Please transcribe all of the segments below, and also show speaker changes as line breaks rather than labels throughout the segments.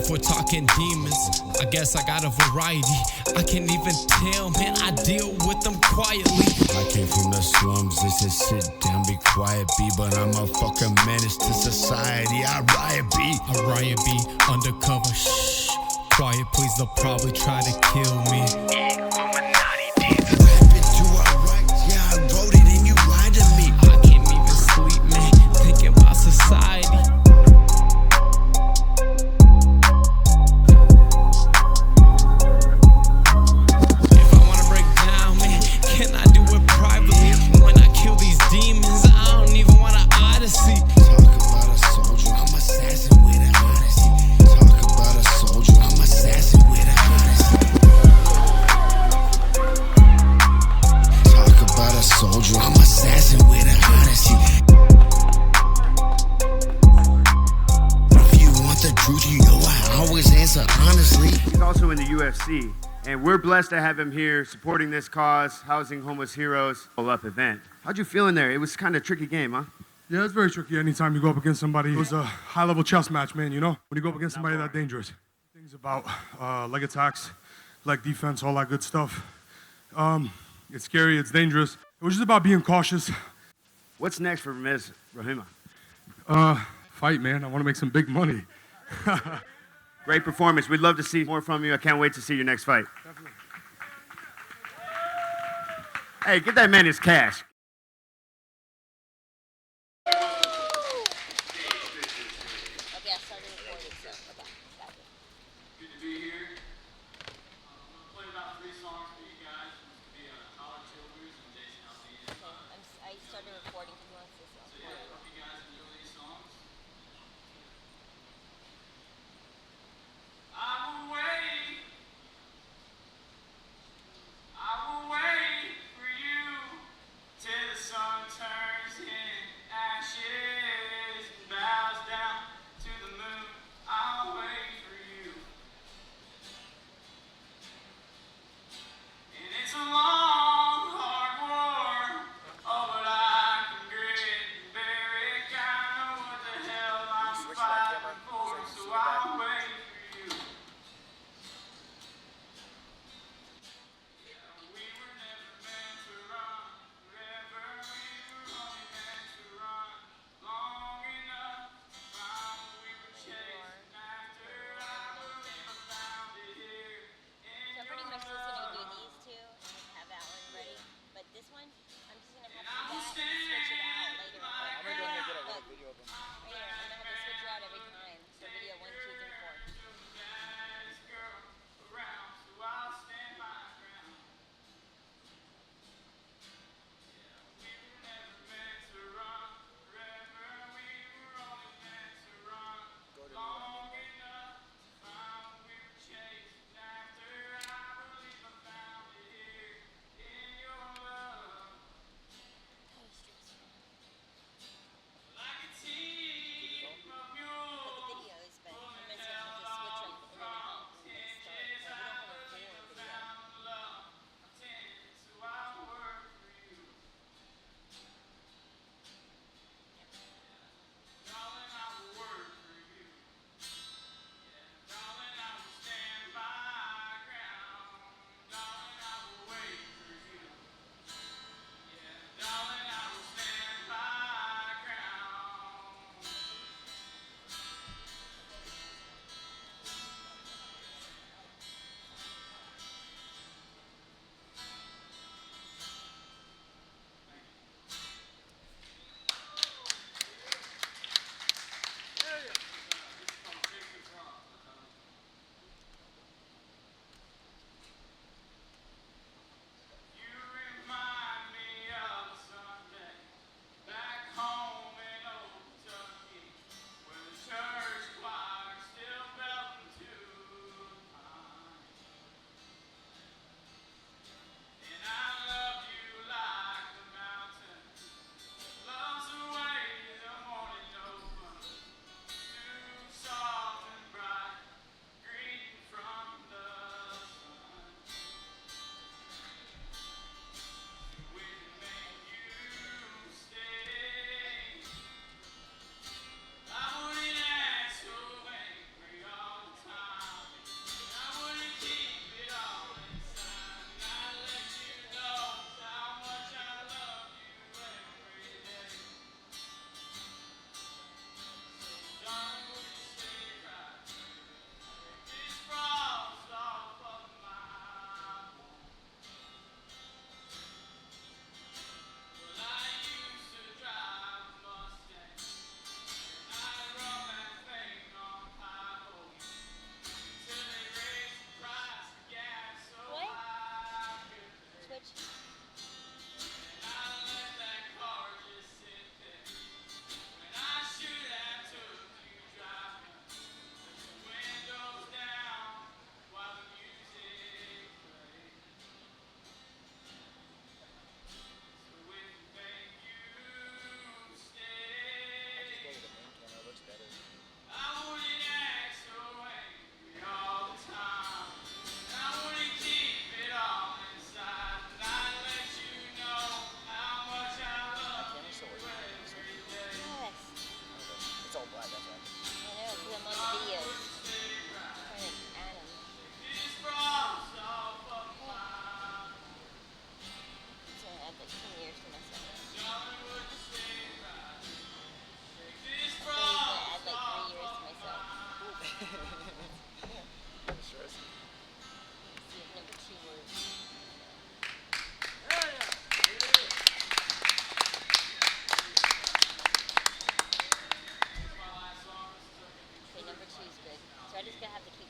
If we're talking demons, I guess I got a variety. I can't even tell, man, I deal with them quietly.
I came from the slums, this is sit down, be quiet, B. But I'm a fucking menace to society, I riot, B.
I riot, B, undercover, shh. Quiet, please, they'll probably try to kill me.
Illuminati, demon. Rap it to our rights, yeah, I wrote it and you lied to me.
I can't even sleep, man, thinking about society.
I'm assassin with an honesty. If you want the truth, you know I always answer honestly.
He's also in the UFC, and we're blessed to have him here supporting this cause, housing homeless heroes, Up event. How'd you feel in there? It was kind of a tricky game, huh?
Yeah, it's very tricky anytime you go up against somebody. It was a high-level chess match, man, you know? When you go up against somebody that dangerous. Things about leg attacks, leg defense, all that good stuff. It's scary, it's dangerous. It was just about being cautious.
What's next for Ms. Rahima?
Fight, man. I want to make some big money.
Great performance. We'd love to see more from you. I can't wait to see your next fight.
Definitely.
Hey, get that man his cash.
Okay, I started recording, so okay, got it.
Good to be here. I'm going to play about 3 songs for you guys. It's going to be Tyler Childers and Jason Aldean.
Okay, I started recording. Who wants this one?
So yeah, I hope you guys enjoy these songs. I will wait for you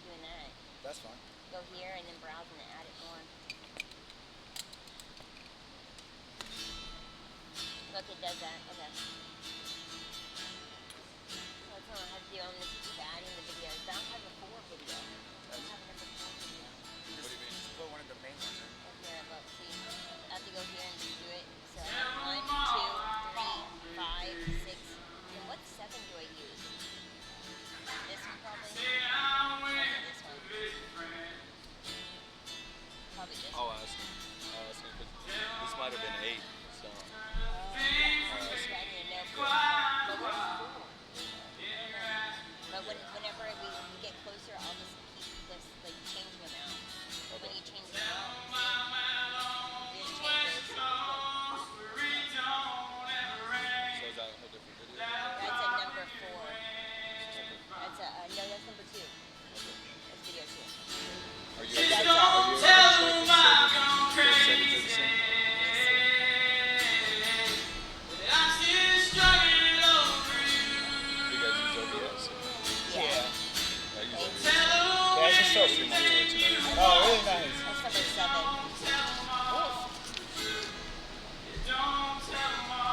doing that.
That's fine.
Go here and then browse and add it more. Look, it does that. Okay. That's what I have to do. I'm going to keep adding the videos. I don't have a 4 video. I don't have a number 4 video.
What do you mean? Just put one of the main ones in.
Okay, look, see. I have to go here and just do it. So I have 1, 2, 3, 5, 6. And what 7 do I use? This one probably? Or this one? Probably this
I'll
one.
ask him. This might have been 8. So.
But whenever we get closer, I'll just keep this, like, changing them out. When you change them out, just change this.
So is that a different video?
That's a number 4. That's a, no, that's number 2. That's video 2.
Are you
So
able
that's
to send it to the same? You guys use OBS?
Yeah.
I use OBS.
Yeah, it's just so
Stream on Twitch and everything.
Oh, really nice.
That's number 7.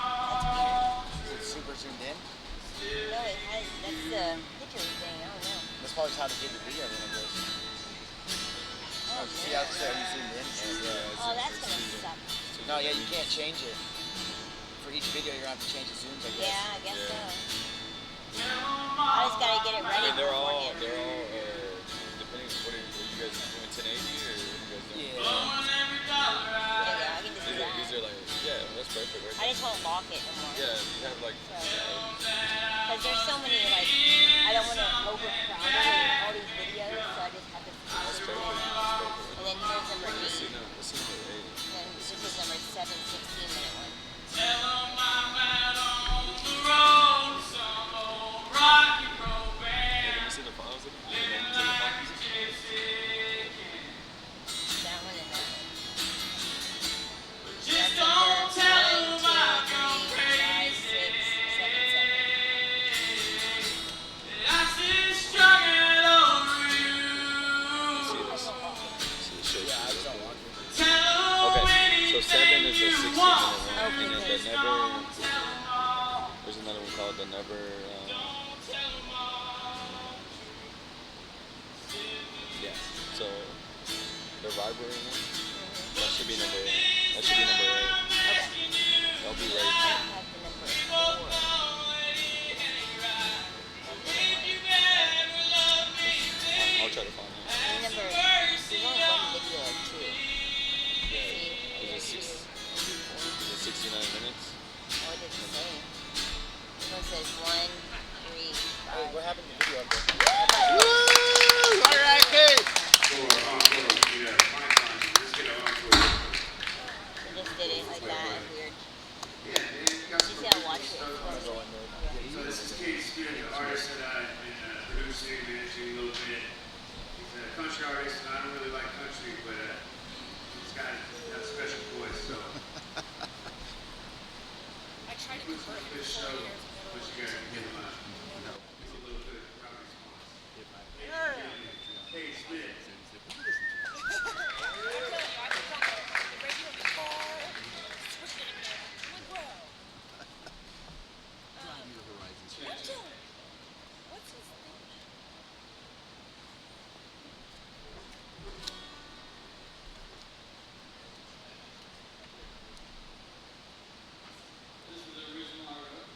Is it super zoomed in?
No, it has, that's the picture thing, I don't know.
That's probably how to get the video when it goes.
Oh,
See how it's you zoomed in?
oh, that's gonna suck.
No, yeah, you can't change it. For each video, you're gonna have to change the zooms, I guess.
Yeah, I guess so. I just gotta get it
I
ready
mean, they're
before
all,
getting
depending, what are you guys doing, 1080 or what are you guys doing?
Yeah.
Yeah, I can just do that.
These are like, yeah, that's perfect right
I just won't lock it no more.
Yeah, you have like,
Because there's so many, like, I don't want to overcrowd all these videos, so I just have to
that's
filter
perfect.
it
That's
out.
perfect.
And then here's number 8.
Let's see number 8.
And this is number 7, 16-minute one.
Yeah, let me see the files of it.
That one and that one. That's number 1, 2, 3, 5, 6, 7, 7.
Yeah, I don't want to. Okay, so 7 is the 16-minute one, and then the Never. There's another one called the Never. Yeah. So the Vibrary one. That should be number 8. That should be number 8.
Okay.
That'll be
I
right.
have the number 4.
I'll try to find it.
And number, there's only one video of 2.
Yeah.
See,
Is it 69 minutes?
oh, it doesn't say. This one says 1, 3, 5.
Hey, what happened to the video up there?
Alright, kids!
I just did it like that. Weird. You see, I watched it.
So this is Katie Spear, the artist that I've been producing, managing a little bit. He's a country artist, and I don't really like country, but he's got a special voice, so.
I tried to
This
convert him
this
for 4
show,
years.
what you guys can give him a little bit of crowd response. Katie Spear.
What's his thing?
This is the original artwork.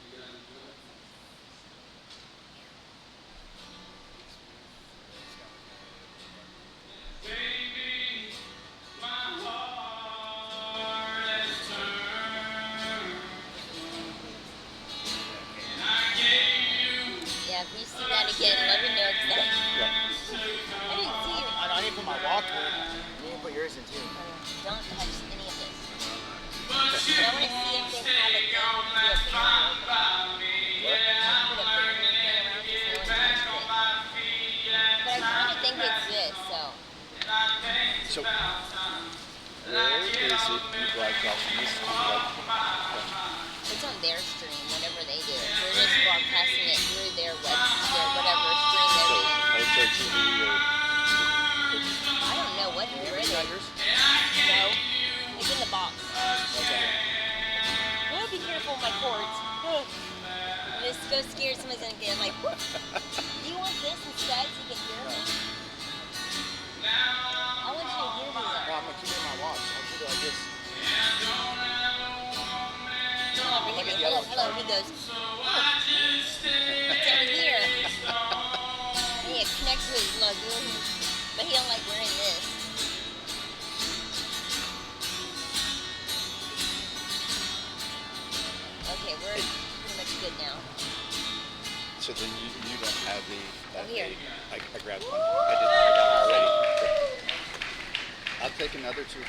You guys enjoy it? Baby, my heart has turned, and I gave you
Yeah, if you see that again, let me know. Cause I didn't see your.
I didn't put my walk in. You didn't put yours in too.
Don't touch any of this.
but you
I want to see if they have a thing to do a
fine
video.
by me. Yeah, I'm learning to get back on my feet and
But I kind of think it's this, so.
I think it's
So-
about time
Where is it? You broadcasting this?
It's on their stream, whatever they do. We're just broadcasting it through their web, their whatever stream they're doing.
Okay. their TV or?
I don't know what
You
where
ready,
they.
yours?
No, it's in the box.
Okay.
Oh, be careful of my cords. Oh. This go scared somebody's gonna get like. Do you want this instead so you can hear me? I want you to hear me
No,
though.
I'm gonna keep it in my watch. I'll keep it like this.
Come on, bring it. Hello, hello. He goes. Oh. It's down here. And he connects to his lagoon, but he don't like wearing this. Okay, we're pretty much good now.
So then you don't have the.
Here.
I grabbed one. I got it already. I'll take another two.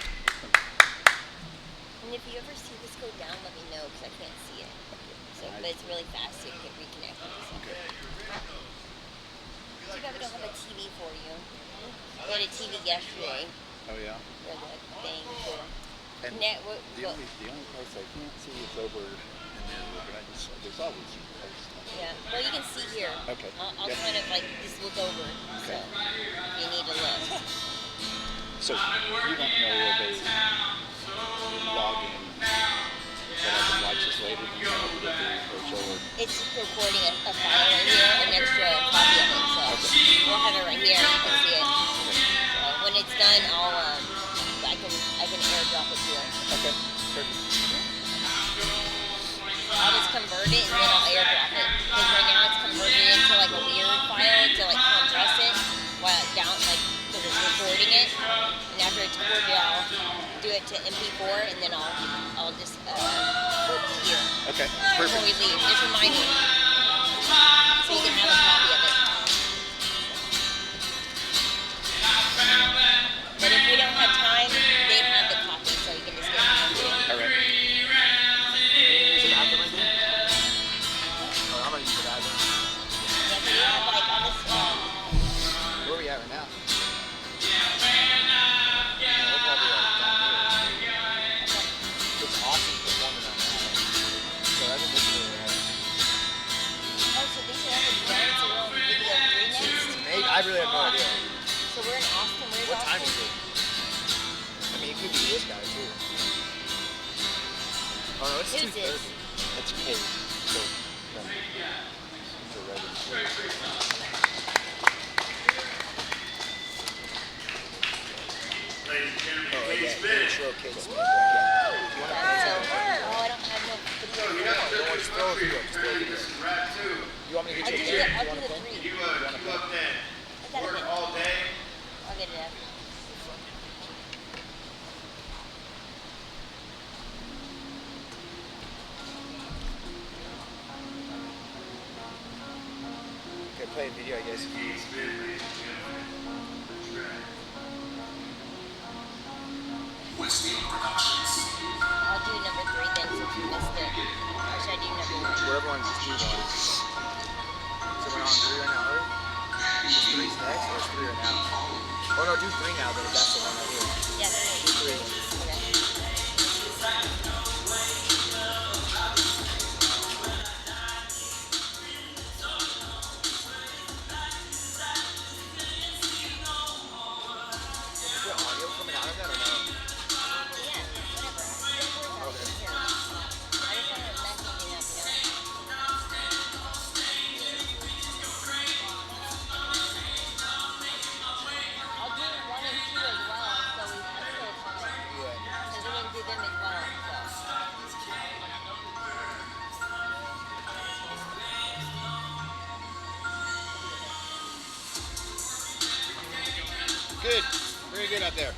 And if you ever see this go down, let me know because I can't see it. So, but it's really fast, so you can reconnect.
Okay.
Too bad we don't have a TV for you. We had a TV yesterday
Oh yeah.
for the thing.
And
Net,
the only parts I can't see is over in there, but there's always.
yeah. Well, you can see here.
Okay.
I'll
Yep.
kind of like just look over. So
Okay.
if you need to look.
So you don't know of a login that I can watch this later than I would do or show her.
It's recording a file right here, an extra copy of it. So we'll have it right here. You can see it. So when it's done, I can airdrop it to you.
Okay. Perfect.
I'll just convert it and then I'll airdrop it. Because right now it's converted into like a weird file to like compress it while down like because it's recording it. And after it's recorded, I'll do it to MP4 and then I'll just flip to you
Okay.
before we
Perfect.
leave. Just remind me so you can have a copy of it. But if we don't have time, they have the copy, so you can just get it.
All right.
Is it after my game? Oh, I'm gonna use the bathroom.
Yeah, so you have like all this.
Where are we at right now? Yeah, we're probably like down here. It's awesome performing on that. So I think this is where we're at.
Oh, so these are all the drones are on video 3 next?
Hey, I really have no idea.
So we're in Austin. Where's
What time
Austin?
is it? I mean, it could be this guy too. Oh no, it's
Who's
2:30.
this?
That's Kate. So ready.
Ladies and gentlemen,
Oh
Kate
yeah,
Smith.
intro Kate Smith. Yeah. If you want to
That's so
play
hard. Oh, I don't have no video.
You got
don't worry, just throw a video. Just throw a video.
This is rap too.
You want me to
I'll
get
do
you a
the,
pin?
I'll
You
do
want a
the
pin?
3.
You up that
I got
work
it.
all day.
I'll get it up.
Okay, play a video, I guess.
Kate Smith, ladies and gentlemen. That's right.
I'll do number 3 then since you missed it. Or should I do number 1?
Whatever one just do one. So we're on 3 right now, right? Is 3's next or is 3 right now? Oh no, do 3 now, but if that's the one right here.
Yeah,
Do 3.
Okay.
Is there audio coming out of that or no?
Yeah, whatever.
Okay.
Here. I just want to mess something up, I'll do 1 and 2 as well, so we have still time.
Yeah.
Because we didn't do them as well, so.
Good. Very good out there.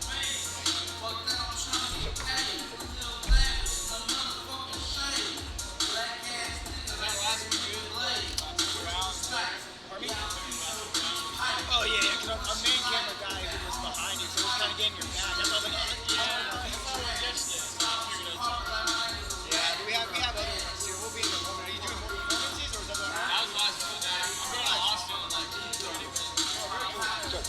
Oh yeah, because I'm a main camera guy who was behind you, so it was kind of getting your back. That's all yeah, we have other ones too. We'll be in the moment. Are you doing more performances or is that the that was last one? I'm going to Austin in like 30 minutes.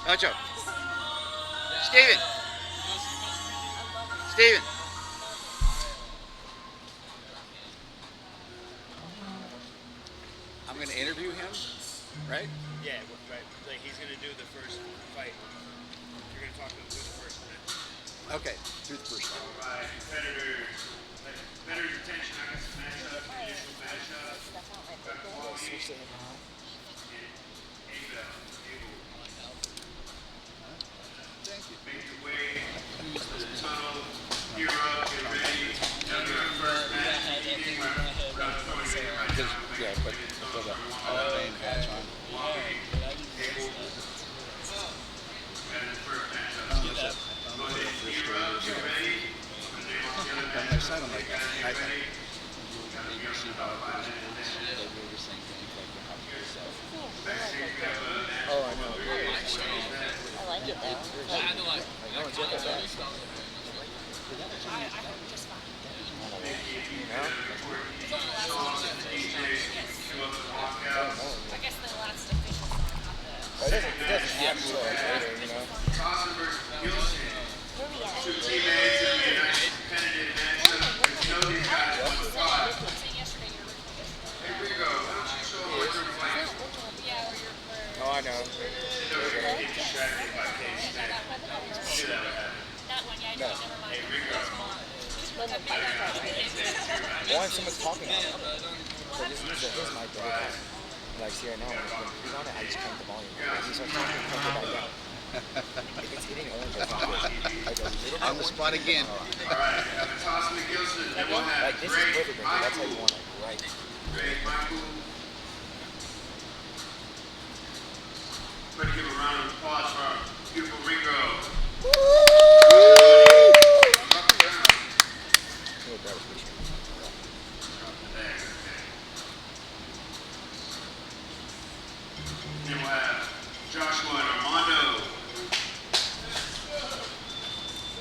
Nacho. Steven. Steven. I'm going to interview him, right?
Yeah, right. Like he's gonna do the first fight. You're gonna talk to him through the first match.
Okay, through the first one.
Alright, competitors' attention. I got some matchups, initial matchups. Got quality.
Thank you.
Make your way to the tunnel. Gear up, get ready. Now do our first match. Anything we're throwing it in right now.
Yeah, but for the main match on.
I said I'm like, I think. Oh, I know.
I like it though.
I know it's your best.
I guess the last official song, not the.
It doesn't have to later, you know.
Where we at?
Two teammates, it'll be a nice competitive matchup. You know these guys want to fight.
Yesterday, your original.
Here we go. Why don't you show them what you're playing?
Yeah, where you're.
Oh, I know.
Get distracted by Kate Smith. Knew that would happen.
That one, yeah, I know. Never mind.
Hey, Rico.
Why if someone's talking on it? So just use his mic the whole time. Like, see right now, when he's on it, I just crank the volume. When he starts talking, crank it back down. If it's hitting orange, I think like a little
On the spot again.
Alright, Toss McGilson. Then we'll have
like this is
Greg
perfect right there. That's how you
Michael.
want it, right?
Greg Michael. Everybody give a round of applause for our beautiful Rico. Then we'll have Joshua and Armando.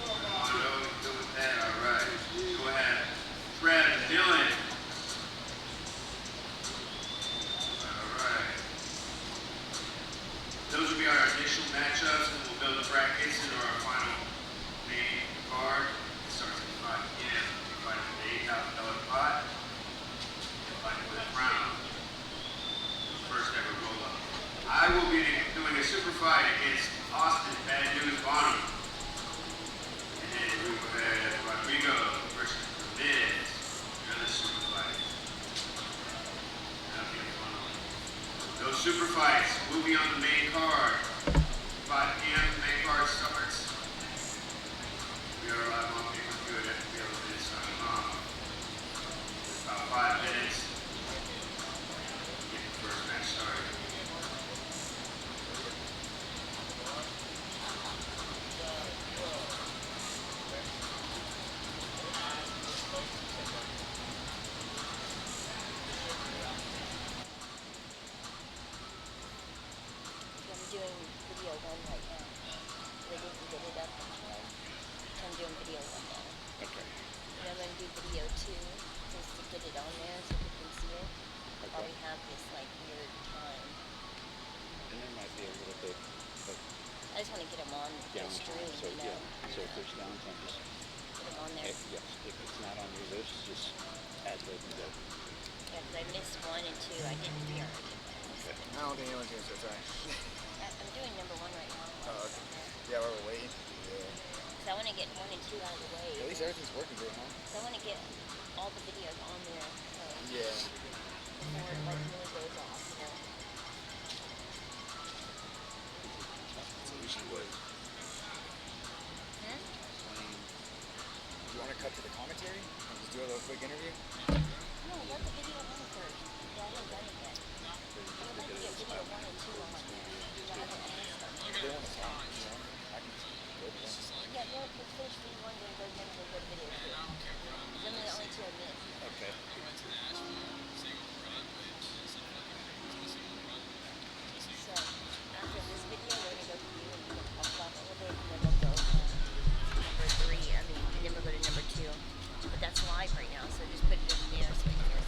Armando, good with that. All right. We'll have Fred and Dylan. All right. Those will be our initial matchups, and we'll build the brackets into our final main card. It starts at 5 p.m. We fight for the $8,000 pot. And fight for the crown. First ever roll up. I will be doing a super fight against Austin Bad News Bonham. And then we will have Rodrigo versus Miz. Another super fight. That'll be a fun one. Those super fights will be on the main card. 5 p.m. The main card starts. We are live on pay-per-view at FBLevents.com. About 5 minutes. Get the first match started.
I'm doing video 1 right now. They didn't get it up in time. So I'm doing video 1 now.
Okay.
And I'm going to do video 2 just to get it on there so people can see it. I'll probably have this like weird time.
And there might be a little bit of
I just want to get them on the stream,
downtime. So
you know.
yeah, so if there's downtime, just
Get them on there.
yes, if it's not on your list, just add those and go.
Yeah, because I missed 1 and 2. I didn't hear it.
I don't think anyone's going to say sorry.
I'm doing number 1 right now.
Oh, okay. Yeah, while we're waiting. Yeah.
Because I want to get 1 and 2 out of the way.
At least everything's working good, huh?
So I want to get all the videos on there. So
Yeah.
before it like really goes off, you know.
So we should wait.
Hmm?
Do you want to cut to the commentary? And just do a little quick interview?
No, let the video on first. Yeah, I haven't done it yet. I would like to get video 1 and 2 on there. Yeah, I haven't missed them.
If they want to stop, you know? I can just go to them.
Yeah, well, let's finish video 1, then go to video 2. Because them are the only 2 I missed.
Okay.
So, after this video, we're going to go to you and we'll talk about it a little bit, and then we'll go to number 3, and then we'll go to number 2. But that's live right now, so just put it in there so you can hear.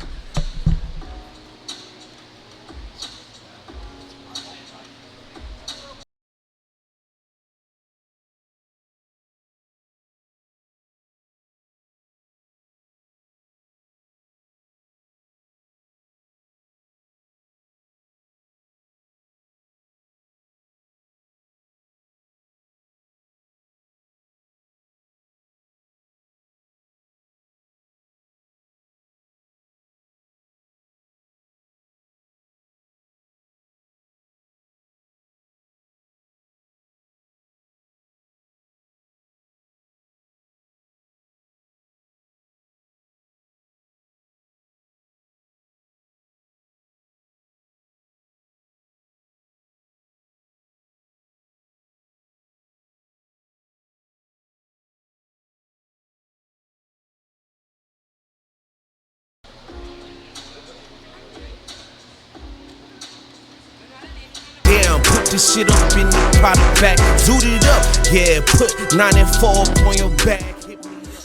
this shit up in the product back. Zoot it up, yeah, put 94 up on your back. Hit me up.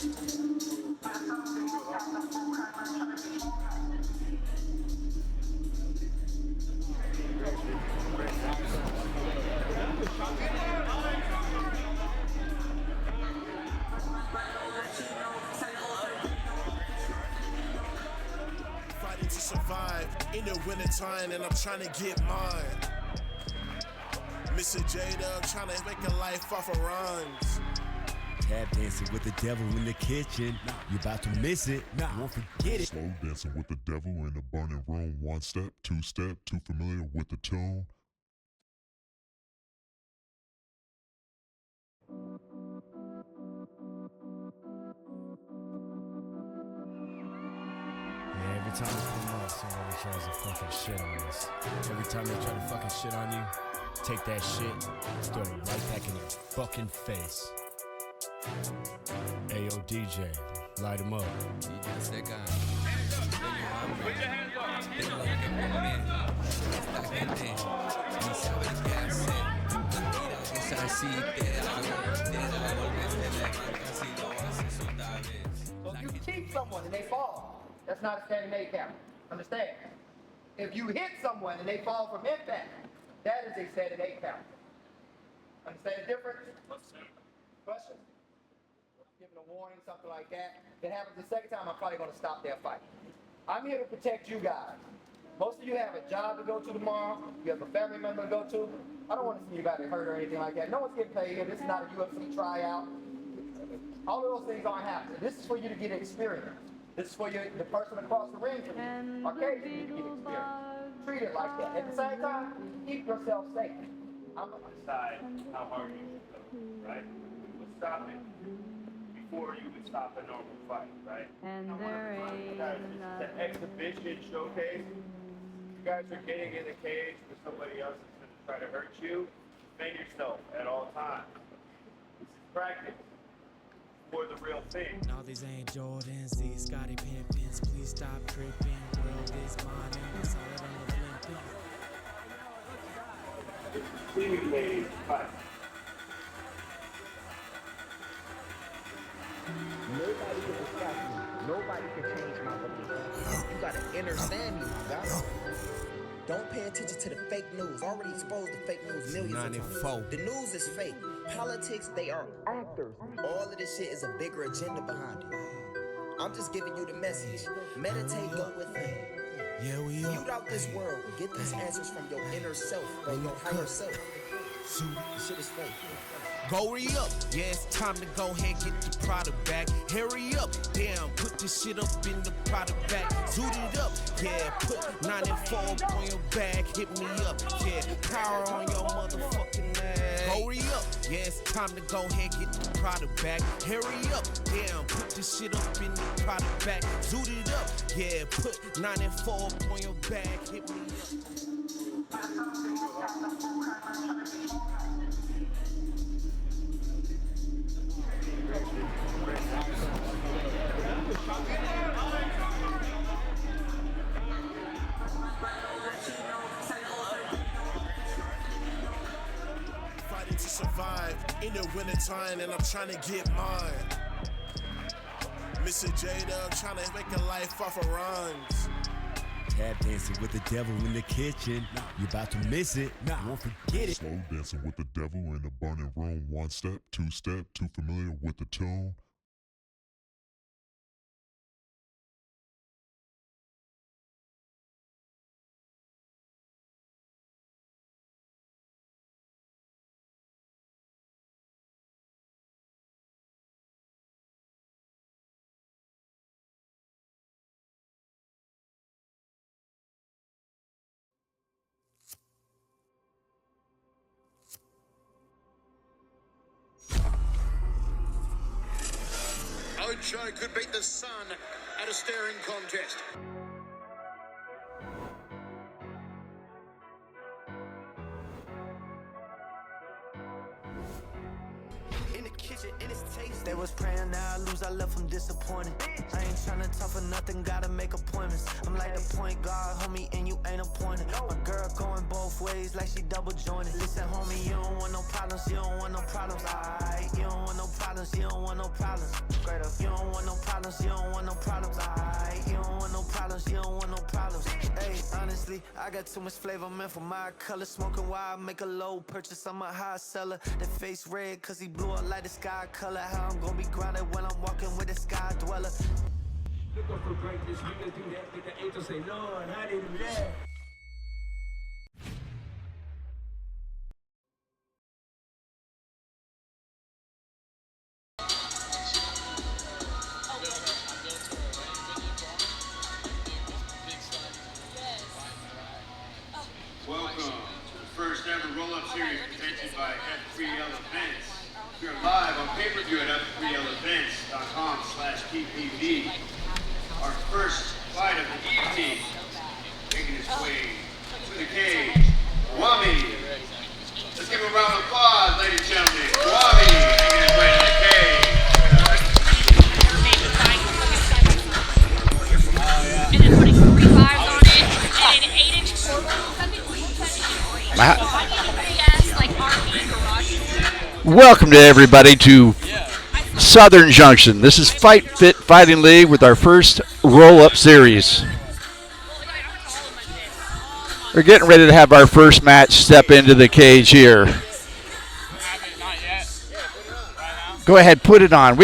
Fighting to survive in the wintertime, and I'm trying to get mine. Mr. J-Dub trying to make a life off of runs.
Tap dancing with the devil in the kitchen. You about to miss it. Won't forget it.
Slow dancing with the devil in a burning room. 1 step, 2 step, too familiar with the tune.
Yeah, every time we come up, somebody tries to fucking shit on us. Every time they try to fucking shit on you, take that shit, throw it right back in your fucking face. Ayo, DJ, light him up.
DJ Secan, tengo hambre, tengo que comer. Esta gente ni sabe qué hacer. Mira que es así, te da golpes, te levantas y lo haces otra vez.
So if you keep someone and they fall, that's not a standing A count. Understand? If you hit someone and they fall from impact, that is a standing A count. Understand the difference? Question? Giving a warning, something like that. If it happens the second time, I'm probably going to stop their fight. I'm here to protect you guys. Most of you have a job to go to tomorrow. You have a family member to go to. I don't want to see anybody hurt or anything like that. No one's getting paid here. This is not a UFC tryout. All of those things aren't happening. This is for you to get experience. This is for the person across the ring from you. Okay, you need to get experience. Treat it like that. At the same time, keep yourself safe. I'm going to
Decide how hard you should go, right? But stop it before you would stop a normal fight, right?
And
I
there
want to
ain't
guys, this is the exhibition showcase. You guys are getting in the cage for somebody else that's going to try to hurt you. Defend yourself at all times. This is practice for the real thing.
No, these ain't Jordans, these Scotty Pimpins. Please stop tripping. World is mine and it's all on the Olympics.
Continue, ladies. Fight.
Nobody can distract me. Nobody can change my belief. You gotta understand me, guys. Don't pay attention to the fake news. Already exposed to fake news millions of times. The news is fake. Politics, they are actors. All of this shit is a bigger agenda behind it. I'm just giving you the message. Meditate, go within.
Yeah, we
Mute out this world. Get these answers from your inner self, from your higher self. This shit is fake.
Go up, yeah, it's time to go ahead, get the product back. Hurry up, damn, put this shit up in the product back. Zoot it up, yeah, put 94 up on your back. Hit me up, yeah, power on your motherfucking ass. Hurry up, yeah, it's time to go ahead, get the product back. Hurry up, damn, put this shit up in the product back. Zoot it up, yeah, put 94 up on your back. Hit me up.
Fighting to survive in the wintertime, and I'm trying to get mine. Mr. J-Dub trying to make a life off of runs.
Tap dancing with the devil in the kitchen. You about to miss it. Won't forget it.
Slow dancing with the devil in a burning room. 1 step, 2 step, too familiar with the tune.
Ocho could beat the sun at a staring contest. In the
They was praying, now I lose, I left them disappointed. I ain't tryna talk for nothing, gotta make appointments. I'm like the point guard, homie, and you ain't appointed. My girl going both ways like she double jointed. Listen, homie, you don't want no problems, you don't want no problems. Alright, you don't want no problems, you don't want no problems. Straight up, you don't want no problems, you don't want no problems. Alright, you don't want no problems, you don't want no problems. Hey, honestly, I got too much flavor, man, for my color. Smoking while I make a low purchase, I'm a high seller. That face red, cause he blew up like the sky color. How I'm gonna be grounded when I'm walking with a sky dweller.
Look up for greatness, we can do that. Make the angels say, Lord, how they do that?
Welcome to the first ever roll-up series presented by F3L Events. We're live on pay-per-view at F3Levents.com/PPV. Our first fight of the evening, making his way to the cage, Wami. Let's give him a round of applause, ladies and gentlemen. Wami making his way to the cage.
And then putting 3 5s on it, and an 8-inch cord.
Welcome to everybody to Southern Junction. This is Fight Fit Fighting League with our first roll-up series. We're getting ready to have our first match step into the cage here. Go ahead, put it on.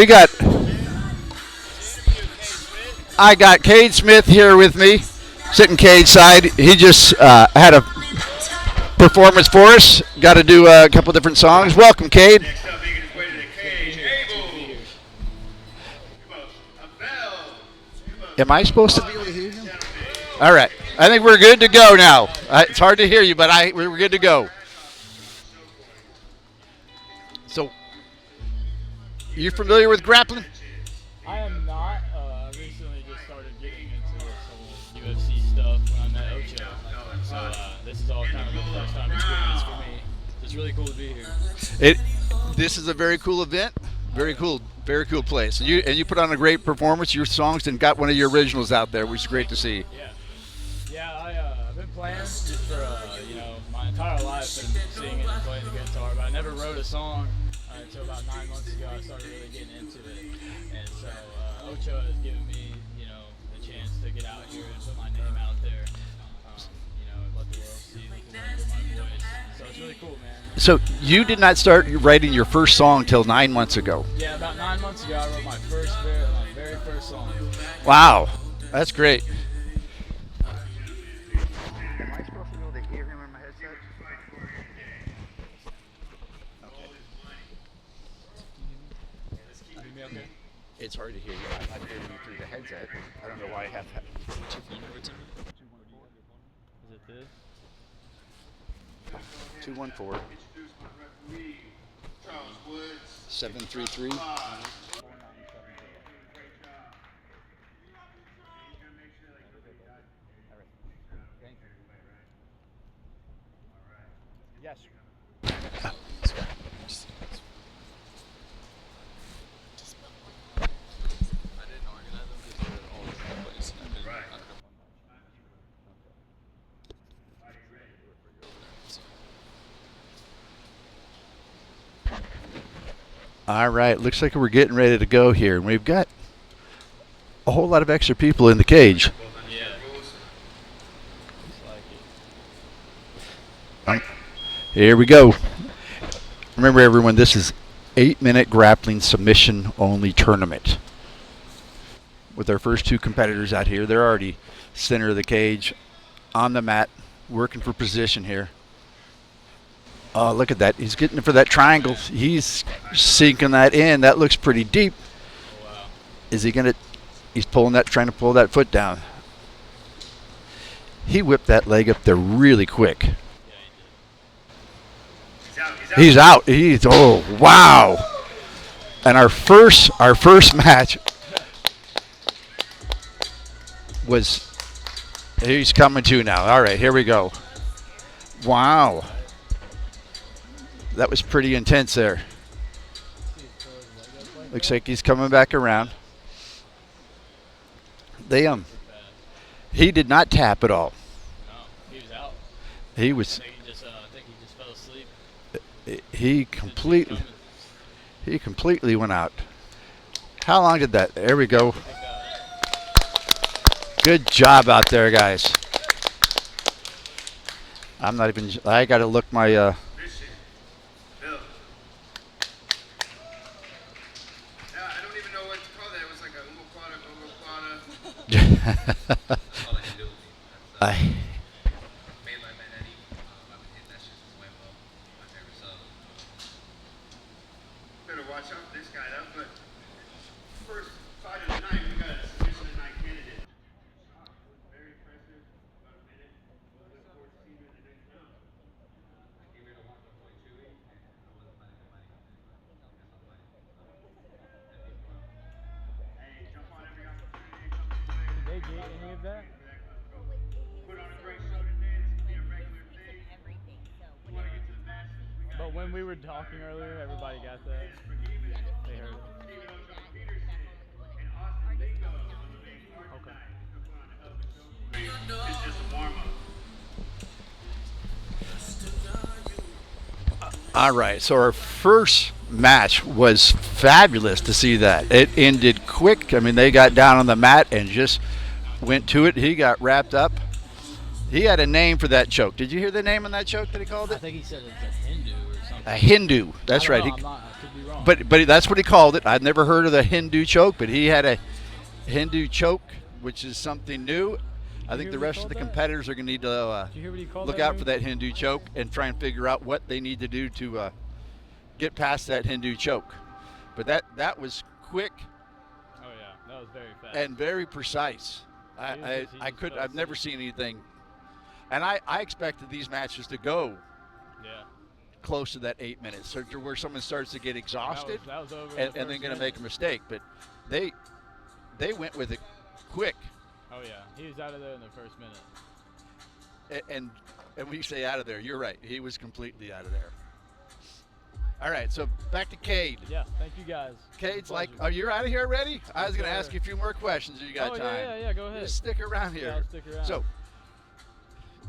I got Cade Smith here with me, sitting cage side. He just had a performance for us. Got to do a couple different songs. Welcome, Cade. Am I supposed to be able to hear him? All right. I think we're good to go now. It's hard to hear you, but we're good to go. So, you familiar with grappling?
I am not. I recently just started getting into this whole UFC stuff when I met Ocho. So this is all kind of the first time experience for me. It's really cool to be here.
This is a very cool event. Very cool place. And you put on a great performance. Your songs and got one of your originals out there, which is great to see.
Yeah. I've been playing just for my entire life, and singing and playing the guitar, but I never wrote a song until about 9 months ago. I started really getting into it, and so Ocho has given me the chance to get out here and put my name out there, and let the world see my voice. So it's really cool, man.
So you did not start writing your first song till 9 months ago.
Yeah, about 9 months ago, I wrote my very first song.
Wow, that's great.
Am I supposed to be able to hear him in my headset?
Okay.
It's hard to hear you. I'm not hearing you through the headset. I don't know why I have that.
Is it this?
214 733.
Yes.
All right, looks like we're getting ready to go here. And we've got a whole lot of extra people in the cage. Here we go. Remember, everyone, this is 8-minute grappling submission only tournament. With our first two competitors out here, they're already center of the cage, on the mat, working for position here. Oh, look at that. He's getting for that triangle. He's sinking that in. That looks pretty deep. Is he going to... He's trying to pull that foot down. He whipped that leg up there really quick. He's out. Oh, wow. And our first match was... He's coming to now. All right, here we go. Wow. That was pretty intense there. Looks like he's coming back around. He did not tap at all.
No, he was out.
He was.
I think he just fell asleep.
He completely went out. How long did that? There we go. Good job out there, guys. I'm not even. I got to look my.
Better watch out for this guy. That was the first fight of the night. We got a submission of the night candidate. Very impressive. About a minute. We'll look forward to seeing you in the next round. I came here to watch my boy Chewy, and I wasn't planning to fight. Hey, jump on every opportunity.
Did they get any of that?
Put on a great show today. This will be a regular thing. You want to get to the match?
But when we were talking earlier, everybody got that. They heard it.
It's just a warm-up.
All right, so our first match was fabulous to see that. It ended quick. I mean, they got down on the mat and just went to it. He got wrapped up. He had a name for that choke. Did you hear the name on that choke that he called it?
I think he said it's a Hindu or something.
A Hindu. That's right.
I could be wrong.
But that's what he called it. I've never heard of the Hindu choke, but he had a Hindu choke, which is something new. I think the rest of the competitors are going to need to look out for that Hindu choke and try and figure out what they need to do to get past that Hindu choke. But that was quick.
Oh yeah, that was very fast
and very precise. I've never seen anything, and I expected these matches to go close to that 8 minutes, so to where someone starts to get exhausted
that was over
and then going to make a mistake. But they went with it quick.
Oh yeah, he was out of there in the first minute.
And when you say out of there, you're right. He was completely out of there. All right, so back to Cade.
Yeah, thank you guys.
Cade's like, oh, you're out of here already? I was going to ask you a few more questions if you got time.
Yeah, go ahead.
Just stick around here.
Yeah, I'll stick around.
So,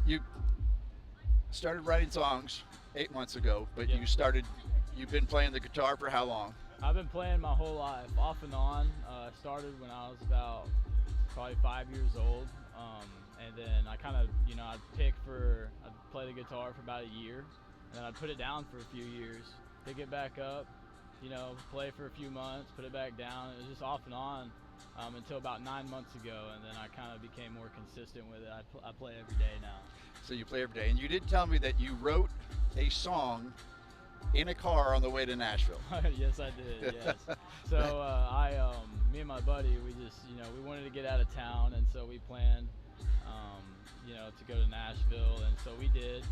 you started writing songs 8 months ago, but you've been playing the guitar for how long?
I've been playing my whole life, off and on. I started when I was about probably 5 years old, and then I kind of, I'd play the guitar for about a year, and then I'd put it down for a few years, pick it back up, play for a few months, put it back down. It was just off and on until about 9 months ago, and then I kind of became more consistent with it. I play every day now.
So you play every day, and you did tell me that you wrote a song in a car on the way to Nashville.
Yes, I did. Yes. So me and my buddy, we just, we wanted to get out of town, and so we planned, to go to Nashville, and so we did.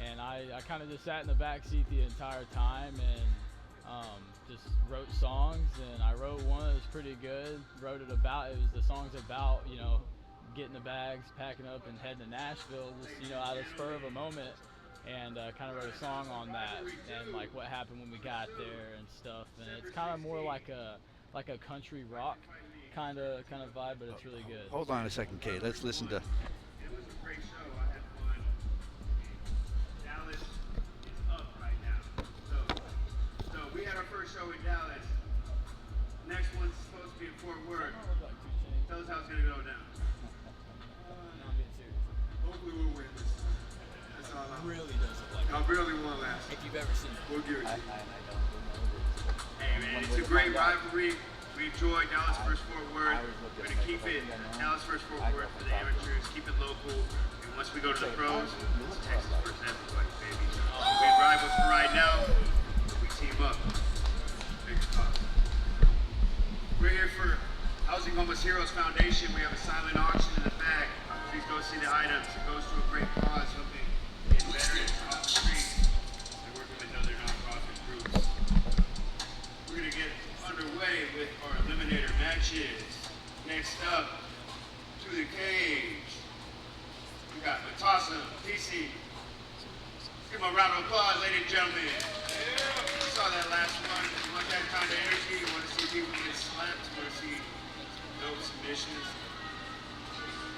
And I kind of just sat in the back seat the entire time and just wrote songs. And I wrote one that was pretty good. It was the song's about, getting the bags, packing up, and heading to Nashville, just, out of the spur of a moment. And kind of wrote a song on that and like what happened when we got there and stuff. And it's kind of more like a country rock kind of vibe, but it's really good.
Hold on a second, Kate. Let's listen to.
It was a great show. I had fun. Dallas is up right now. So we had our first show in Dallas. Next one's supposed to be in Fort Worth. Tell us how it's gonna go down. Hopefully we'll win this.
Really doesn't like
I really want to last.
If you've ever seen it.
We'll give it to you.
I don't remember.
Hey man, it's a great rivalry. We enjoy Dallas versus Fort Worth. We're going to keep it Dallas versus Fort Worth for the amateurs, keep it local. And once we go to the pros, it's Texas versus everybody, baby. We rivals for right now, but we team up. Big cause. We're here for Housing Homeless Heroes Foundation. We have a silent auction in the back. Please go see the items. It goes to a great cause, helping get veterans off the streets and working with other nonprofit groups. We're going to get underway with our eliminator matches. Next up, to the cage. We got Matassa, PC. Give them a round of applause, ladies and gentlemen. You saw that last one. You want that kind of energy? You want to see people no submissions.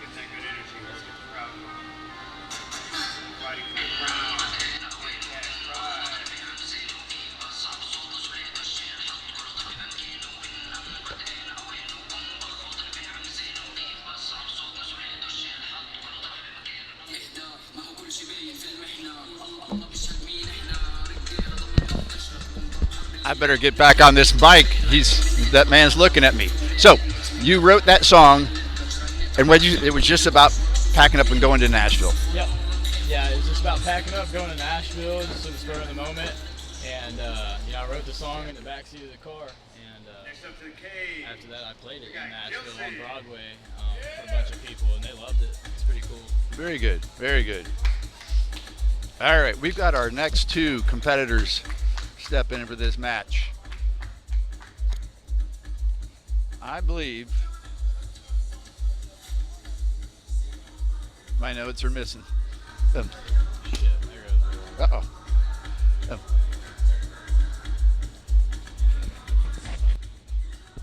Get that good energy. Let's get the crowd going. Fighting for the crown. Cash prize.
I better get back on this bike. That man's looking at me. So, you wrote that song, and it was just about packing up and going to Nashville.
Yep. Yeah, it was just about packing up, going to Nashville, just sort of spur of the moment. And I wrote the song in the backseat of the car. And after that, I played it in Nashville on Broadway for a bunch of people, and they loved it. It's pretty cool.
Very good. Very good. All right, we've got our next two competitors step in for this match. I believe my notes are missing.
Shit, there goes.
Uh-oh.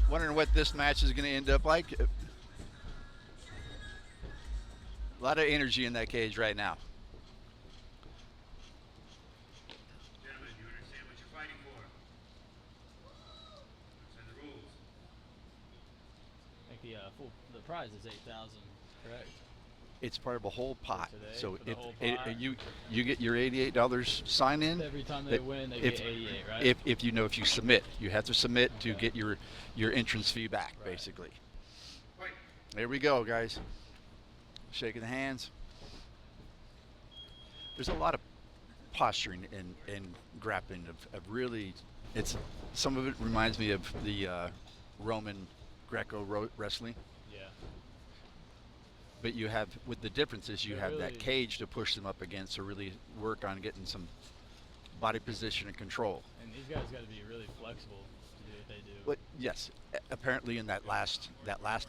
Wondering what this match is going to end up like. A lot of energy in that cage right now.
Gentlemen, you understand what you're fighting for? Understand the rules.
I think the prize is $8,000, correct?
It's part of a whole pot.
Today,
So
for the
if
whole pot?
you get your $88 sign in.
Every time they win, they get 88, right?
If you submit, you have to submit to get your entrance fee back, basically. There we go, guys. Shaking the hands. There's a lot of posturing and grappling of really. Some of it reminds me of the Roman Greco wrestling.
Yeah.
But you have, with the differences, you have that
really-
cage to push them up against to really work on getting some body position and control.
And these guys got to be really flexible to do what they do.
But yes, apparently in that last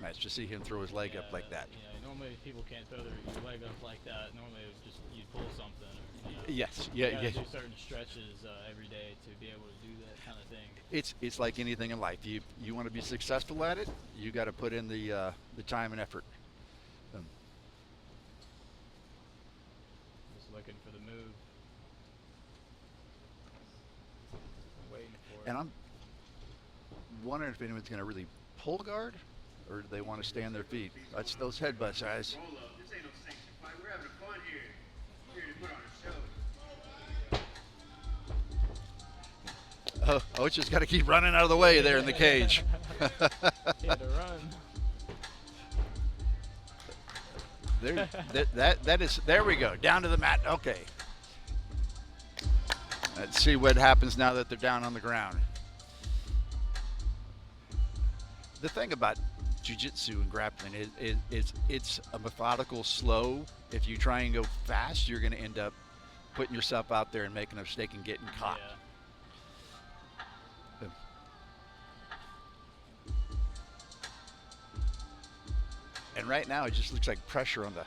match, to see him throw his leg up like that.
Yeah, normally people can't throw your leg up like that. Normally it would just you'd pull something. Or,
Yes,
you
yeah.
gotta do certain stretches every day to be able to do that kind of thing.
It's like anything in life. You want to be successful at it, you got to put in the time and effort.
Just looking for the move. Waiting for it.
And I'm wondering if anyone's going to really pull guard, or do they want to stay on their feet? That's those headbutts, guys.
Roll up. This ain't no sanctioned fight. We're having fun here. We're here to put on a show.
Oh, it's just got to keep running out of the way there in the cage.
He had to run.
There we go, down to the mat. Okay. Let's see what happens now that they're down on the ground. The thing about jiu-jitsu and grappling is it's a methodical slow. If you try and go fast, you're going to end up putting yourself out there and making a mistake and getting caught.
Yeah.
And right now, it just looks like pressure on the.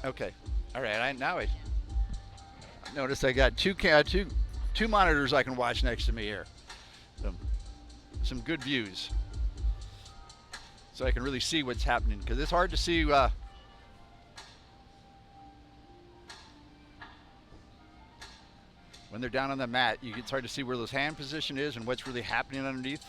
Okay, all right. I noticed I got two monitors I can watch next to me here. Some good views, so I can really see what's happening, because it's hard to see. When they're down on the mat, it's hard to see where those hand position is and what's really happening underneath.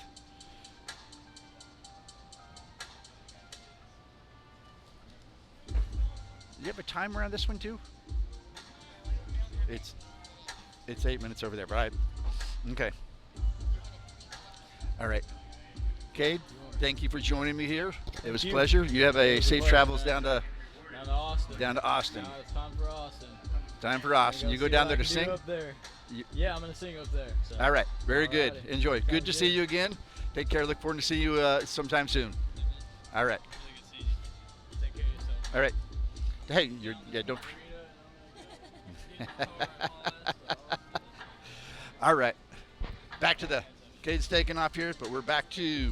Do you have a timer on this one too? It's 8 minutes over there, but okay. All right. Cade, thank you for joining me here. It was a pleasure. You have a safe travels down to
Austin.
Down to Austin.
Now it's time for Austin.
Time for Austin. You go down there to sing?
Up there. Yeah, I'm gonna sing up there. So.
All right. Very good.
Alrighty.
Enjoy. Good to see you again. Take care. Look forward to see you sometime soon. All right.
Take care of yourself.
All right. Hey, don't. All right. Back to the Cade's taking off here, but we're back to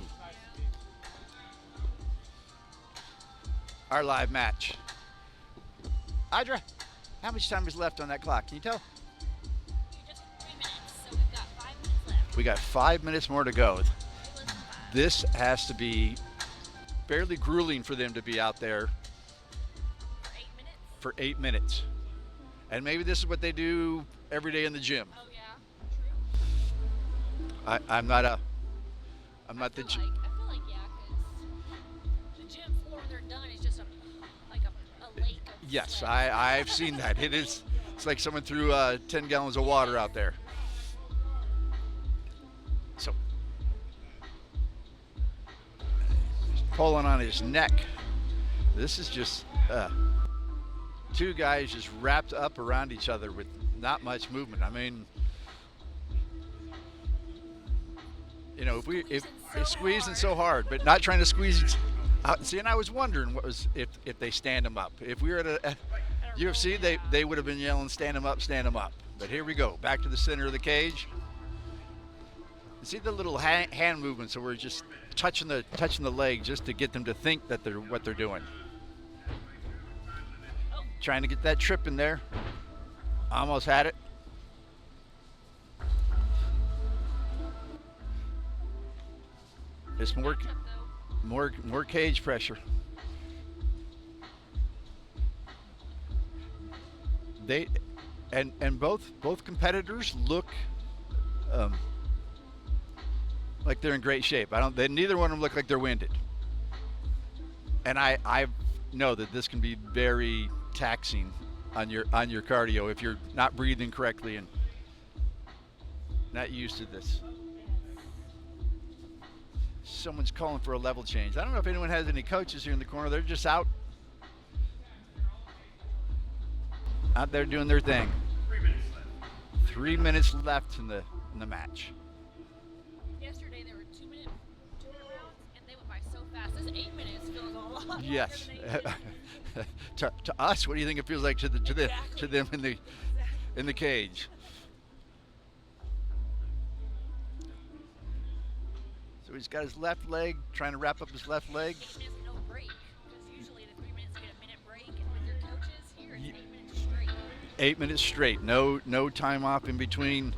our live match. Audra, how much time is left on that clock? Can you tell?
Just 3 minutes, so we've got 5 minutes left.
We got 5 minutes more to go. This has to be fairly grueling for them to be out there for 8 minutes. And maybe this is what they do every day in the gym.
Oh yeah,
I'm not the.
I feel like yeah, because the gym floor when they're done is just a lake of
Yes,
sweat.
I've seen that. It's like someone threw 10 gallons of water out there. So, pulling on his neck. This is just two guys just wrapped up around each other with not much movement. I mean, you know, if squeezing so hard, but not trying to squeeze out. See, and I was wondering what was if they stand him up. If we were at a UFC, they would have been yelling, "Stand him up, stand him up." But here we go, back to the center of the cage. You see the little hand movements, so we're just touching the leg just to get them to think that they're what they're doing. Trying to get that trip in there. Almost had it. It's more cage pressure. They and both competitors look like they're in great shape. Neither one of them look like they're winded. And I know that this can be very taxing on your cardio if you're not breathing correctly and not used to this. Someone's calling for a level change. I don't know if anyone has any coaches here in the corner. They're just out there doing their thing. 3 minutes left in the match.
Yesterday there were 2 minute rounds and they went by so fast. This 8 minutes feels a lot longer
Yes.
than 8
to us, what do you think it feels like to them in the cage? So he's got his left leg, trying to wrap up his left leg.
No break, because usually the 3 minutes get a minute break, and with your coaches here, it's 8 minutes straight.
8 minutes straight, no time off in between.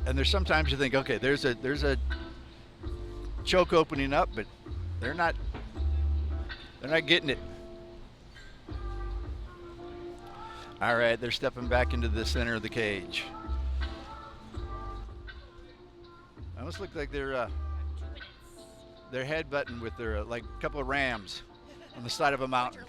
And there's sometimes you think, okay, there's a choke opening up, but they're not getting it. All right, they're stepping back into the center of the cage. Almost look like they're headbutting with their like a couple of rams on the side of a mountain.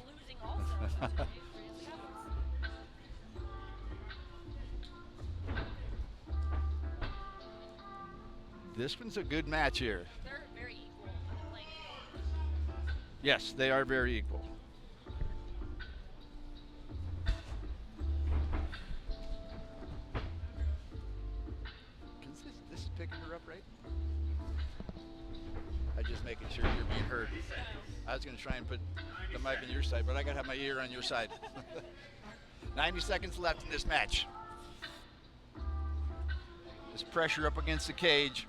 This one's a good match here.
They're very equal.
Yes, they are very equal. This is picking her up, right? I'm just making sure you're being heard. I was going to try and put the mic on your side, but I got to have my ear on your side. 90 seconds left in this match. This pressure up against the cage.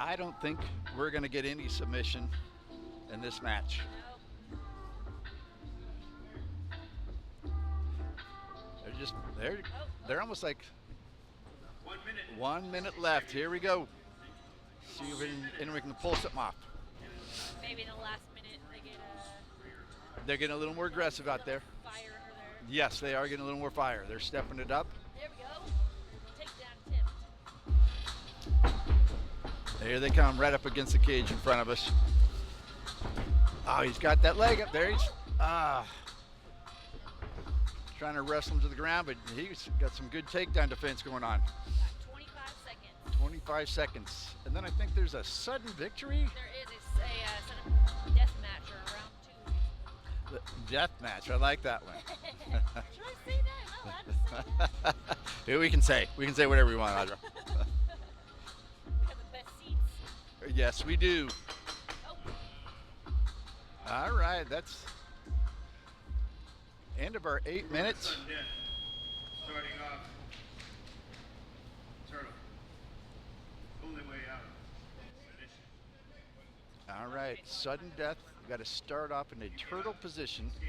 I don't think we're going to get any submission in this match. They're almost like 1 minute left. Here we go. See if anyone can pull something off.
Maybe in the last minute
They're getting a little more aggressive out there.
fire under there.
Yes, they are getting a little more fire. They're stepping it up.
There we go. Takedown attempt.
There they come, right up against the cage in front of us. Oh, he's got that leg up there. He's trying to wrestle him to the ground, but he's got some good takedown defense going on.
25 seconds.
25 seconds. And then I think there's a sudden victory.
There is a sudden death match or round 2.
Death match. I like that one.
Should I say that? Am I allowed to say?
Yeah, we can say whatever we want, Audra.
We have the best seats.
Yes, we do. All right, that's end of our 8 minutes.
Starting off. Turtle. Only way out.
right, sudden death. You got to start off in a turtle position.
So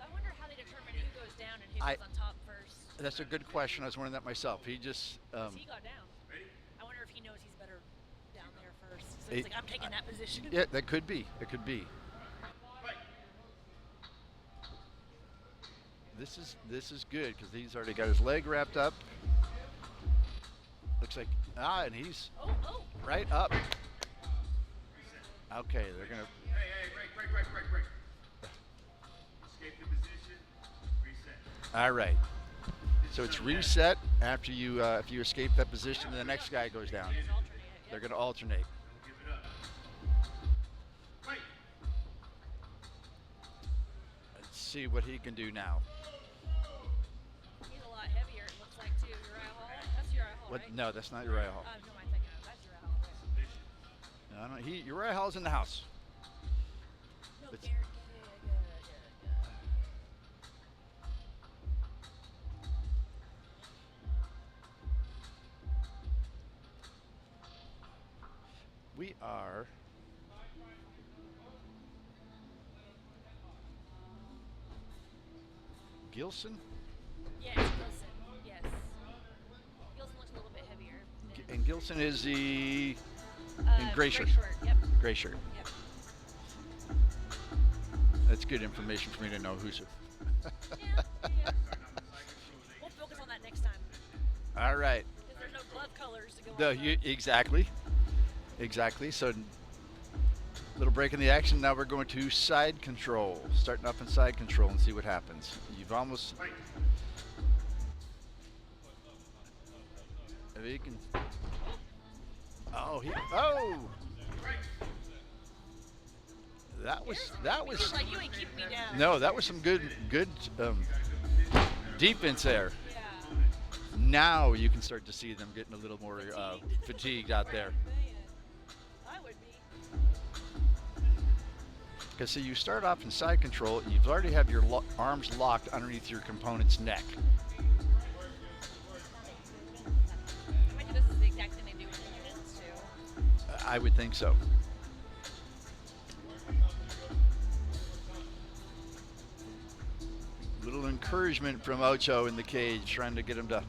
I wonder how they determine who goes down and who goes on top first.
That's a good question. I was wondering that myself. He just.
He got down. I wonder if he knows he's better down there first. So he's like, I'm taking that position.
Yeah, that could be. It could be. This is good because he's already got his leg wrapped up. Looks like and he's right up. Okay, they're gonna.
Break. Escape the position. Reset.
All right. So it's reset after you if you escape that position, and the next guy goes down. They're gonna alternate.
Give it up. Fight.
Let's see what he can do now.
He's a lot heavier, it looks like, too. Uriah Hall? That's Uriah Hall, right?
No, that's not Uriah Hall.
Who am I thinking of? That's Uriah Hall.
No, Uriah Hall's in the house.
No,
It's-
Garrett.
We are. Gilson?
Yes, Gilson. Yes. Gilson looks a little bit heavier.
And Gilson is the in gray shirt.
Yep.
Gray shirt.
Yep.
That's good information for me to know who's.
We'll focus on that next time.
All right.
Because there's no glove colors to go
Exactly. So, little break in the action. Now we're going to side control. Starting off in side control and see what happens. You've almost. If he can. Oh. That was.
Like you ain't keeping me down.
No, that was some good defense there.
Yeah.
Now you can start to see them getting a little more fatigued out there.
I would be.
Because see, you start off in side control, and you've already have your arms locked underneath your component's neck.
I bet this is the exact thing they do with the units too.
I would think so. Little encouragement from Ocho in the cage, trying to get him to.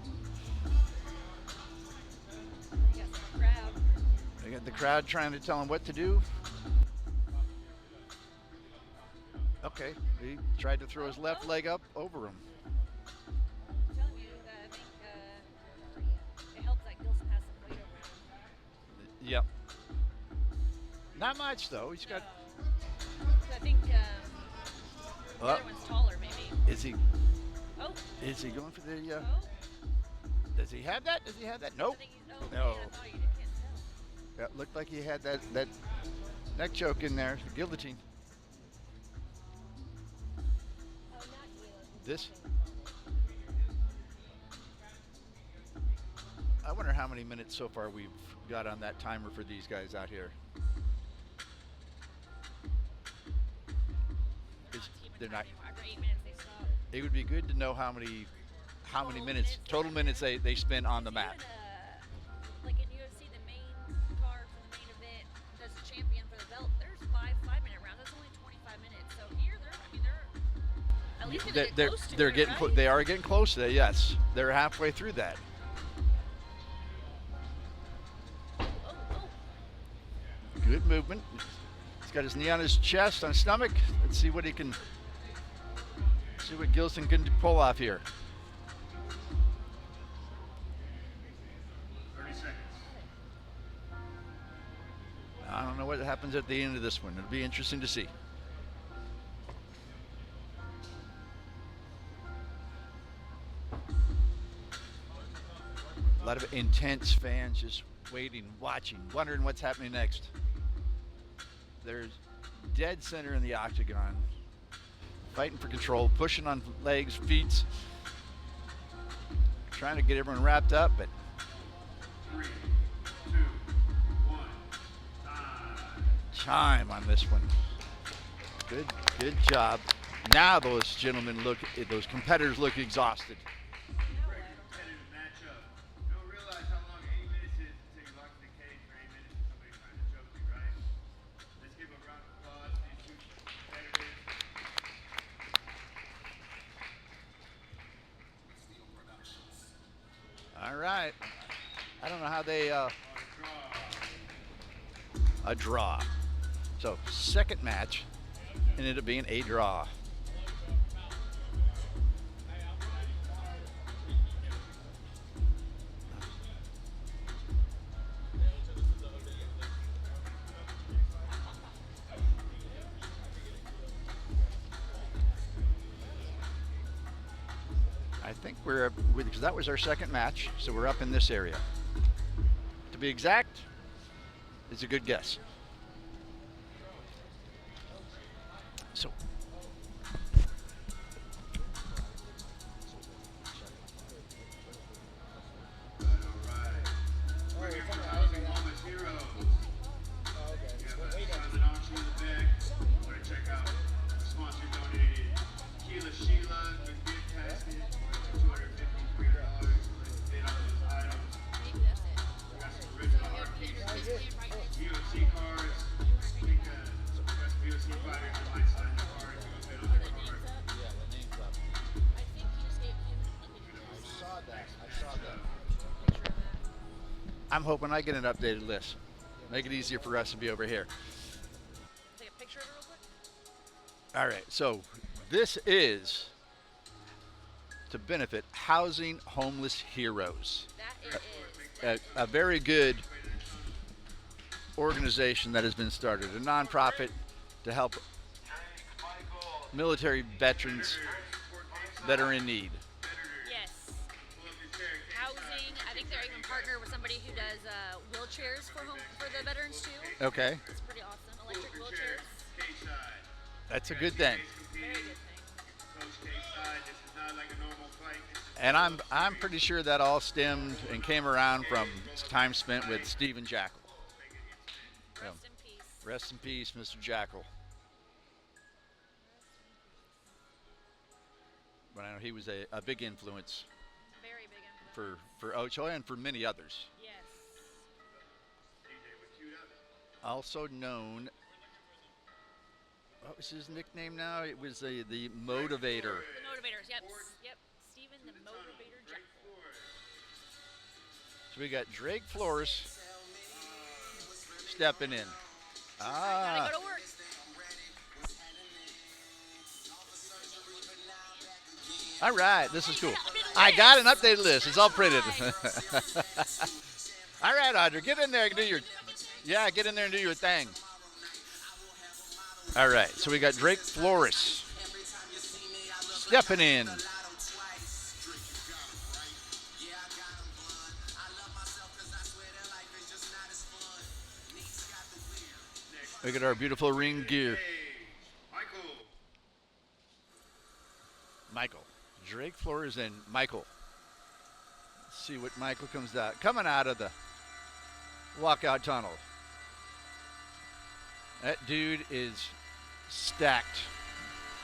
They got the crowd trying to tell him what to do. Okay, he tried to throw his left leg up over him.
I'm telling you that I think it helps that Gilson has some weight over him.
Yep. Not much though. He's got.
I think the other one's taller, maybe.
Is he?
Oh.
Is he going for the? Does he have that? Nope. No. Yeah, looked like he had that neck choke in there, the guillotine. This. I wonder how many minutes so far we've got on that timer for these guys out here. They're not.
After 8 minutes, they stop.
It would be good to know how many minutes, total minutes they spend on the mat.
Like in UFC, the main card for the main event does the champion for the belt. There's 5-minute rounds. That's only 25 minutes. So here, they're at least gonna get close to
They're
it,
getting
right?
they are getting close to that. Yes, they're halfway through that. Good movement. He's got his knee on his chest, on his stomach. Let's see what he can. See what Gilson can pull off here.
30 seconds.
I don't know what happens at the end of this one. It'll be interesting to see. A lot of intense fans just waiting, watching, wondering what's happening next. There's dead center in the octagon, fighting for control, pushing on legs, feet, trying to get everyone wrapped up, but
3, 2, 1,
time on this one. Good job. Now those competitors look exhausted.
Very competitive matchup. You don't realize how long 8 minutes is until you're locked in the cage for 8 minutes and somebody's trying to choke you, right? Let's
I don't know how they, a draw. So, second match ended up being a draw. I think because that was our second match, so we're up in this area. To be exact, it's a good guess. So. I'm hoping I get an updated list. Make it easier for us to be over here.
Take a picture of it real quick.
All right, so this is to benefit Housing Homeless Heroes. A very good organization that has been started, a nonprofit to help military veterans that are in need.
Yes. Housing. I think they're even partnered with somebody who does wheelchairs for the veterans too.
Okay.
It's pretty awesome. Electric wheelchairs.
That's a good thing.
Very good thing.
And I'm pretty sure that all stemmed and came around from time spent with Stephen Jackal.
Rest in peace.
Rest in peace, Mr. Jackal. But I know he was a big influence.
Very big influence.
For Ocho and for many others.
Yes.
Also known, what was his nickname now? It was the Motivator.
The Motivators, yep. Yep. Stephen the Motivator Jackal.
So we got Drake Flores stepping in.
Gotta go to work.
All right, this is cool. I got an updated list. It's all printed. All right, Audrey, get in there and do your, get in there and do your thing. All right, so we got Drake Flores stepping in. Look at our beautiful ring gear. Michael. Drake Flores and Michael. Let's see what Michael comes out. Coming out of the walkout tunnel. That dude is stacked.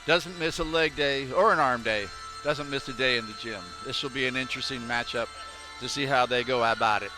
Doesn't miss a leg day or an arm day. Doesn't miss a day in the gym. This will be an interesting matchup to see how they go about it.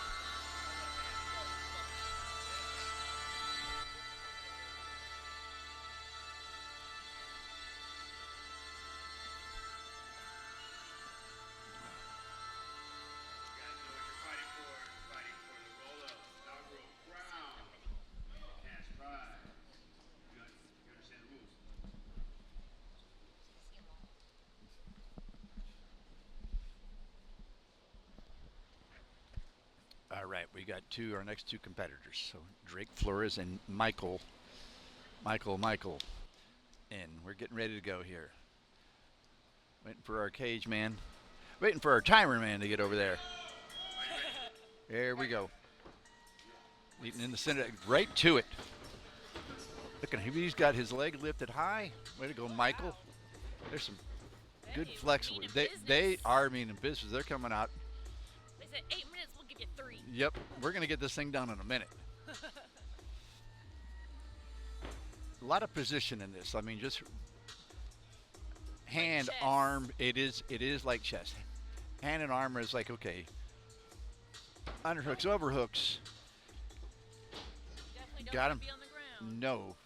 All right, we got our next two competitors. So Drake Flores and Michael. And we're getting ready to go here. Waiting for our cage man. Waiting for our timer man to get over there. There we go. Leading in the center, right to it. Look at him, he's got his leg lifted high. Way to go, Michael. There's some good flexibility. They are meaning business. They're coming out.
They said 8 minutes, we'll give you 3.
Yep, we're going to get this thing done in a minute. A lot of position in this. I mean, just hand,
like
arm. It is like chess. Hand and arm is like, okay. Underhooks, overhooks.
Definitely don't
Got
want
him.
to be on the ground.
No.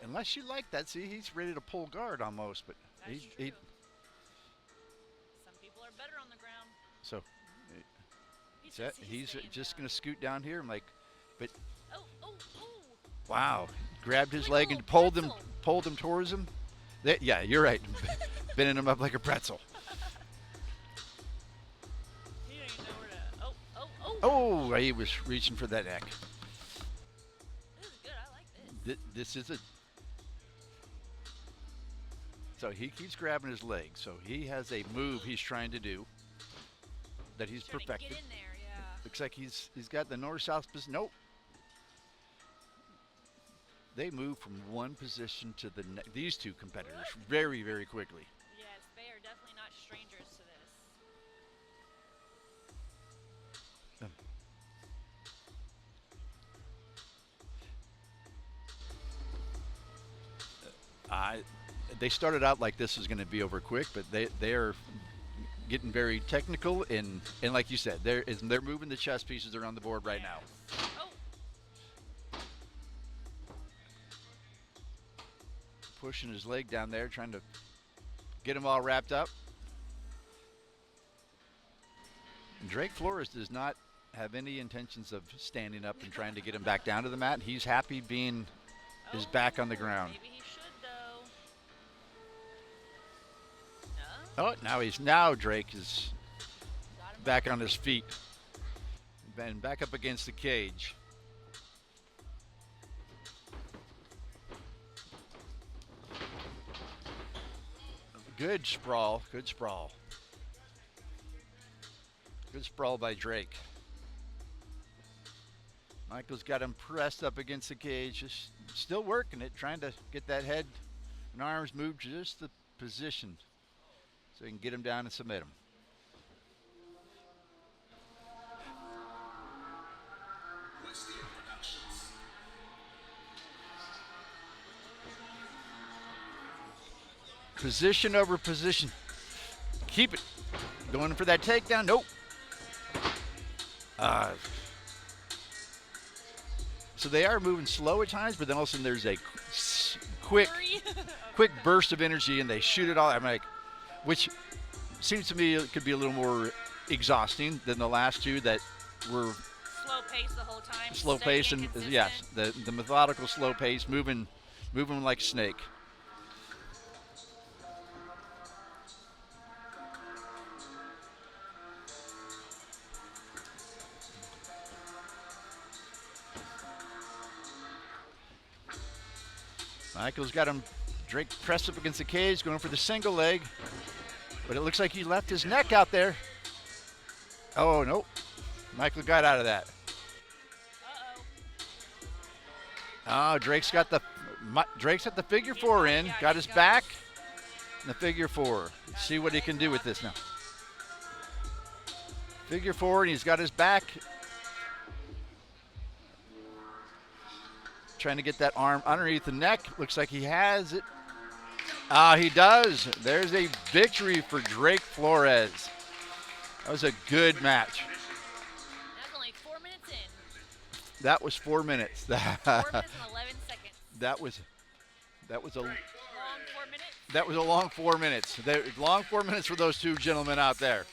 Unless you like that. See, he's ready to pull guard almost, but
That's
he
Some people are better on the ground.
so
He's
He's just going to scoot down here. I'm like, but
Oh.
wow, grabbed his leg and pulled him towards him. Yeah, you're right. Bending him up like a pretzel.
He didn't even know where to.
Oh, he was reaching for that neck.
This is good. I like this.
This is a. So he keeps grabbing his leg. So he has a move he's trying to do that he's perfected.
Get in there, yeah.
Looks like he's got the north-south position. Nope. They move from one position to the next. These two competitors very, very quickly.
Yes, they are definitely not strangers to this.
They started out like this was going to be over quick, but they're getting very technical and like you said, they're moving the chess pieces around the board right now. Pushing his leg down there, trying to get him all wrapped up. And Drake Flores does not have any intentions of standing up and trying to get him back down to the mat. He's happy being his back on the ground.
Maybe he should though.
Oh, now Drake is back on his feet and back up against the cage. Good sprawl. Good sprawl by Drake. Michael's got him pressed up against the cage, just still working it, trying to get that head and arms moved just the position so he can get him down and submit him. Position over position. Keep it. Going for that takedown. Nope. So they are moving slow at times, but then all of a sudden there's a quick burst of energy and they shoot it all. I'm like, which seems to me it could be a little more exhausting than the last two that were
Slow pace the whole time.
slow pace and yes, the methodical slow pace, moving like a snake. Michael's got him, Drake pressed up against the cage, going for the single leg. But it looks like he left his neck out there. Oh, nope. Michael got out of that. Oh, Drake's got the figure four in, got his back, and the figure four. Let's see what he can do with this now. Figure four, and he's got his back. Trying to get that arm underneath the neck. Looks like he has it. He does. There's a victory for Drake Flores. That was a good match.
That's only 4 minutes in.
That was 4 minutes.
4 minutes and 11 seconds.
That was a
long 4 minutes.
That was a long 4 minutes. Long 4 minutes for those two gentlemen out there.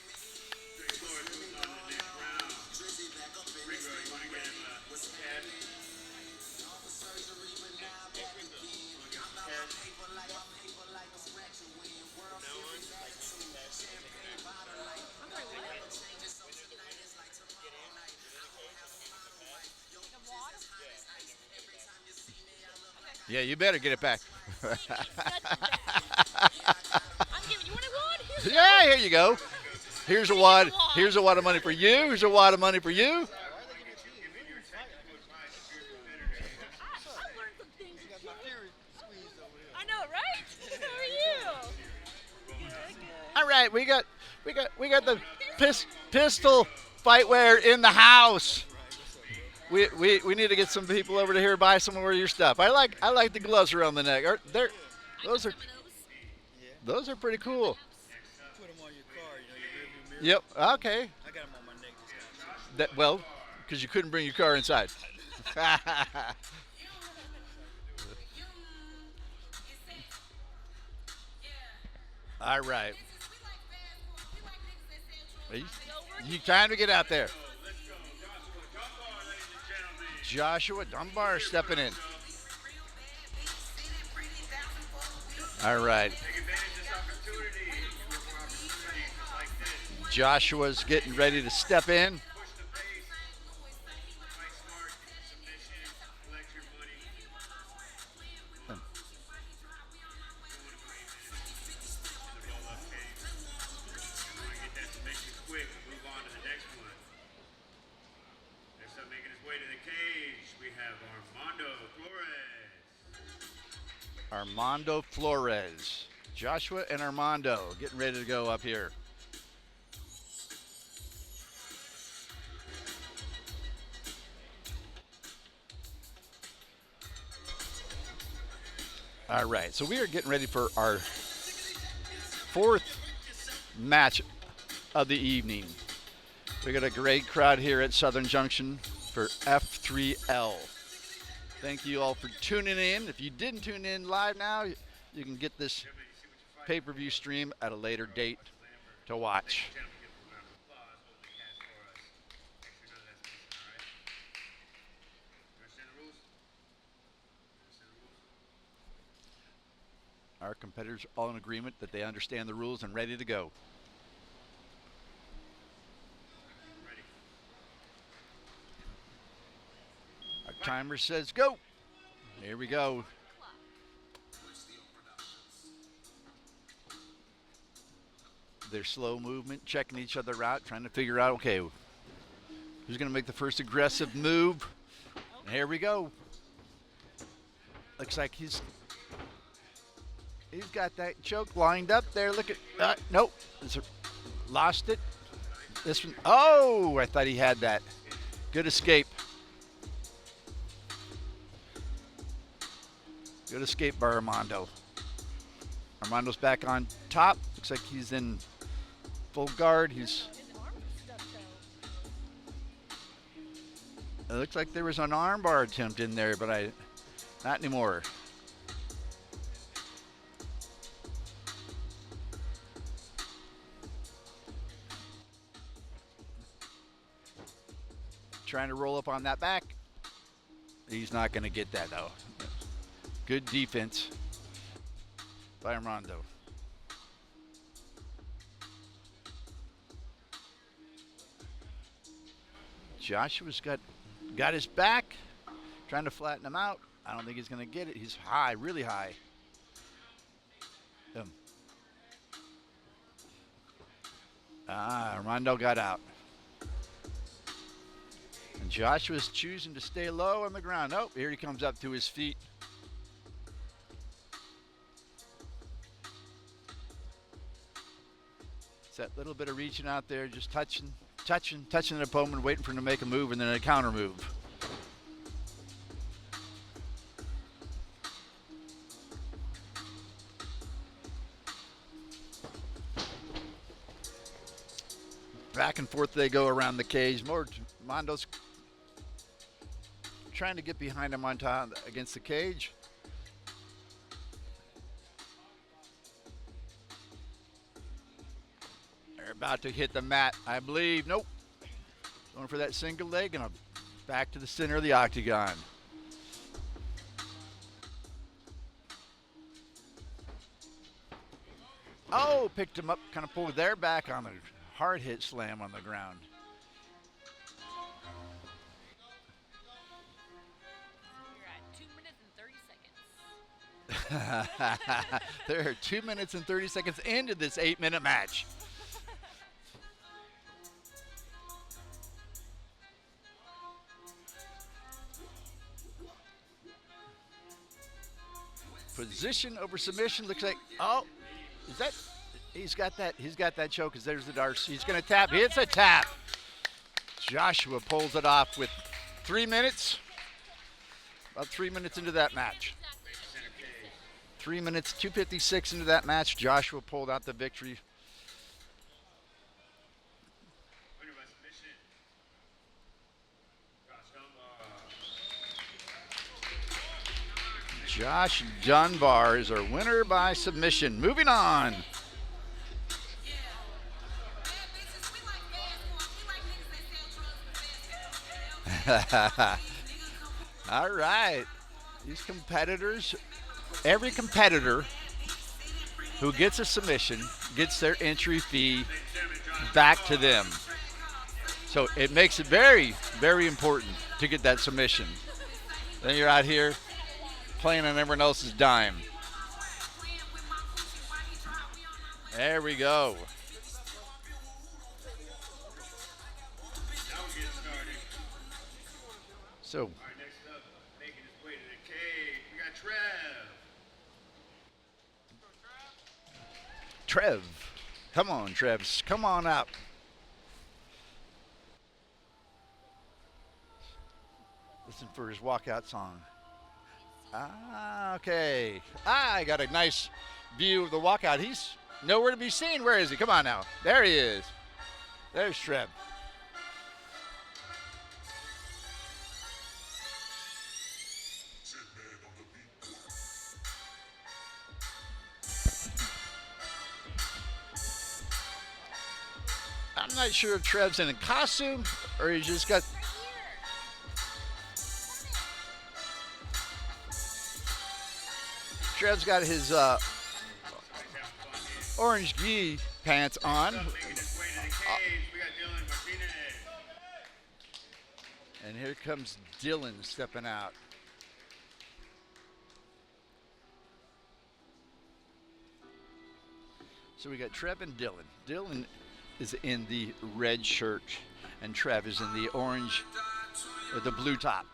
Yeah, you better get it back.
I'm giving you what I want.
Yeah, here you go. Here's a wad. Here's a wad of money for you. Here's a wad of money for you.
I know, right? How are you?
All right, we got the pistol fightwear in the house. We need to get some people over to here buy some more of your stuff. I like the gloves around the neck. Those are pretty cool.
Put them on your car, your rearview mirror.
Yep. Okay.
I got them on my neck this time.
Because you couldn't bring your car inside. All right. You time to get out there. Joshua Dunbar stepping in. All right. Joshua's getting ready to step in. Armando Flores. Joshua and Armando getting ready to go up here. All right, so we are getting ready for our fourth match of the evening. We got a great crowd here at Southern Junction for F3L. Thank you all for tuning in. If you didn't tune in live now, you can get this pay-per-view stream at a later date to watch. Our competitors are all in agreement that they understand the rules and ready to go. Our timer says go. Here we go. Their slow movement, checking each other out, trying to figure out, okay, who's going to make the first aggressive move? And here we go. Looks like he's got that choke lined up there. Look at, nope, lost it. This one, oh, I thought he had that. Good escape. Good escape by Armando. Armando's back on top. Looks like he's in full guard. It looks like there was an armbar attempt in there, but not anymore. Trying to roll up on that back. He's not going to get that though. Good defense by Armando. Joshua's got his back, trying to flatten him out. I don't think he's going to get it. He's high, really high. Armando got out. And Joshua's choosing to stay low on the ground. Oh, here he comes up to his feet. It's that little bit of reaching out there, just touching the opponent, waiting for him to make a move, and then a counter move. Back and forth they go around the cage. Mondo's trying to get behind him on top against the cage. They're about to hit the mat, I believe. Nope. Going for that single leg and back to the center of the octagon. Oh, picked him up, kind of pulled their back on the hard hit slam on the ground.
You're at 2 minutes and 30 seconds.
There are 2 minutes and 30 seconds into this 8-minute match. Position over submission. Looks like, oh, is that? He's got that choke. Cause there's the Darcy. He's gonna tap. It's a tap. Joshua pulls it off with 3 minutes. About 3 minutes into that match. 3 minutes, 2:56 into that match. Joshua pulled out the victory. Josh Dunbar is our winner by submission. Moving on. All right. These competitors, every competitor who gets a submission gets their entry fee back to them. So it makes it very, very important to get that submission. Then you're out here playing on everyone else's dime. There we go. So,
All right, next up, making his way to the cage, we got Trev.
Trev. Come on, Trev. Come on up. Listen for his walkout song. Okay. I got a nice view of the walkout. He's nowhere to be seen. Where is he? Come on now. There he is. There's Trev. I'm not sure if Trev's in a costume or he just got... Trev's got his orange gi pants on. And here comes Dylan stepping out. So we got Trev and Dylan. Dylan is in the red shirt and Trev is in the orange with the blue top.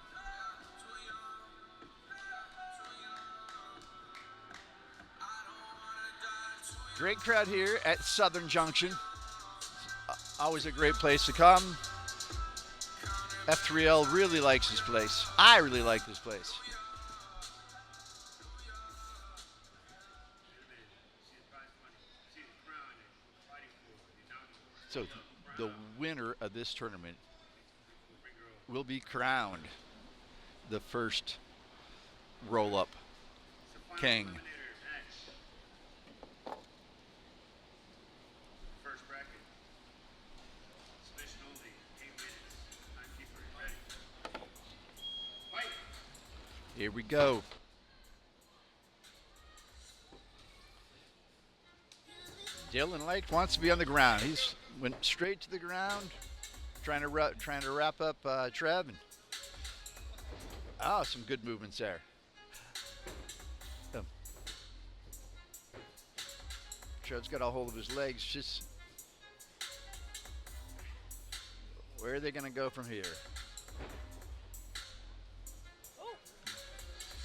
Great crowd here at Southern Junction. Always a great place to come. F3L really likes this place. I really like this place. So the winner of this tournament will be crowned the first roll-up king. Here we go. Dylan Lake wants to be on the ground. He's went straight to the ground, trying to wrap up Trev. And, some good movements there. Trev's got a hold of his legs. Just where are they going to go from here?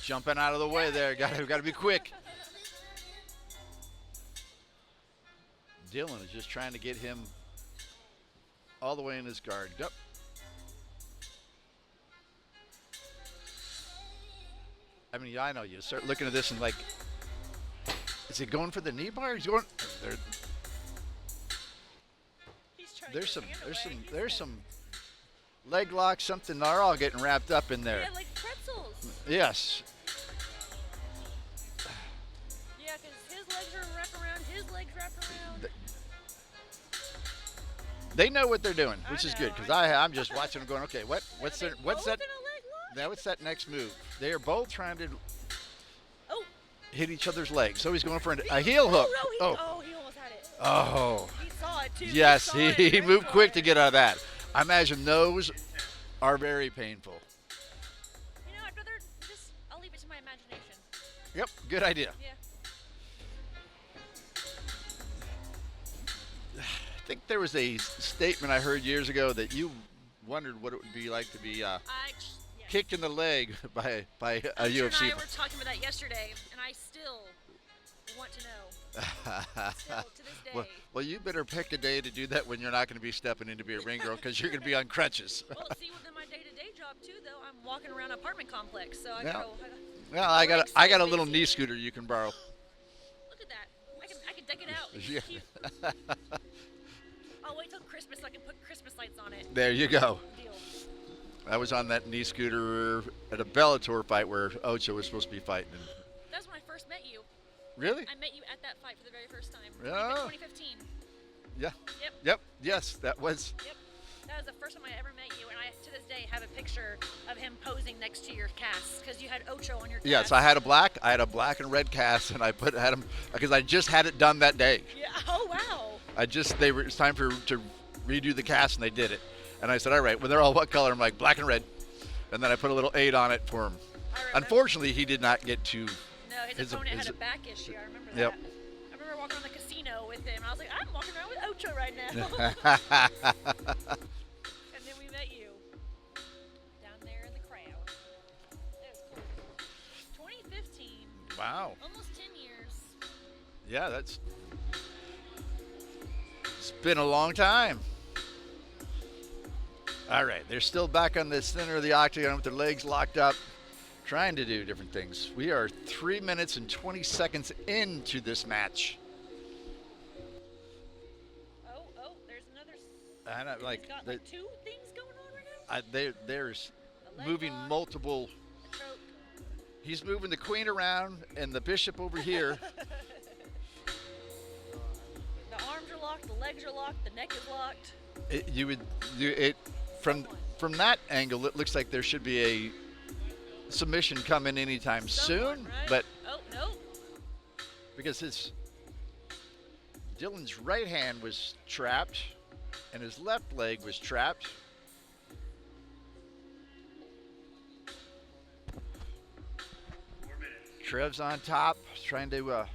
Jumping out of the way there. Got to be quick. Dylan is just trying to get him all the way in his guard. Yep. I mean, I know you start looking at this and like, is he going for the knee bar? He's going. There's some leg locks. Something. They're all getting wrapped up in there.
Yeah, like pretzels.
Yes.
Yeah, because his legs are wrapped around, his legs wrapped around.
They know what they're doing, which is good, because I'm just watching them going, okay, what's that next move? They are both trying to hit each other's legs. So he's going for a heel hook.
He almost had it.
Oh.
He saw it too.
Yes, he moved quick to get out of that. I imagine those are very painful.
You know, I'd rather I'll leave it to my imagination.
Yep, good idea.
Yeah.
I think there was a statement I heard years ago that you wondered what it would be like to be kicked in the leg by a UFC.
And I were talking about that yesterday, and I still want to know. Still, to this day.
Well, you better pick a day to do that when you're not going to be stepping in to be a ring girl, because you're going to be on crutches.
Well, see, within my day-to-day job too, though, I'm walking around an apartment complex, so
I got a little knee scooter you can borrow.
Look at that! I can deck it out. It's
Yeah.
cute. I'll wait till Christmas so I can put Christmas lights on it.
There you go.
Deal.
I was on that knee scooter at a Bellator fight where Ocho was supposed to be fighting.
That's when I first met you.
Really?
I met you at that fight for the very first time.
Yeah.
2015.
Yeah.
Yep.
Yes, that was.
Yep. That was the first time I ever met you, and I, to this day, have a picture picture of him posing next to your cast because you had Ocho on your cast.
Yes, I had a black and red cast, and I had them because I just had it done that day.
Yeah. Oh wow.
It's time to redo the cast, and they did it. And I said, all right, well, they're all what color? I'm like, black and red. And then I put a little 8 on it for him. Unfortunately, he did not get to.
No, his opponent had a back issue. I remember that.
Yep.
I remember walking around the casino with him. I was like, I'm walking around with Ocho right now. And then we met you down there in the crowd. It was cool. 2015.
Wow.
Almost 10 years.
Yeah, it's been a long time. All right, they're still back on the center of the octagon with their legs locked up, trying to do different things. We are 3 minutes and 20 seconds into this match.
Oh, there's another.
And I like
he's got like 2 things going on right now.
There's moving multiple. He's moving the queen around and the bishop over here.
The arms are locked, the legs are locked, the neck is locked.
From that angle, it looks like there should be a submission coming anytime soon,
right?
but
no,
because Dylan's right hand was trapped and his left leg was trapped. Trev's on top, trying to.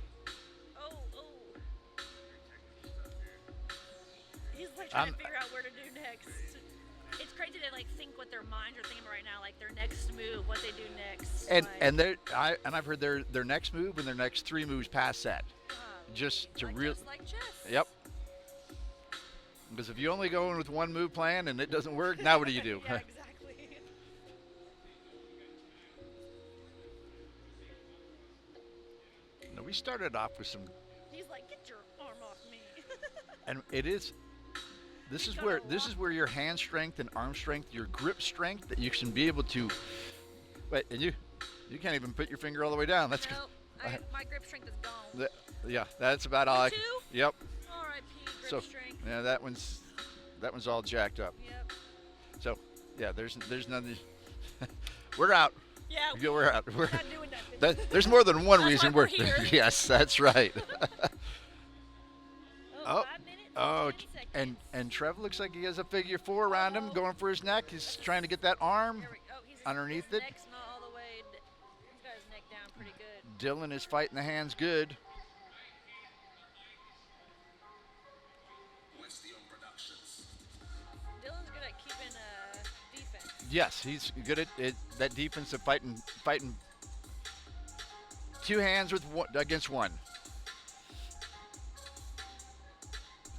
He's like trying to figure out where to do next. It's crazy to like think what their minds are thinking right now, like their next move, what they do next.
I've heard their next move and their next 3 moves past that. Just
like chess.
Yep. Because if you only go in with 1 move plan and it doesn't work, now what do you do?
Yeah, exactly.
No, we started off with some.
He's like, get your arm off me.
And it is. This is where your hand strength and arm strength, your grip strength, that you can be able to. Wait, and you can't even put your finger all the way down. That's
nope, my grip strength is gone.
Yeah, that's about all. Yep.
R.I.P. grip
So
strength.
yeah, that one's all jacked up.
Yep.
So yeah, there's nothing. We're out.
Yeah,
we're out.
We're not doing nothing.
There's more than one
That's
reason
why we're here.
Yes, that's right.
Oh, 5 minutes and 10 seconds.
and Trev looks like he has a figure 4 around him, going for his neck. He's trying to get that arm underneath it.
Neck's not all the way. He's got his neck down pretty good.
Dylan is fighting the hands good.
Dylan's good at keeping defense.
Yes, he's good at it, that defense of fighting 2 hands against 1.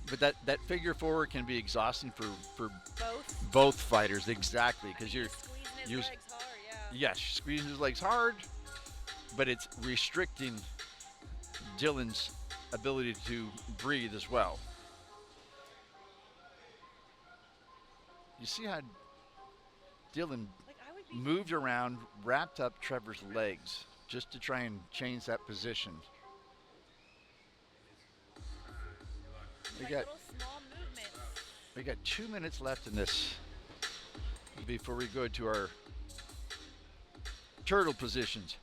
But that figure 4 can be exhausting for both fighters, exactly, because you're
squeezing his legs hard, yeah.
Yes, squeezing his legs hard, but it's restricting Dylan's ability to breathe as well. You see how Dylan moved around, wrapped up Trevor's legs just to try and change that position. We got 2 minutes left in this before we go to our turtle positions.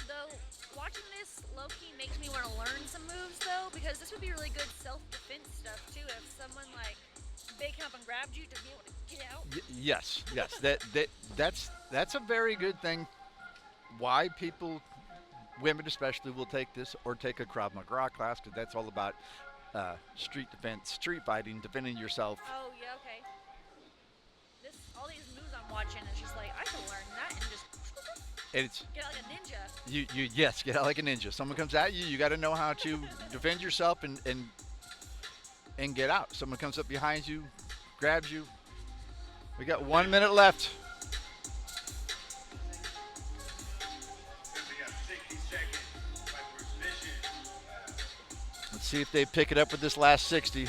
Though watching this low-key makes me want to learn some moves though, because this would be really good self-defense stuff too. If someone like big up and grabbed you to be able to get out.
Yes. That's a very good thing. Why people, women especially, will take this or take a Krav Maga class, because that's all about street defense, street fighting, defending yourself.
Oh yeah, okay. All these moves I'm watching, it's just like I could learn that and just get out like a ninja.
Yes, get out like a ninja. Someone comes at you, you got to know how to defend yourself and get out. Someone comes up behind you, grabs you. We got 1 minute left. Let's see if they pick it up with this last 60.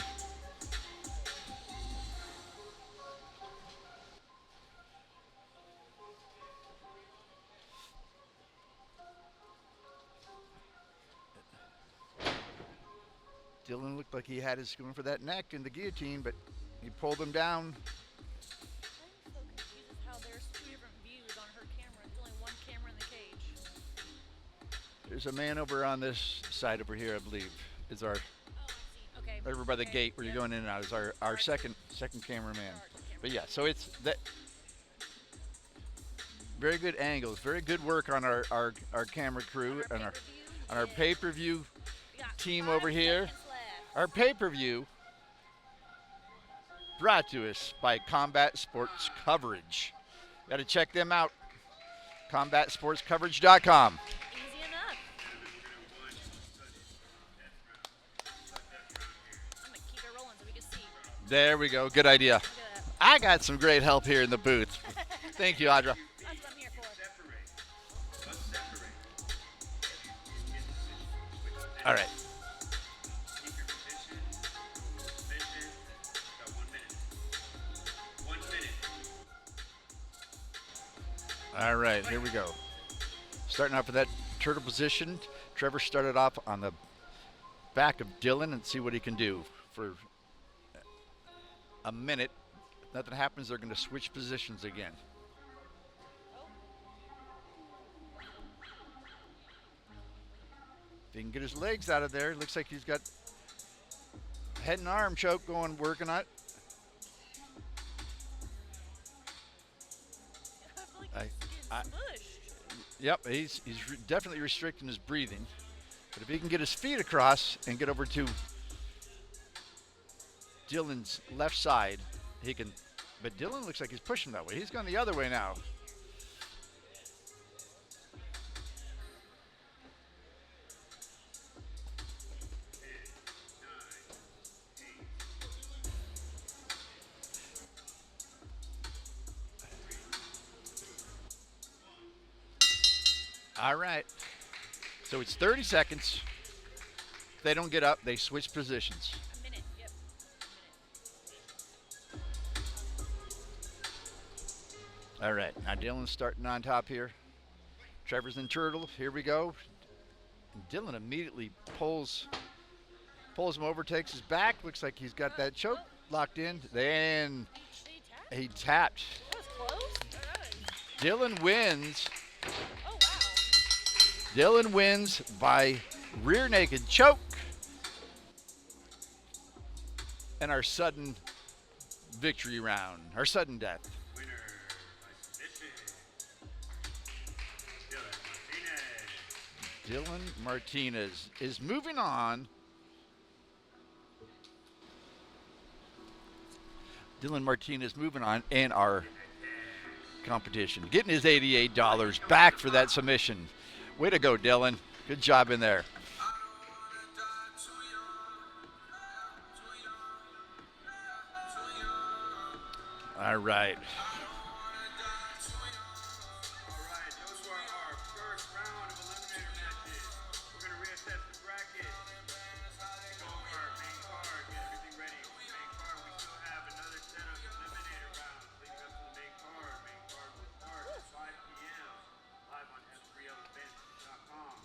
Dylan looked like like he had his going for that neck and the guillotine, but he pulled him down.
I'm so confused as how there's two different views on her camera. There's only one camera in the cage.
There's a man over on this side over here, I believe, is our.
Oh, I see. Okay.
Over by the
Okay.
gate where you're going in and out is our second cameraman. But yeah, so it's that. Very good angles, very good work on our camera crew and our pay-per-view team over here. Our pay-per-view brought to us by Combat Sports Coverage. Got to check them out. CombatSportsCoverage.com.
Easy enough. I'm gonna keep it rolling so we can see.
There we go. Good idea. I got some great help here in the booth. Thank you, Audra.
That's what I'm here for.
All right. All right, here we go. Starting off with that turtle position. Trevor started off on the back of Dylan and see what he can do for a minute. If nothing happens, they're going to switch positions again. If he can get his legs out of there, looks like he's got head and arm choke going, working on it. Yep, he's definitely restricting his breathing. But if he can get his feet across and get over to Dylan's left side, he can. But Dylan looks like he's pushing that way. He's going the other way now. All right. So it's 30 seconds. If they don't get up, they switch positions.
A minute, yep.
All right. Now Dylan's starting on top here. Trevor's in turtle. Here we go. And Dylan immediately pulls him over, takes his back. Looks like he's got that choke locked in. Then he tapped.
That was close.
Dylan wins.
Oh, wow.
Dylan wins by rear naked choke. And our sudden victory round, our sudden death. Dylan Martinez is moving on. Dylan Martinez moving on in our competition, getting his $88 back for that submission. Way to go, Dylan. Good job in there. All right.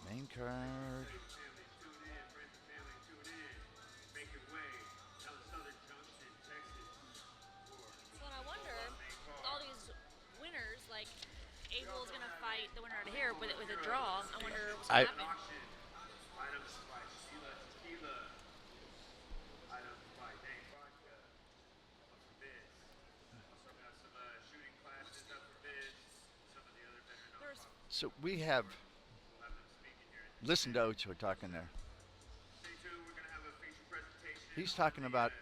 Main card.
So I wonder, all these winners, like Abel's gonna fight the winner out of here with a draw. I wonder what's gonna happen.
So we have listened to Ocho talking there. He's talking about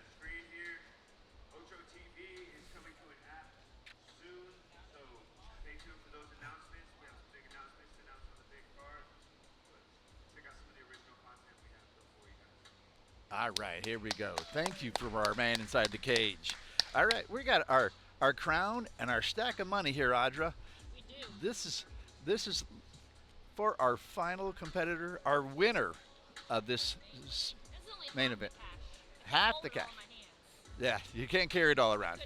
all right, here we go. Thank you for our man inside the cage. All right, we got our crown and our stack of money here, Audra.
We do.
This is for our final competitor, our winner of this main event. Half the cash. Yeah, you can't carry it all around.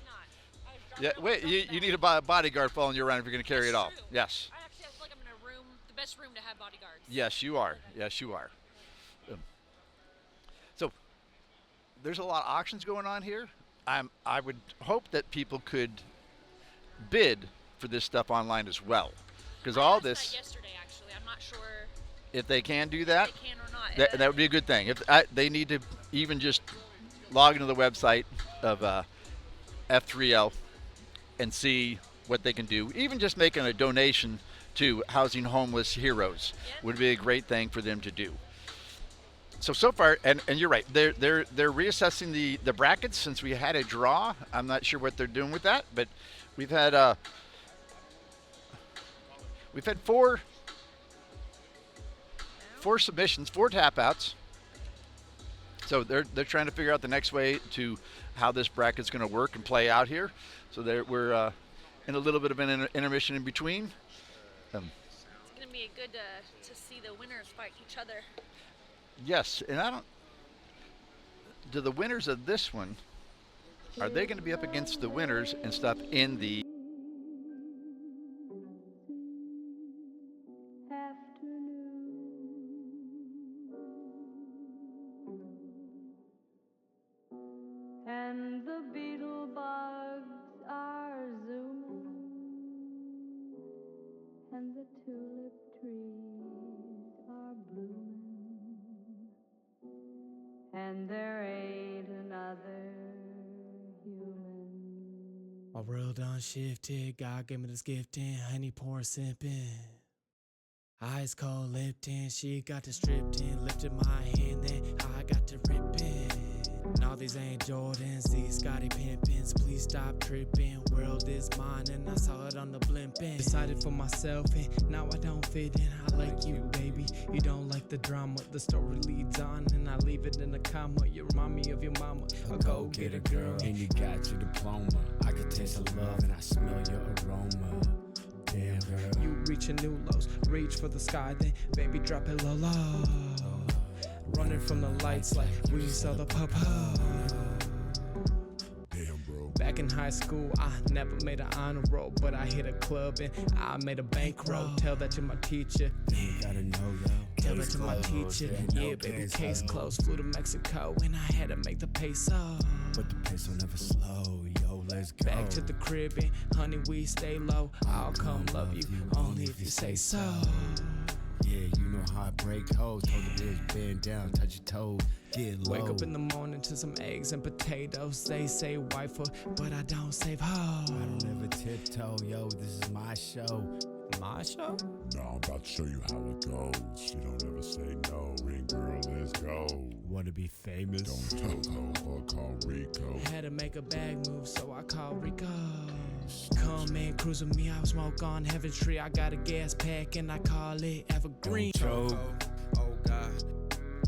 Yeah, wait, you need a bodyguard following you around if you're going to carry it all. Yes.
I feel like I'm in a room, the best room to have bodyguards.
Yes, you are. Yes, you are. So, there's a lot of auctions going on here. I would hope that people could bid for this stuff online as well, because all this.
That yesterday, actually, I'm not sure
If they can do that,
if they can or not.
that would be a good thing. If they need to even just log into the website of F3L and see what they can do. Even just making a donation to Housing Homeless Heroes would be a great thing for them to do. So far, and you're right, they're reassessing the brackets since we had a draw. I'm not sure what they're doing with that, but we've had four submissions, 4 tap outs. So they're trying to figure out the next way to how this bracket's going to work and play out here. So we're in a little bit of an intermission in between.
It's going to be good to see the winners fight each other.
Yes, and do the winners of this one, are they going to be up against the winners and stuff in the
and the beetle bugs are zooming, and the tulip trees are blooming, and there ain't another human.
My world done shifted, God gave me this gift and honey pouring sipping. Ice cold Lipton, she got to stripped in, lifted my hand, then I got to ripping. Now these ain't Jordans, these Scotty Pimpins. Please stop tripping, world is mine and I saw it on the blimping. Decided for myself and now I don't fit in. I like you, baby, you don't like the drama. The story leads on and I leave it in a comma. You remind me of your mama, a go-getter girl.
And you got your diploma. I can taste the love and I smell your aroma. Damn, girl.
You reaching new lows, reach for the sky, then baby drop it low, low. Running from the lights like we saw the papa.
Damn, bro.
Back in high school, I never made an honor roll, but I hit a club and I made a bankroll. Tell that to my teacher.
You gotta know, though.
Tell that to my teacher. Yeah, baby, case closed. Flew to Mexico and I had to make the peso.
But the peso never slow, yo, let's go.
Back to the crib and honey, we stay low. I'll come love you only if you say so.
Yeah, you know how I break hoes. Told the bitch bend down, touch your toes, get low.
Wake up in the morning to some eggs and potatoes. They say wife, but I don't save hoe.
I don't ever tiptoe, yo, this is my show.
My show?
Now I'm about to show you how it goes. She don't ever say no, and girl, let's go.
Wanna be famous?
Don't tell no, but call Rico.
Had to make a bag move, so I called Rico. Come and cruise with me, I'll smoke on Heaven's Tree. I got a gas pack and I call it Evergreen.
Oh God,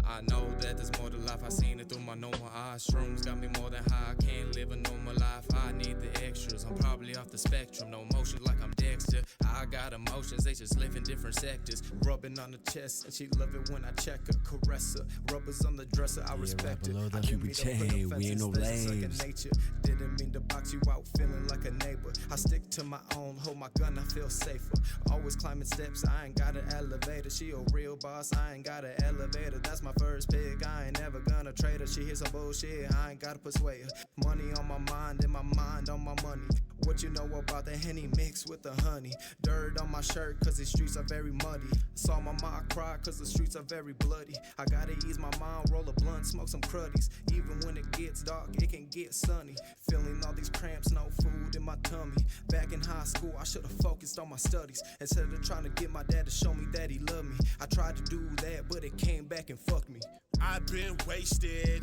I know that there's more to life. I seen it through my normal eyes. Shrooms got me more than high. I can't live a normal life. I need the extras. I'm probably off the spectrum. No motion like I'm Dexter. I got emotions, they just live in different sectors. Rubbing on the chest, and she love it when I check her, caress her. Rubbers on the dresser, I respect it.
Below the
I didn't mean to put
chain, we
offenses,
ain't no
that's just second
lames.
nature. Didn't mean to box you out, feeling like a neighbor. I stick to my own, hold my gun, I feel safer. Always climbing steps, I ain't got an elevator. She a real boss, I ain't got an elevator. That's my first pick, I ain't never gonna trade her. She hears some bullshit, I ain't gotta persuade her. Money on my mind and my mind on my money. What you know about the Henny mixed with the honey? Dirt on my shirt cause the streets are very muddy. Saw my mom cry cause the streets are very bloody. I gotta ease my mind, roll a blunt, smoke some cruddies. Even when it gets dark, it can get sunny. Feeling all these cramps, no food in my tummy. Back in high school, I should've focused on my studies. Instead of trying to get my dad to show me that he loved me. I tried to do that, but it came back and fucked me.
I've been wasted,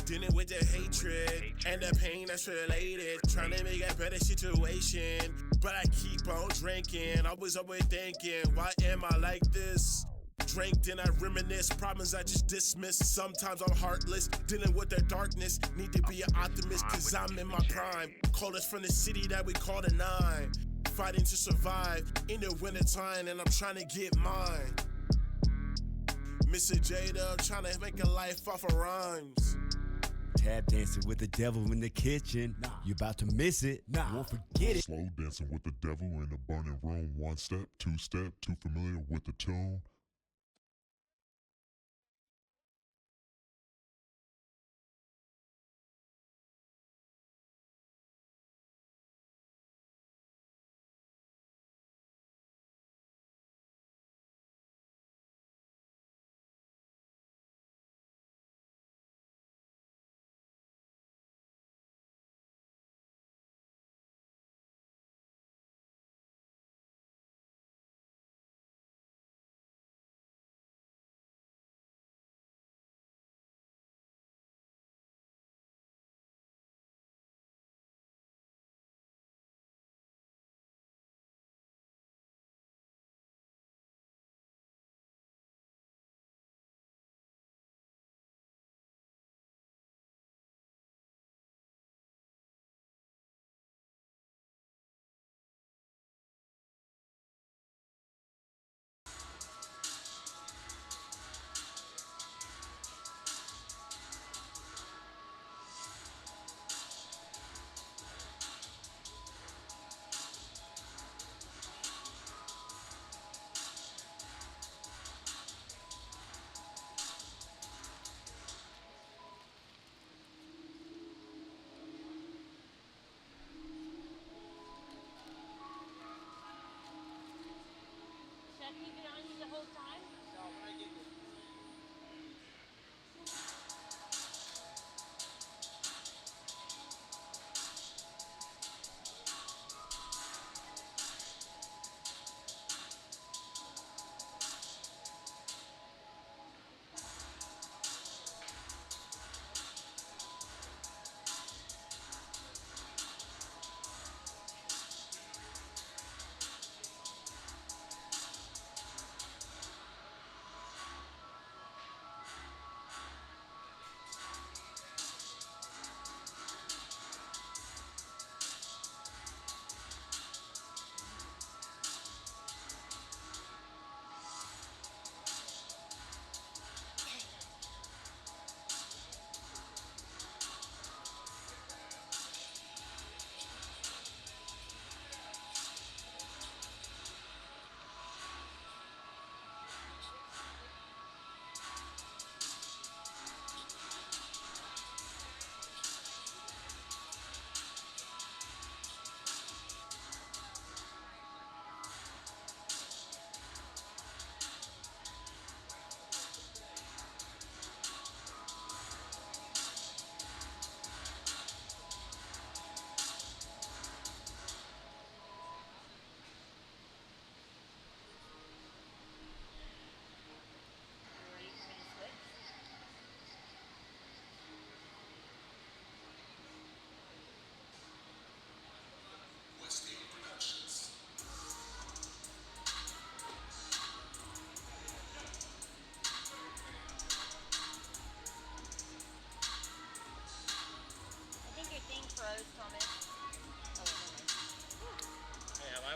dealing with the hatred and the pain that's related. Trying to make a better situation, but I keep on drinking. I was always thinking, why am I like this? Drink, then I reminisce, problems I just dismiss. Sometimes I'm heartless, dealing with the darkness. Need to be an optimist, cause I'm in my prime. Call us from the city that we call the 9. Fighting to survive in the wintertime, and I'm trying to get mine. Mr. Jada, trying to make a life off of rhymes.
Tap dancing with the devil in the kitchen. You about to miss it. Won't forget it.
Slow dancing with the devil in a burning room. 1 step, 2 step, too familiar with the tune.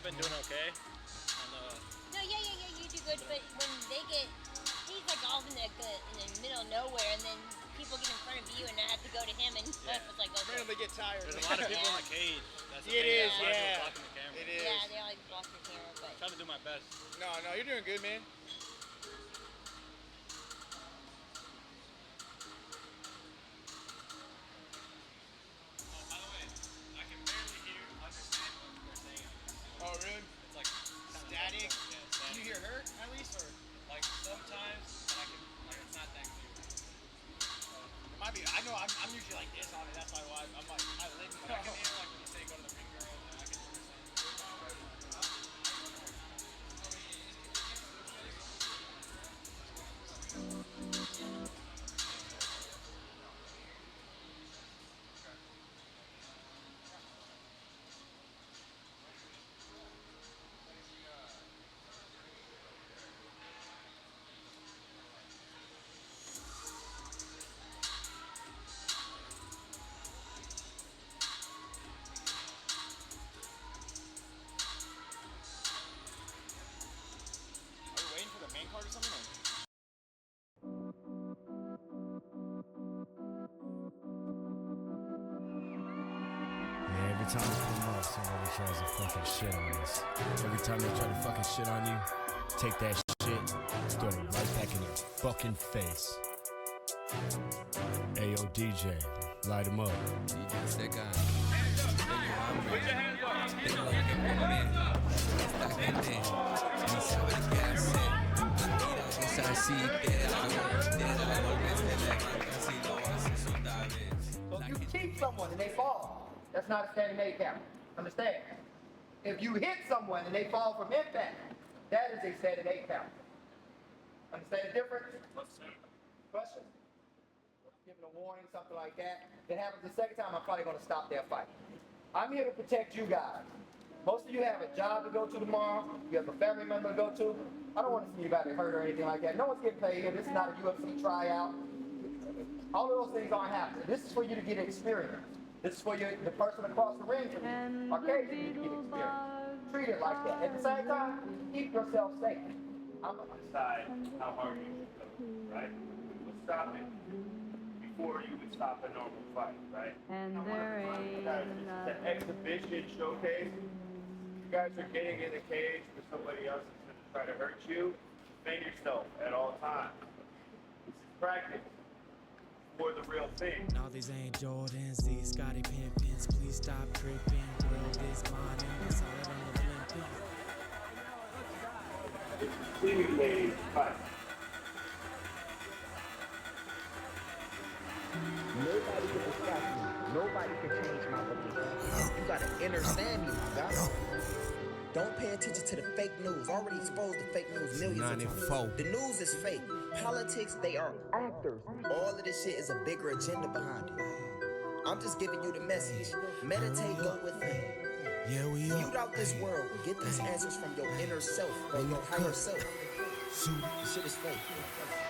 I've been doing okay. On the,
No, yeah, you do good, but when they get, he's like off in the middle of nowhere, and then people get in front of you, and I have to go to him, and it's like, okay.
Randomly get tired.
there's a lot of people in the cage. That's the
It
thing.
is,
A lot of people
yeah.
blocking the camera.
It is.
Yeah, they always block your camera, but.
I'm trying to do my best.
No, you're doing good, man. Oh, really?
It's like
Static? Can you hear her, at least? Or?
like sometimes, and I can like it's not that clear.
It might be. I know I'm usually like this on it. That's why I'm like, I live in
But I can hear like when you say go to the ring girl, and I can understand.
Are you waiting for the main card or something? Or?
Yeah, every time you come up, somebody tries to fucking shit on us. Every time they try to fucking shit on you, take that shit, throw it right back in their fucking face. Ayo, DJ, light 'em up.
DJ Seca. Put your hands up. Tengo que comer. Esta gente ni sabe qué hacer. Mira que es así, te da golpes, te levantas y lo haces otra vez.
So if you keep someone and they fall, that's not a standing A count. Understand? If you hit someone and they fall from impact, that is a standing A count. Understand the difference? Question? Giving a warning, something like that. If it happens the second time, I'm probably going to stop their fight. I'm here to protect you guys. Most of you have a job to go to tomorrow. You have a family member to go to. I don't want to see anybody hurt or anything like that. No one's getting paid here. This is not a UFC tryout. All of those things aren't happening. This is for you to get experience. This is for the person across the ring to arcade to get experience. Treat it like that. At the same time, keep yourself safe. I'm gonna
decide how hard you should go, right? We'll stop it before you would stop a normal fight, right?
And
I want
there
to remind you
ain't
guys, this is an exhibition showcase. You guys are getting in the cage for somebody else that's going to try to hurt you. Defend yourself at all times. This is practice for the real thing.
No, these ain't Jordans, these Scotty Pimpins. Please stop tripping. World is mine and it's all on the Olympics.
Continue, ladies. Fight.
Nobody can distract me. Nobody can change my belief. You gotta understand me, my guy. Don't pay attention to the fake news. Already exposed to fake news millions of times. The news is fake. Politics, they are actors. All of this shit is a bigger agenda behind it. I'm just giving you the message. Meditate, go within.
Yeah, we
Mute out this world. Get these answers from your inner self or your higher self. This shit is fake.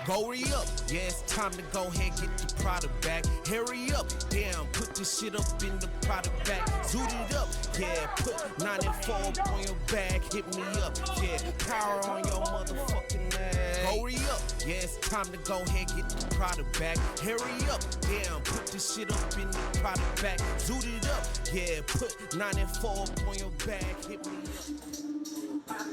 Go re-up, yeah, it's time to go ahead, get the product back. Hurry up, damn, put this shit up in the product back. Zoot it up, yeah, put 94 on your bag, hit me up, yeah, power on your motherfucking ass. Go re-up, yeah, it's time to go ahead, get the product back. Hurry up, damn, put this shit up in the product back. Zoot it up, yeah, put 94 on your bag, hit me up.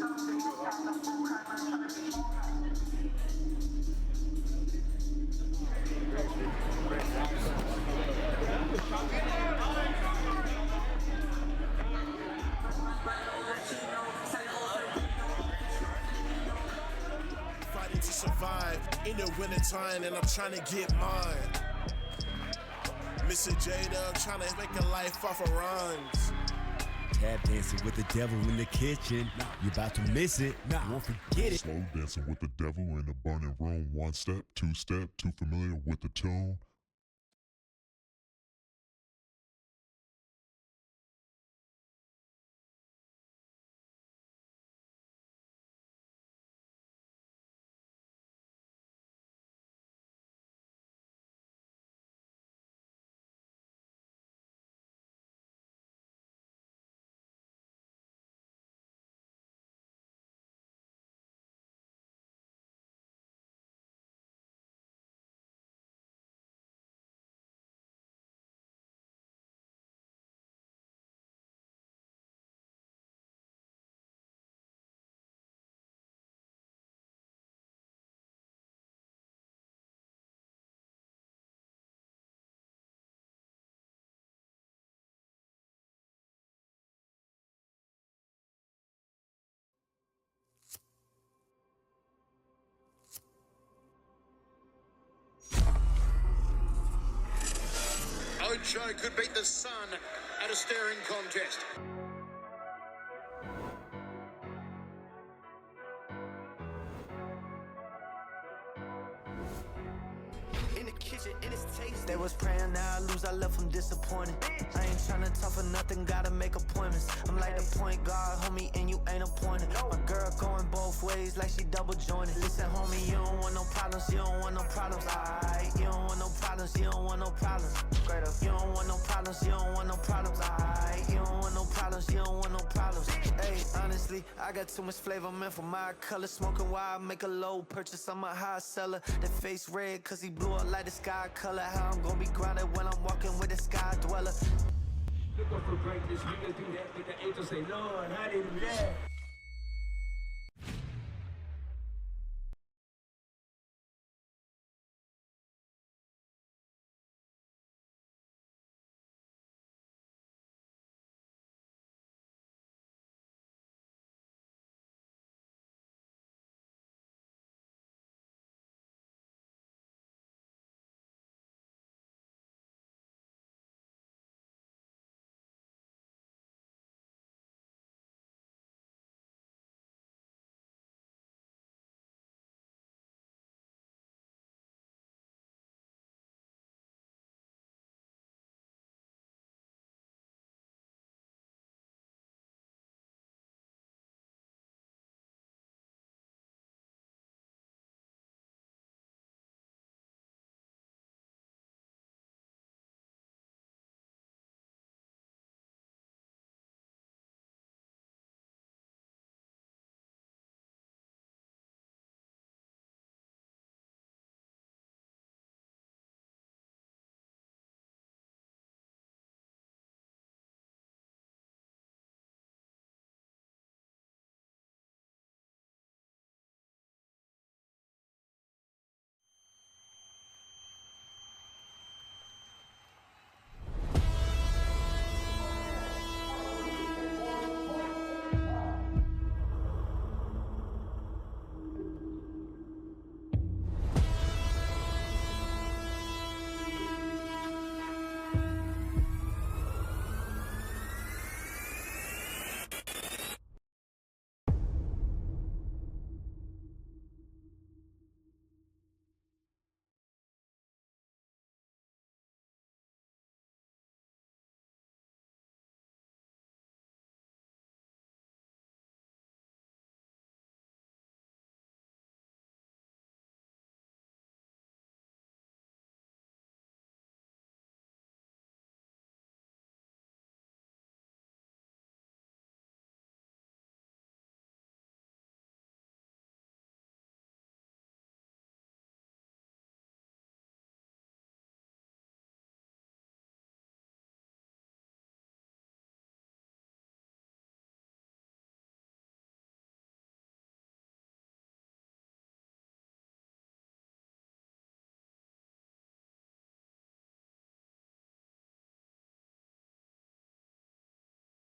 Fighting to survive in the wintertime, and I'm trying to get mine. Mr. Jada, I'm trying to make a life off of rhymes.
Tap dancing with the devil in the kitchen. You about to miss it. Won't forget it.
Slow dancing with the devil in a burning room. One step, too familiar with the tune.
Ocho could beat the sun at a staring contest.
In the kitchen, and it's tasty. They was praying now I lose, I left them disappointed. I ain't tryna talk for nothing, gotta make appointments. I'm like the point guard, homie, and you ain't appointed. My girl going both ways like she double jointed. Listen, homie, you don't want no problems, you don't want no problems. Alright, you don't want no problems, you don't want no problems. Straight up, you don't want no problems, you don't want no problems. Alright, you don't want no problems, you don't want no problems. Hey, honestly, I got too much flavor, man, for my color. Smoking while I make a low purchase, I'm a high seller. The face red, cause he blew up like the sky color. How I'm gonna be grounded when I'm walking with a sky dweller.
Look up for greatness, we can do that. Make the angels say, Lord, how they do that?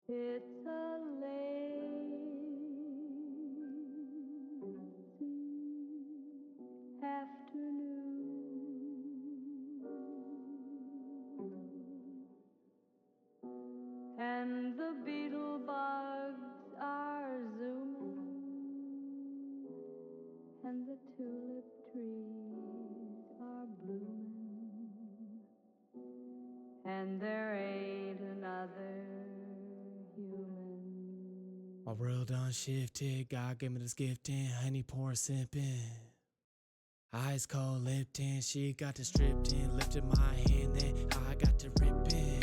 It's a lazy afternoon, and the beetle bugs are zooming, and the tulip trees are blooming, and there ain't another human.
My world done shifted, God gave me this gift and honey pouring sipping. Ice cold Lipton, she got to stripped in, lifted my hand, then I got to ripping.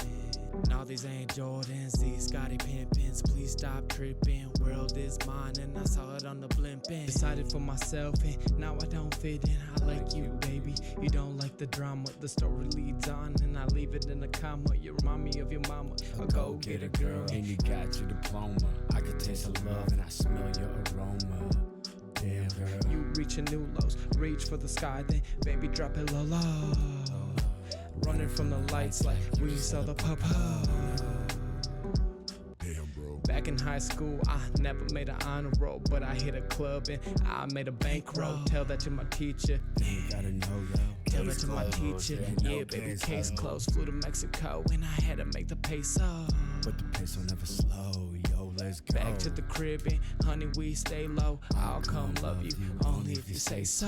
Now these ain't Jordans, these Scotty Pimpins, please stop tripping. World is mine and I saw it on the blimping. Decided for myself and now I don't fit in. I like you, baby, you don't like the drama. The story leads on and I leave it in a comma. You remind me of your mama, a go-getter girl.
And you got your diploma. I can taste the love and I smell your aroma. Damn, girl.
You reaching new lows, reach for the sky, then baby drop it low, low. Running from the lights like we saw the papa.
Damn, bro.
Back in high school, I never made an honor roll, but I hit a club and I made a bankroll. Tell that to my teacher.
You gotta know, though.
Tell it to my teacher, yeah, baby, case closed. Flew to Mexico and I had to make the peso.
But the peso never slow, yo, let's go.
Back to the crib and honey, we stay low. I'll come love you, only if you say so.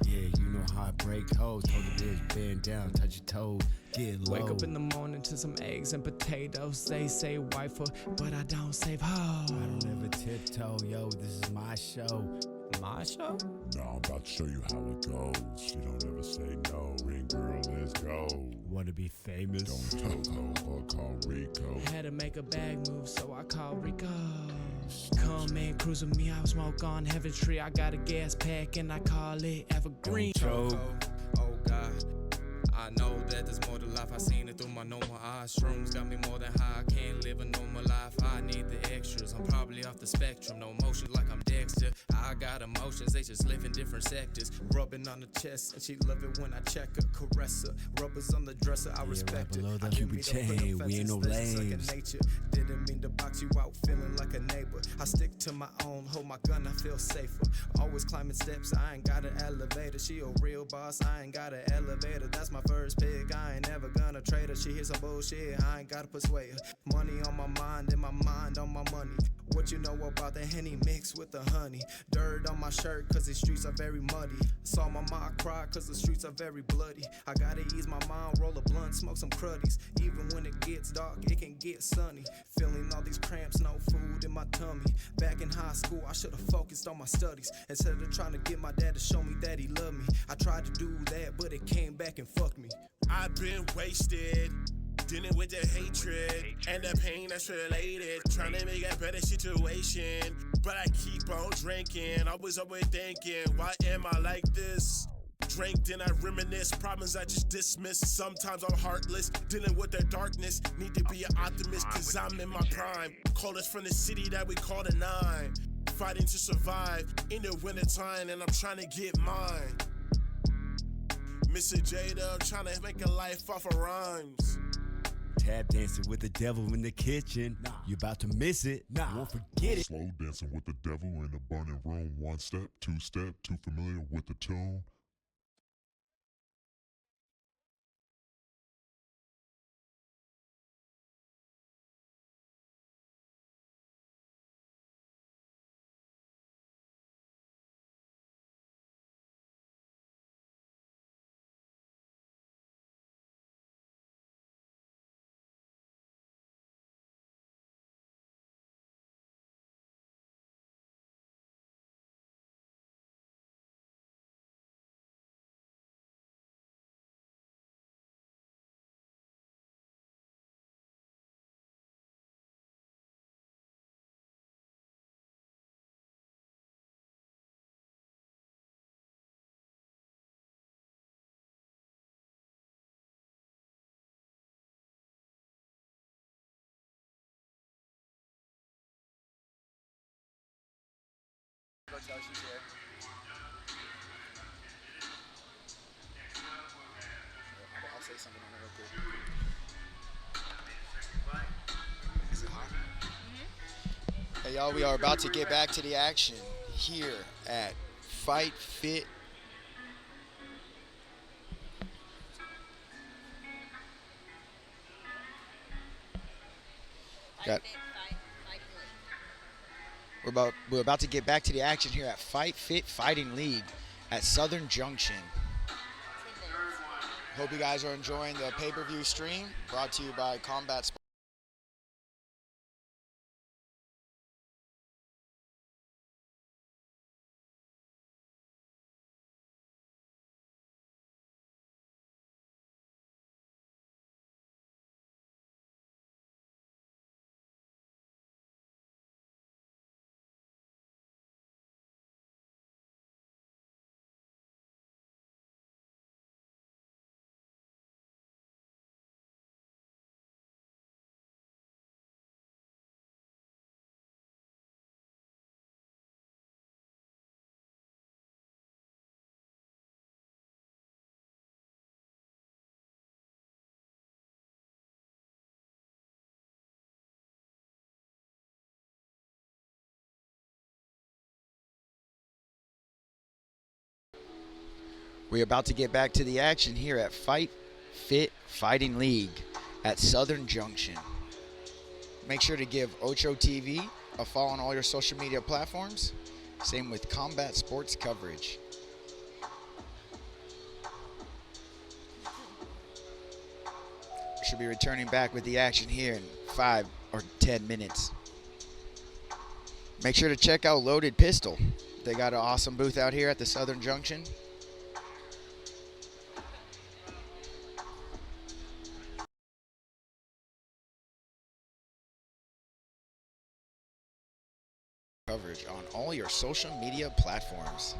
Yeah, you know how I break hoes. Told the bitch, bend down, touch your toes, get low.
Wake up in the morning to some eggs and potatoes. They say wife, but I don't save hoes.
I don't ever tiptoe, yo, this is my show.
My show?
Now I'm about to show you how it goes. She don't ever say no. Ring girl, let's go.
Wanna be famous?
Don't tell no, but call Rico.
Had to make a bag move, so I called Rico. Come and cruise with me, I'll smoke on Heaven's Tree. I got a gas pack and I call it Evergreen.
Oh God, I know that there's more to life. I seen it through my normal eyes. Shrooms got me more than high. I can't live a normal life. I need the extras. I'm probably off the spectrum. No motion like I'm Dexter. I got emotions, they just live in different sectors. Rubbing on the chest, and she love it when I check her, caress her. Rubbers on the dresser, I respect
right below
it.
the
I didn't mean
Cupid
to put
chain, we
offenses,
ain't no
that's just
lames.
second nature. Didn't mean to box you out, feeling like a neighbor. I stick to my own, hold my gun, I feel safer. Always climbing steps, I ain't got an elevator. She a real boss, I ain't got an elevator. That's my first pick, I ain't never gonna trade her. She hears some bullshit, I ain't gotta persuade her. Money on my mind and my mind on my money. What you know about the Henny mixed with the honey? Dirt on my shirt cause the streets are very muddy. Saw my mom cry cause the streets are very bloody. I gotta ease my mind, roll a blunt, smoke some cruddies. Even when it gets dark, it can get sunny. Feeling all these cramps, no food in my tummy. Back in high school, I should've focused on my studies. Instead of trying to get my dad to show me that he loved me. I tried to do that, but it came back and fucked me.
I've been wasted, dealing with the hatred and the pain that's related. Trying to make a better situation, but I keep on drinking. I was always thinking, why am I like this? Drink, then I reminisce, problems I just dismiss. Sometimes I'm heartless, dealing with the darkness. Need to be an optimist, cause I'm in my prime. Call us from the city that we call the 9. Fighting to survive in the wintertime, and I'm trying to get mine. Mr. Jada, trying to make a life off of rhymes.
Tap dancing with the devil in the kitchen. You about to miss it. Won't forget it.
Slow dancing with the devil in a burning room. 1 step, 2 step, too familiar with the tune.
Go tell she's here. I'll say something on her real quick. Is it hot? Hey y'all, we are about to get back to the action here at Fight Fit. Got. We're about to get back to the action here at Fight Fit Fighting League at Southern Junction. Hope you guys are enjoying the pay-per-view stream brought to you by Combat Sports. We're about to get back to the action here at Fight Fit Fighting League at Southern Junction. Make sure to give Ocho TV a follow on all your social media platforms. Same with Combat Sports Coverage. Should be returning back with the action here in 5 or 10 minutes. Make sure to check out Loaded Pistol. They got an awesome booth out here at the Southern Junction. Coverage on all your social media platforms.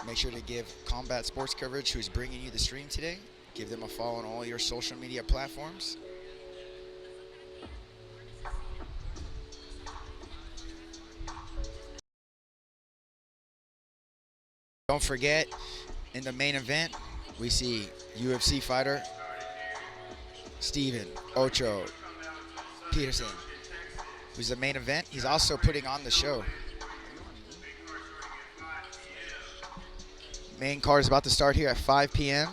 Make sure to give Combat Sports Coverage, who's bringing you the stream today, give them a follow on all your social media platforms. Don't forget, in the main event, we see UFC fighter Steven Ocho Peterson, who's the main event. He's also putting on the show. Main card is about to start here at 5 p.m.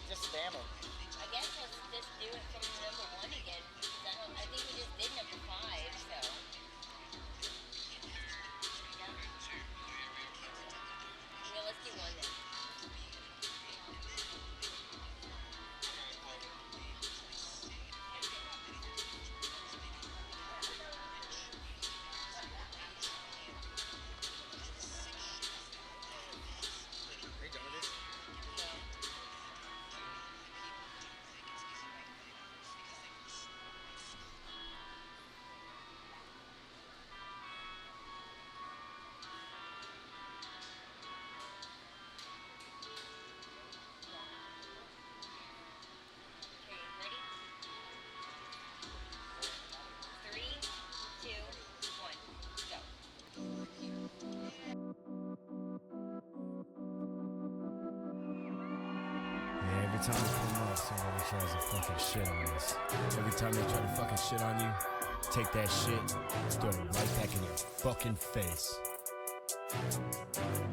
Just spam them.
I guess let's just do it from number 1 again. I think we just did number 5, so. Yeah, let's do 1 then.
Every time we come up, somebody tries to fucking shit on us. Every time they try to fucking shit on you, take that shit, throw it right back in your fucking face.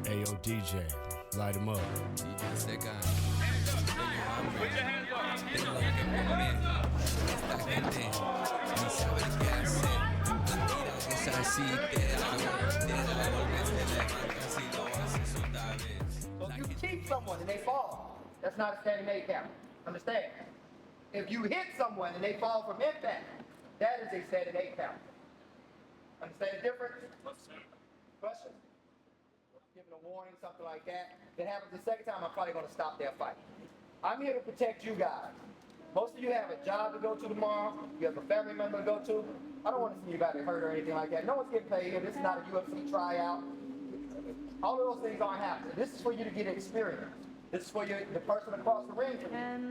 Ayo DJ, light him up.
DJ Seca, dueño hambre, tengo lo que comer. Esta gente ni sabe qué hacer. Mira que es así, te da golpes, te levantas y lo haces otra vez.
So if you keep someone and they fall, that's not a standing A count. Understand? If you hit someone and they fall from impact, that is a standing A count. Understand the difference? Questions? Giving a warning, something like that. If it happens the second time, I'm probably going to stop their fight. I'm here to protect you guys. Most of you have a job to go to tomorrow. You have a family member to go to. I don't want to see anybody hurt or anything like that. No one's getting paid here. This is not a UFC tryout. All of those things aren't happening. This is for you to get experience. This is for you, the person across the ring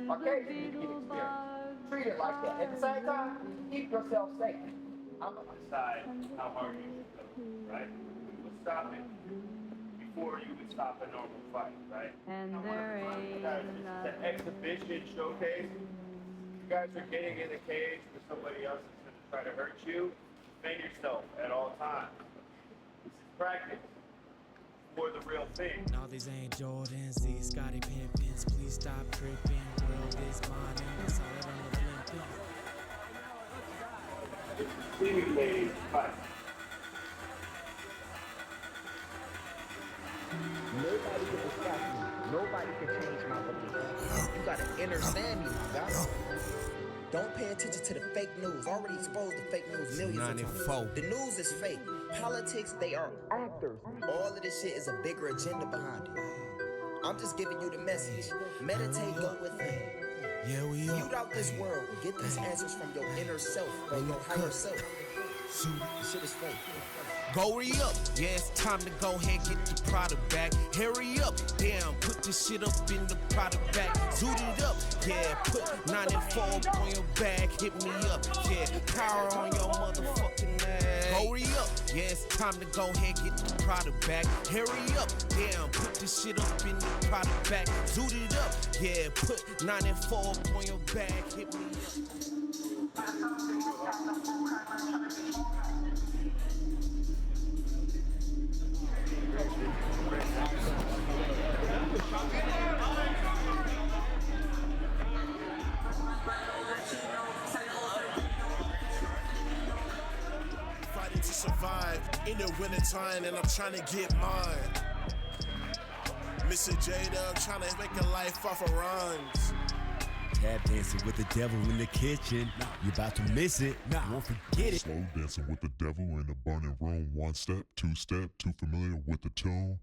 or cage to get experience. Treat it like that. At the same time, keep yourself safe. I'm going to
decide how hard you should go, right? But stop it before you would stop a normal fight, right?
And
This is an exhibition showcase. You guys are getting in the cage where somebody else is going to try to hurt you. Defend yourself at all times. This is practice.
more the real thing. No, these ain't Jordans, these Scotty Pimpins. Please stop tripping. World is mine and that's all that I'm limping. Seemingly, but
Nobody can distract me. Nobody can change my belief. You gotta understand me, my guy. Don't pay attention to the fake news. Already exposed to fake news millions of times. The news is fake. Politics, they are actors. All of this shit is a bigger agenda behind it. I'm just giving you the message. Meditate, go within.
Yeah, we
Mute out this world. Get these answers from your inner self or your higher self. This shit is fake.
Go re-up, yeah, it's time to go ahead, get the product back. Hurry up, damn, put this shit up in the product back. Zoot it up, yeah, put 94 on your bag, hit me up, yeah, power on your motherfucking ass. Go re-up, yeah, it's time to go ahead, get the product back. Hurry up, damn, put this shit up in the product back. Zoot it up, yeah, put 94 on your bag, hit me up.
Fighting to survive in the wintertime, and I'm trying to get mine. Mr. J-Dub trying to make a life off of rhymes.
Tap dancing with the devil in the kitchen. You about to miss it. Won't forget it.
Slow dancing with the devil in a burning room. One step, too familiar with the tune.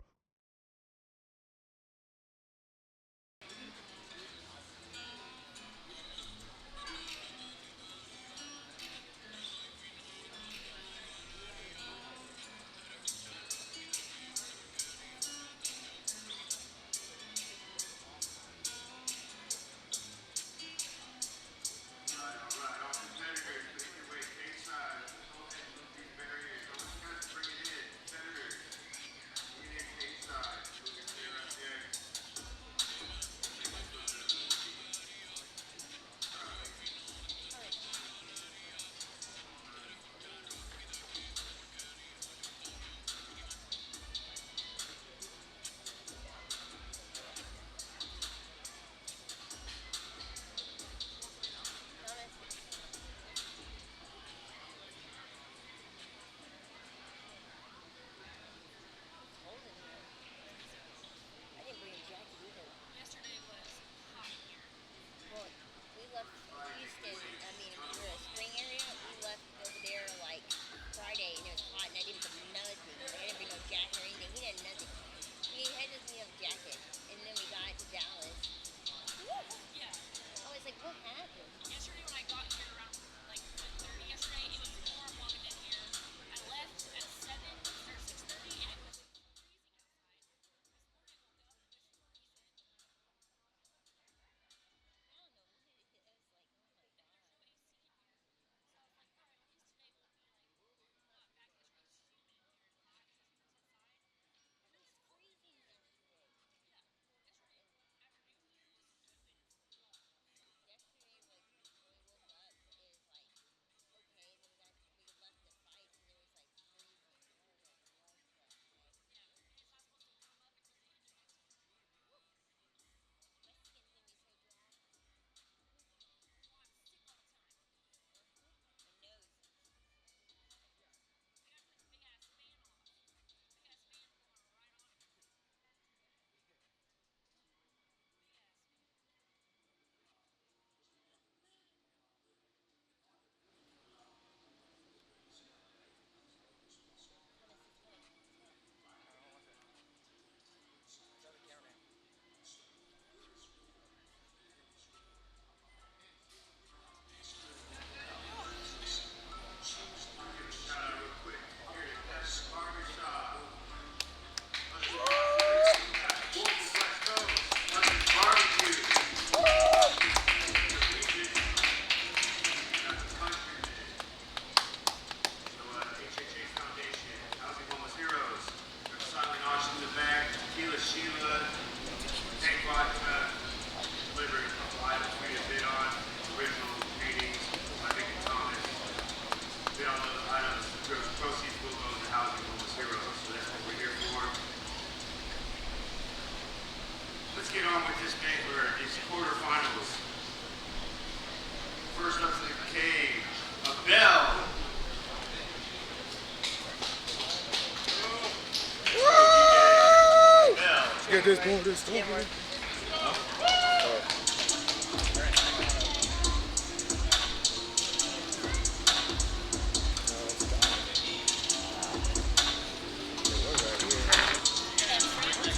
at this point. Didn't work.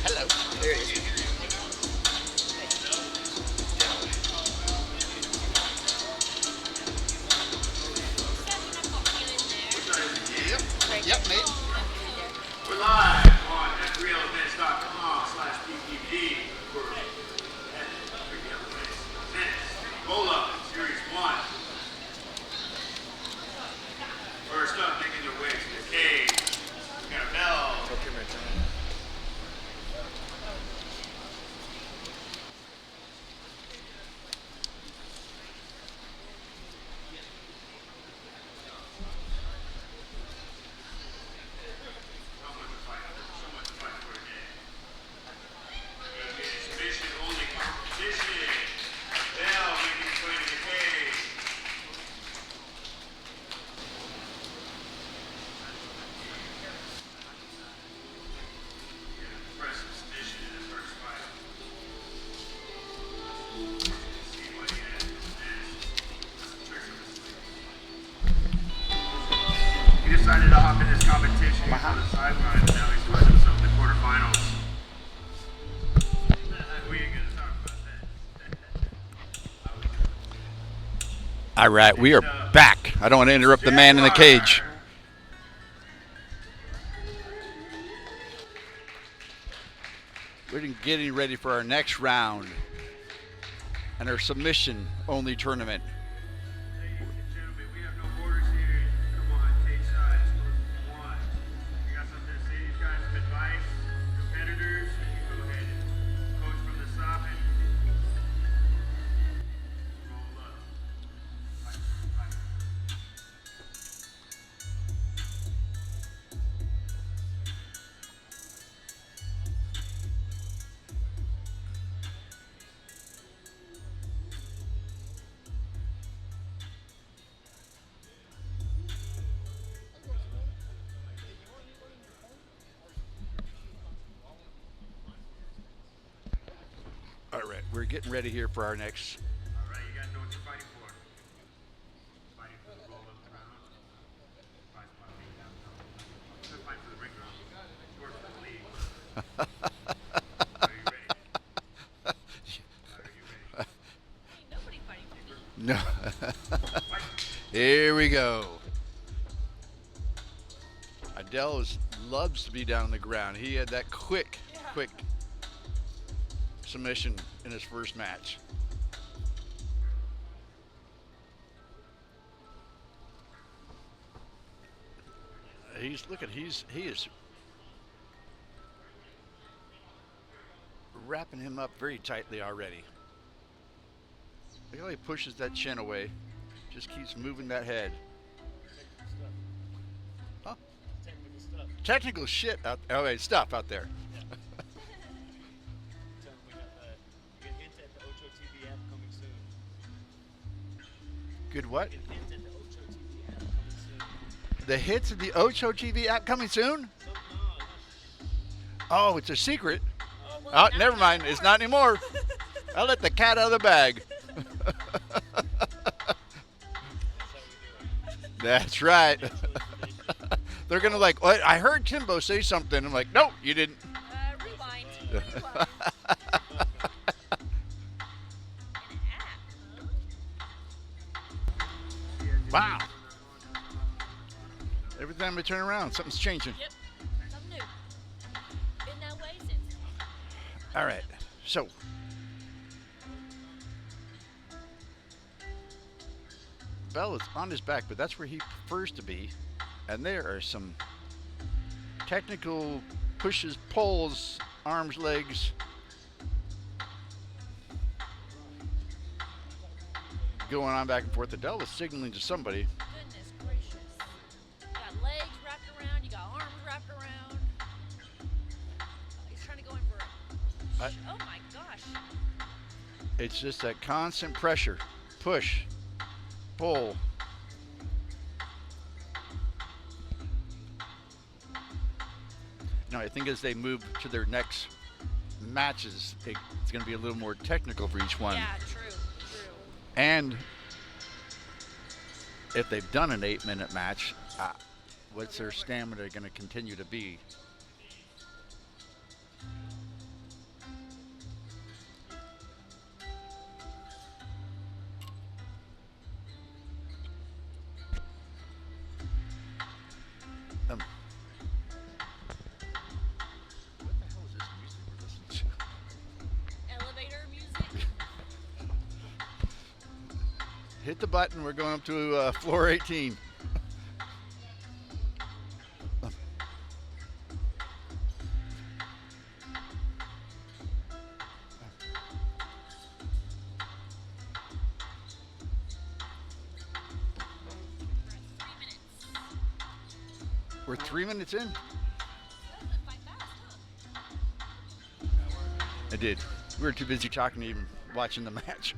Hello. There it is. Yep, mate.
We're live on realevents.com/PPV for Bola Series 1. First up, making their way to the cage. We got Bell. Submission only competition. Bell making his way to the cage. Impressive submission in the first fight. See what he has. Some tricks up his sleeve. He decided to hop in this competition. He's on the sideline, and now he's putting himself in the quarterfinals. We ain't gonna talk about that.
All right, we are back. I don't want to interrupt the man in the cage. We're getting ready for our next round and our submission-only tournament.
Ladies and gentlemen, we have no borders here. Come on, cage size. One. You got something to say? These guys some advice, competitors. You can go ahead and coach from the top and roll up. Fight.
All right, we're getting ready here for our next.
All right, you gotta know what you're fighting for. Fighting for the roll up round. Fight spot being down. You're fighting for the ring round. Short for the league. Are you ready? Are you ready?
Ain't nobody fighting for me.
No. Here we go. Adele loves to be down on the ground. He had that quick submission in his first match. He is wrapping him up very tightly already. Look how he pushes that chin away. Just keeps moving that head. Huh? Technical shit out there. Oh, wait, stuff out there. Good what? The hits of the Ocho TV app coming soon? Oh, it's a secret. Oh, never mind. It's not anymore. I let the cat out of the bag. That's right. They're going to like, what? I heard Timbo say something. I'm like, no, you didn't.
Rewind.
Wow. Every time I turn around, something's changing.
Yep. Something new. Been that way since.
All right. So, Bell is on his back, but that's where he prefers to be. And there are some technical pushes, pulls, arms, legs. Going on back and forth. Adele is signaling to somebody.
Goodness gracious. You got legs wrapped around, you got arms wrapped around. He's trying to go in for it. Oh my gosh.
It's just that constant pressure. Push. Pull. Now, I think as they move to their next matches, it's going to be a little more technical for each one.
Yeah, true.
And if they've done an 8-minute match, what's their stamina going to continue to be?
Elevator music.
Hit the button. We're going up to floor 18. We're 3 minutes in. I did. We were too busy talking to even watching the match.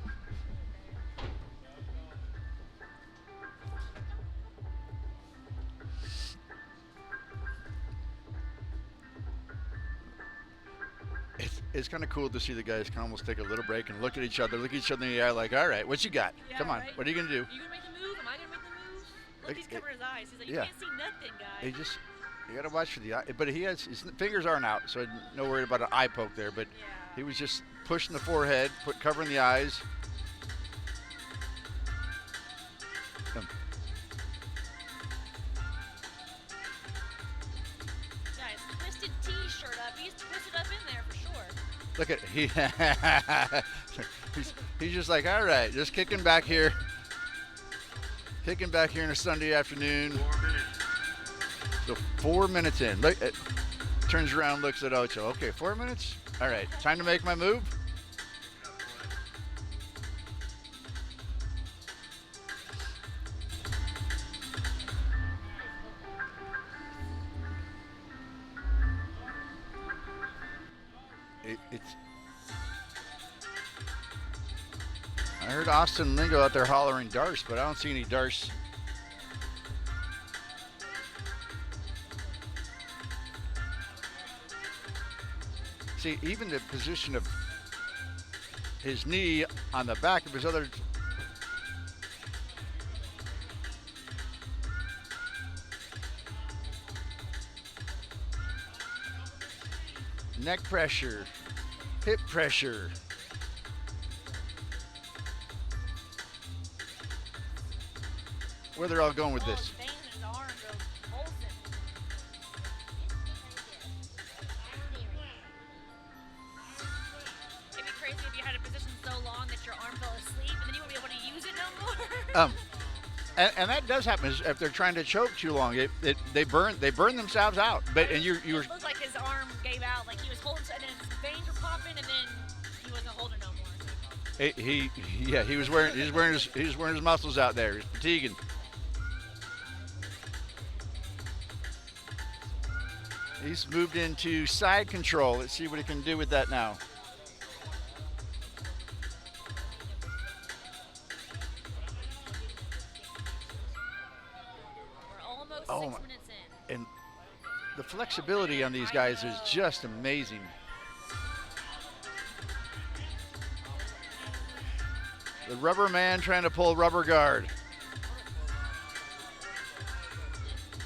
It's kind of cool to see the guys can almost take a little break and look at each other in the eye like, all right, what you got?
Yeah,
Come on,
right?
what are you going to do?
You gonna make the move? Am I gonna make the move? Look, he's covering his eyes. He's like, you can't see nothing, guys.
You got to watch for the eye. But his fingers aren't out, so no worry about an eye poke there. But he was just pushing the forehead, covering the eyes.
Guys, twisted T-shirt up. He's twisted up in there for sure.
Look at he's just like, all right, just kicking back here on a Sunday afternoon. So 4 minutes in. Look, turns around, looks at Ocho. Okay, 4 minutes. All right, time to make my move. I heard Austin Lingo out there hollering Darce, but I don't see any Darce. See, even the position of his knee on the back of his other neck pressure, hip pressure. Where they're all going with this.
It'd be crazy if you had a position so long that your arm fell asleep and then you won't be able to use it no more.
And that does happen if they're trying to choke too long. They burn themselves out. But and you were.
It looked like his arm gave out, like he was holding, and then his veins were popping, and then he wasn't holding no more.
He was wearing his muscles out there. He's fatiguing. He's moved into side control. Let's see what he can do with that now.
We're almost 6 minutes in.
And the flexibility on these guys is just amazing. The rubber man trying to pull rubber guard.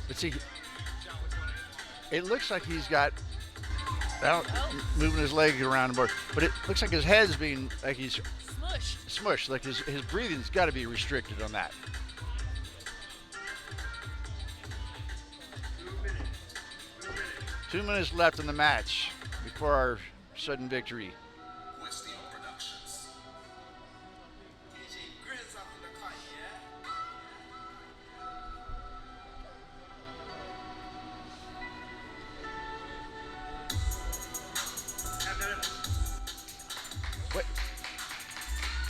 But see, it looks like he's got moving his leg around the board, but it looks like his head's being like he's smushed. Like his breathing's got to be restricted on that. 2 minutes left in the match before our sudden victory. What?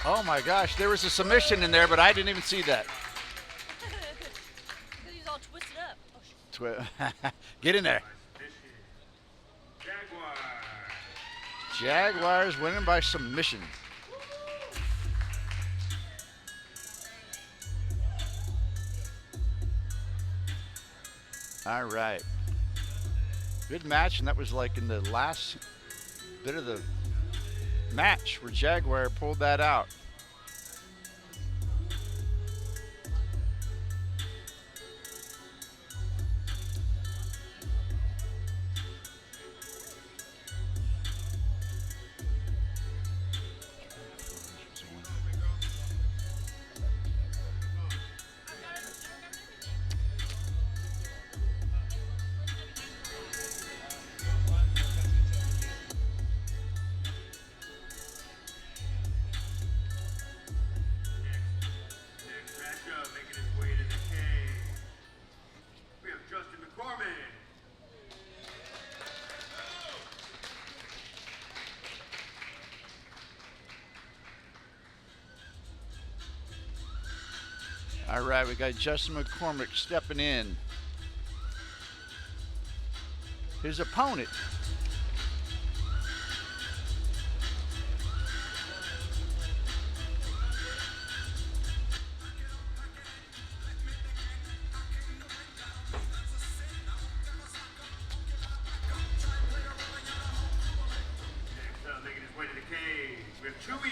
Oh my gosh, there was a submission in there, but I didn't even see that.
He's all twisted up.
Get in there. Jaguars winning by submission. All right. Good match, and that was like in the last Bit of the match where Jaguar pulled that out.
Next matchup, making his way to the cage. We have Justin McCormick.
All right, we got Justin McCormick stepping in. His opponent.
Next up, making his way to the cage. We have Chewy.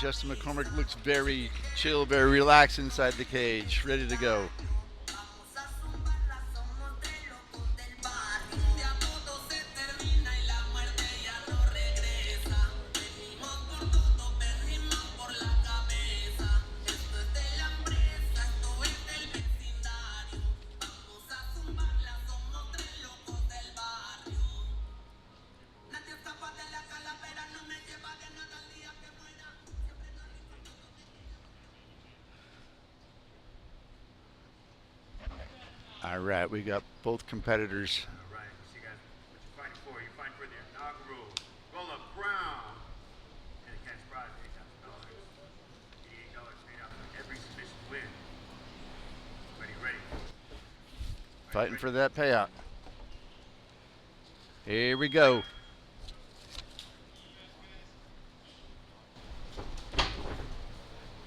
Justin McCormick looks very chill, very relaxed inside the cage, ready to go. All right, we got both competitors.
All right, let's see guys what you're fighting for. You're fighting for the inaugural roll-up crown and a cash prize of $8,000. $88 paid out for every submission win. Ready.
Fighting for that payout. Here we go.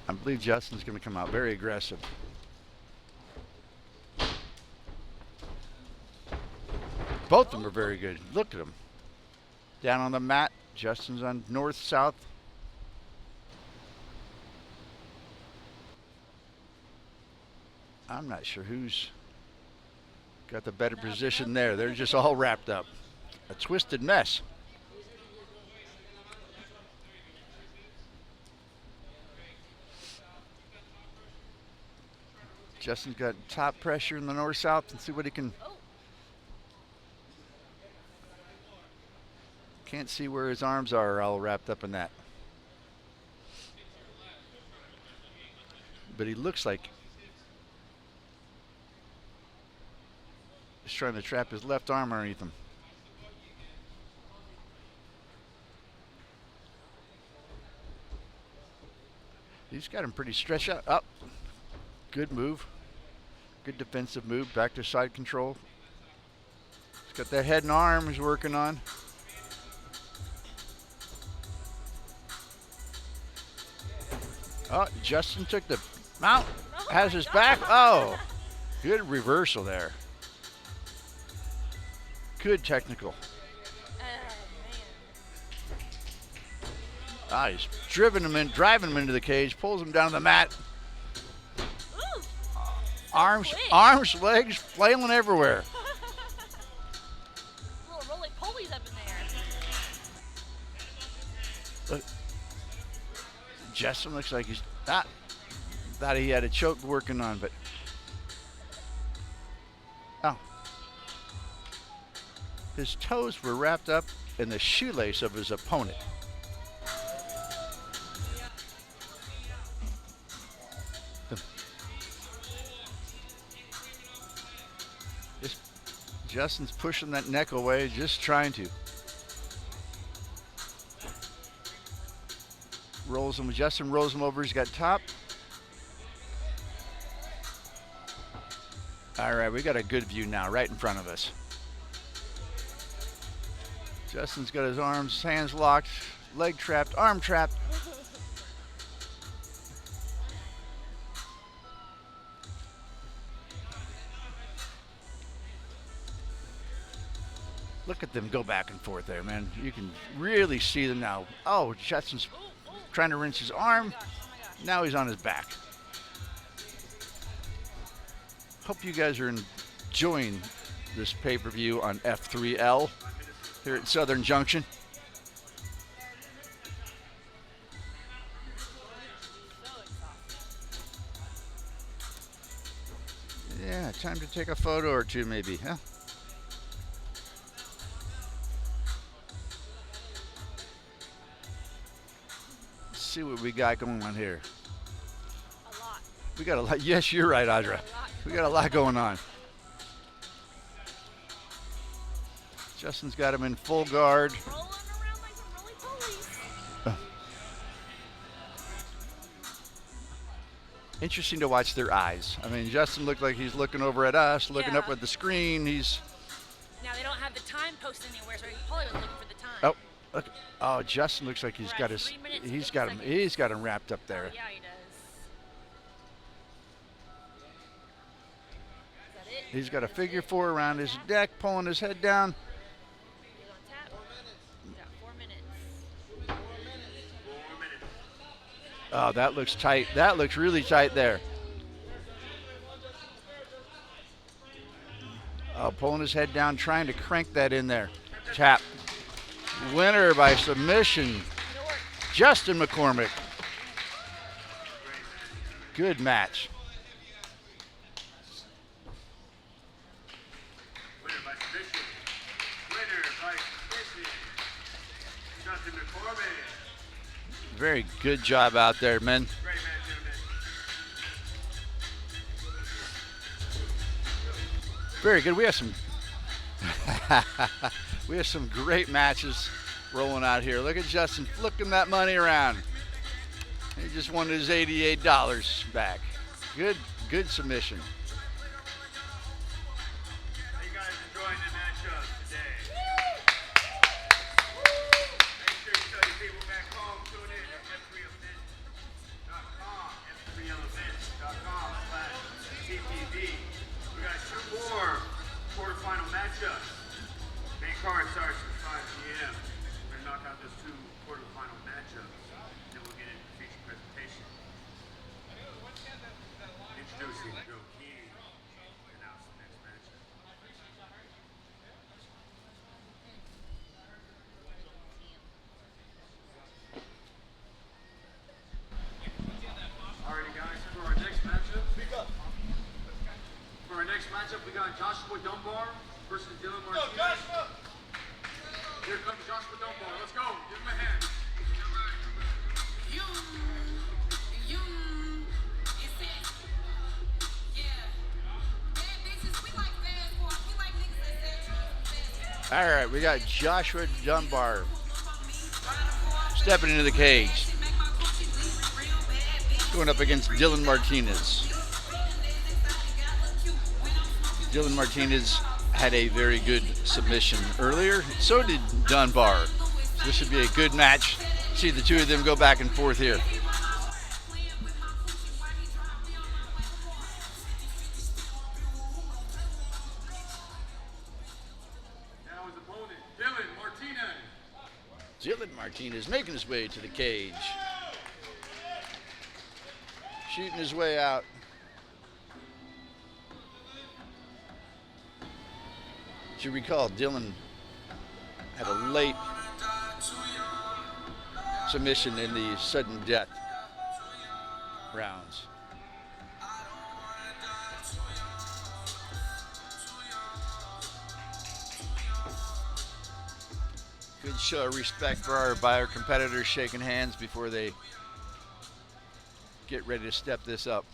I believe Justin's going to come out very aggressive. Both of them are very good. Look at them. Down on the mat. Justin's on north-south. I'm not sure who's got the better position there. They're just all wrapped up. A twisted mess. Justin's got top pressure in the north-south and see what he can... Can't see where his arms are all wrapped up in that. But he looks like he's trying to trap his left arm underneath him. He's got him pretty stretched out. Up. Good move. Good defensive move. Back to side control. He's got that head and arm he's working on. Oh, Justin took the mount, has his back. Oh, good reversal there. Good technical. Ah, he's driving him into the cage, pulls him down the mat. Arms, legs flailing everywhere.
Little roly-polies up in there.
Look. Justin looks like he's thought he had a choke working on, but oh, his toes were wrapped up in the shoelace of his opponent. Justin's pushing that neck away, just trying to. Justin rolls him over, he's got top. All right, we got a good view now, right in front of us. Justin's got his hands locked, leg trapped, arm trapped. Look at them go back and forth there, man. You can really see them now. Oh, Justin's trying to rinse his arm. Now he's on his back. Hope you guys are enjoying this pay-per-view on F3L here at Southern Junction. Yeah, time to take a photo or two maybe, huh? See what we got going on here.
A lot.
We got a lot. Yes, you're right, Audra. We got a lot going on. Justin's got him in full guard.
Rolling around like some roly-polies.
Interesting to watch their eyes. I mean, Justin looked like he's looking over at us, looking up at the screen. He's.
Now they don't have the time posted anywhere, so he probably was looking for the time.
Oh, look. Oh, Justin looks like he's got his. He's got him wrapped up there.
Yeah, he does. Is that it?
He's got a figure four around his neck, pulling his head down.
He's on tap. He's got 4 minutes.
Oh, that looks tight. That looks really tight there. Oh, pulling his head down, trying to crank that in there. Tap. Winner by submission, Justin McCormick. Good match.
Winner by submission. Winner by submission. Justin McCormick.
Very good job out there, men.
Great match, gentlemen.
Very good. We have some great matches rolling out here. Look at Justin flicking that money around. He just won his $88 back. Good submission.
How you guys enjoying the matchup today? Make sure you tell your people back home, tune in at F3Events.com, F3Events.com/PPV. We got 2 more quarterfinal matchups. Main card starts at 5 p.m. We're going to knock out those 2 quarterfinal matchups. Then we'll get into the feature presentation. Introducing Joe King to announce the next matchup. Alrighty guys, for our next matchup, we got Joshua Dunbar versus Dylan Martinez. Here comes Joshua Dunbar. Let's go. Give him a hand.
All right, we got Joshua Dunbar stepping into the cage, going up against Dylan Martinez. Dylan Martinez had a very good submission earlier. So did Dunbar. This should be a good match. See the two of them go back and forth here.
Now his opponent, Dylan Martinez.
Dylan Martinez making his way to the cage. Shooting his way out. As you recall, Dylan had a late submission in the sudden death rounds. Good show of respect for our buyer competitors, shaking hands before they get ready to step this up.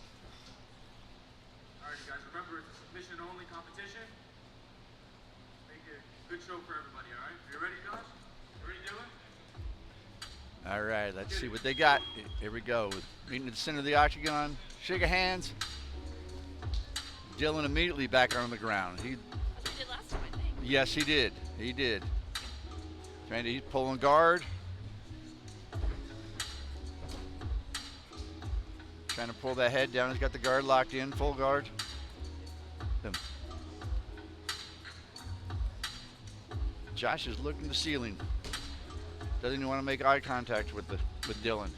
Alright, guys, remember it's a submission-only competition. Make it a good show for everybody, alright? Are you ready, Josh? You ready, Dylan?
All right, let's see what they got. Here we go. Meeting in the center of the octagon. Shake of hands. Dylan immediately back on the ground.
He did last time, I think.
Yes, he did. He did. He's pulling guard. Trying to pull that head down. He's got the guard locked in, full guard. Boom. Josh is looking at the ceiling. Doesn't even want to make eye contact with Dylan.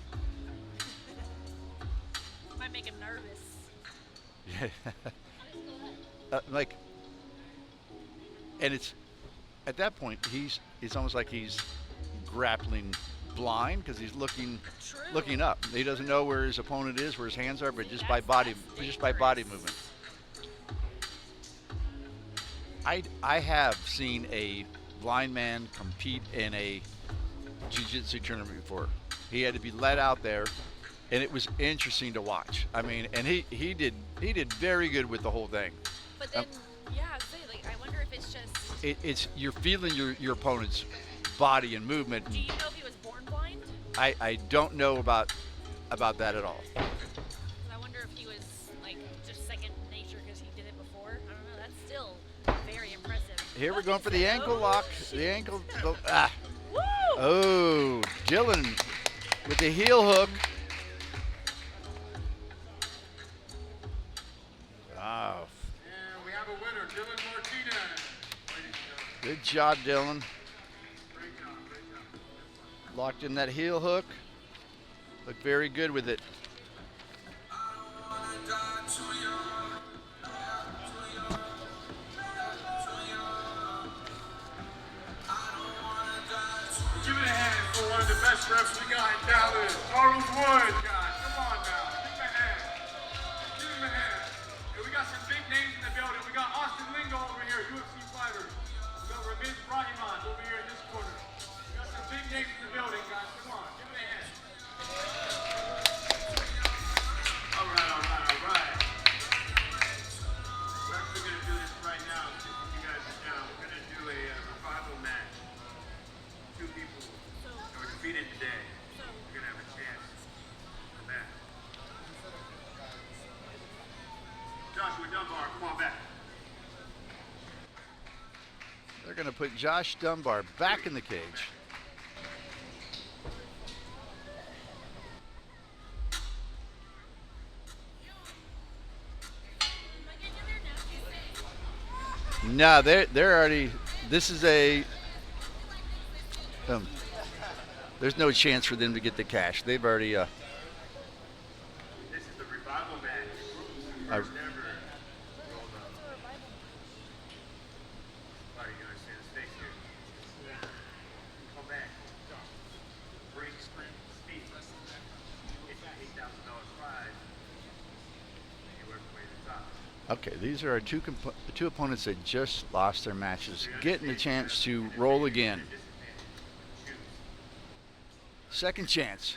Might make him nervous.
Yeah. And it's at that point it's almost like he's grappling blind because he's looking up. He doesn't know where his opponent is, where his hands are, but just by body movement. I have seen a blind man compete in a jiu-jitsu tournament before. He had to be let out there, and it was interesting to watch. I mean, and he did very good with the whole thing.
But then, I wonder if it's just...
It's you're feeling your opponent's body and movement.
Do you know if he was born blind?
I don't know about that at all.
I wonder if he was just second nature because he did it before. I don't know. That's still very impressive.
Here we're going for the ankle lock. The ankle.
Woo!
Oh, Dylan with the heel hook. Wow.
And we have a winner, Dylan Martinez.
Good job, Dylan. Locked in that heel hook. Looked very good with it.
Give it a hand for one of the best refs we got in Dallas, Charles Wood, guys. Come on now. Give him a hand. Give him a hand. And we got some big names in the building. We got Austin Lingo over here, UFC fighter. We got Ramiz Brahimon over here in this corner. We got some big names in the building, guys. Come on. Give it a hand. All right. We're actually going to do this right now. If you guys are down, we're going to do a revival match. Two people that were defeated today. We're going to have a chance for that. Joshua Dunbar, come on back.
They're going to put Josh Dunbar back in the cage. No, they're already. This is a. There's no chance for them to get the cash. They've already.
This is the revival match. First ever. Are you going to see the stakes here? Come back. Bring speed. Get $8,000 prize. You work your way to the top.
Okay, these are our two opponents that just lost their matches, getting a chance to roll again. Second chance.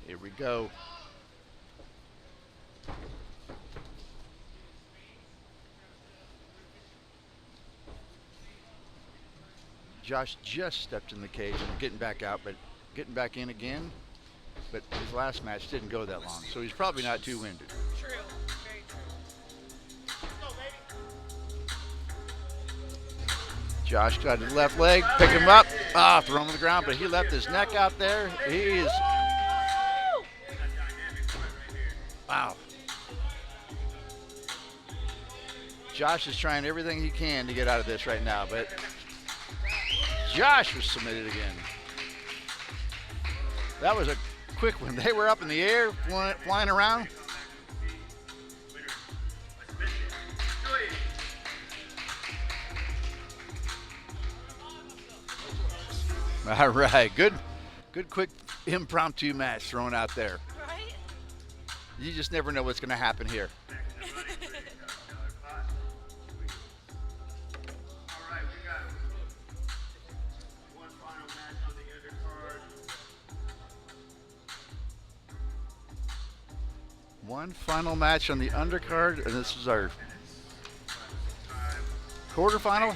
Here we go. Josh just stepped in the cage and getting back out, but getting back in again. But his last match didn't go that long, so he's probably not too winded.
True. Very true.
Josh got his left leg, pick him up, throw him to the ground, but he left his neck out there. He is. Wow. Josh is trying everything he can to get out of this right now, but Josh was submitted again. That was a quick one. They were up in the air, flying around. All right, good quick impromptu match thrown out there.
Right?
You just never know what's going to happen here. One final match on the undercard, and this is our quarterfinal.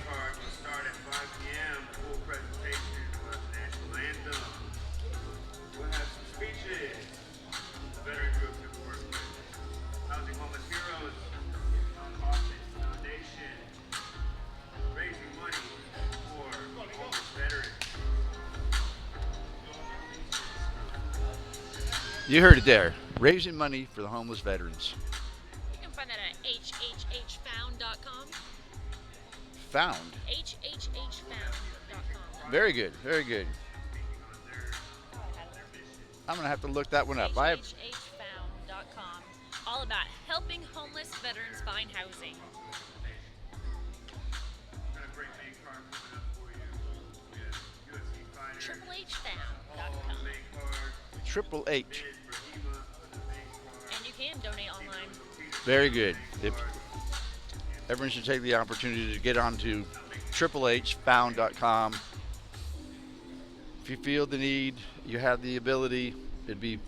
You heard it there. Raising money for the homeless veterans.
You can find that at hhhfound.com.
Found.
hhhfound.com.
Very good. Very good. I'm going to have to look that one up.
hhhfound.com. All about helping homeless veterans find housing. TripleHfound.com.
Triple H.
And you can donate online.
Very good. Everyone should take the opportunity to get onto triplehfound.com. If you feel the need, you have the ability, it'd be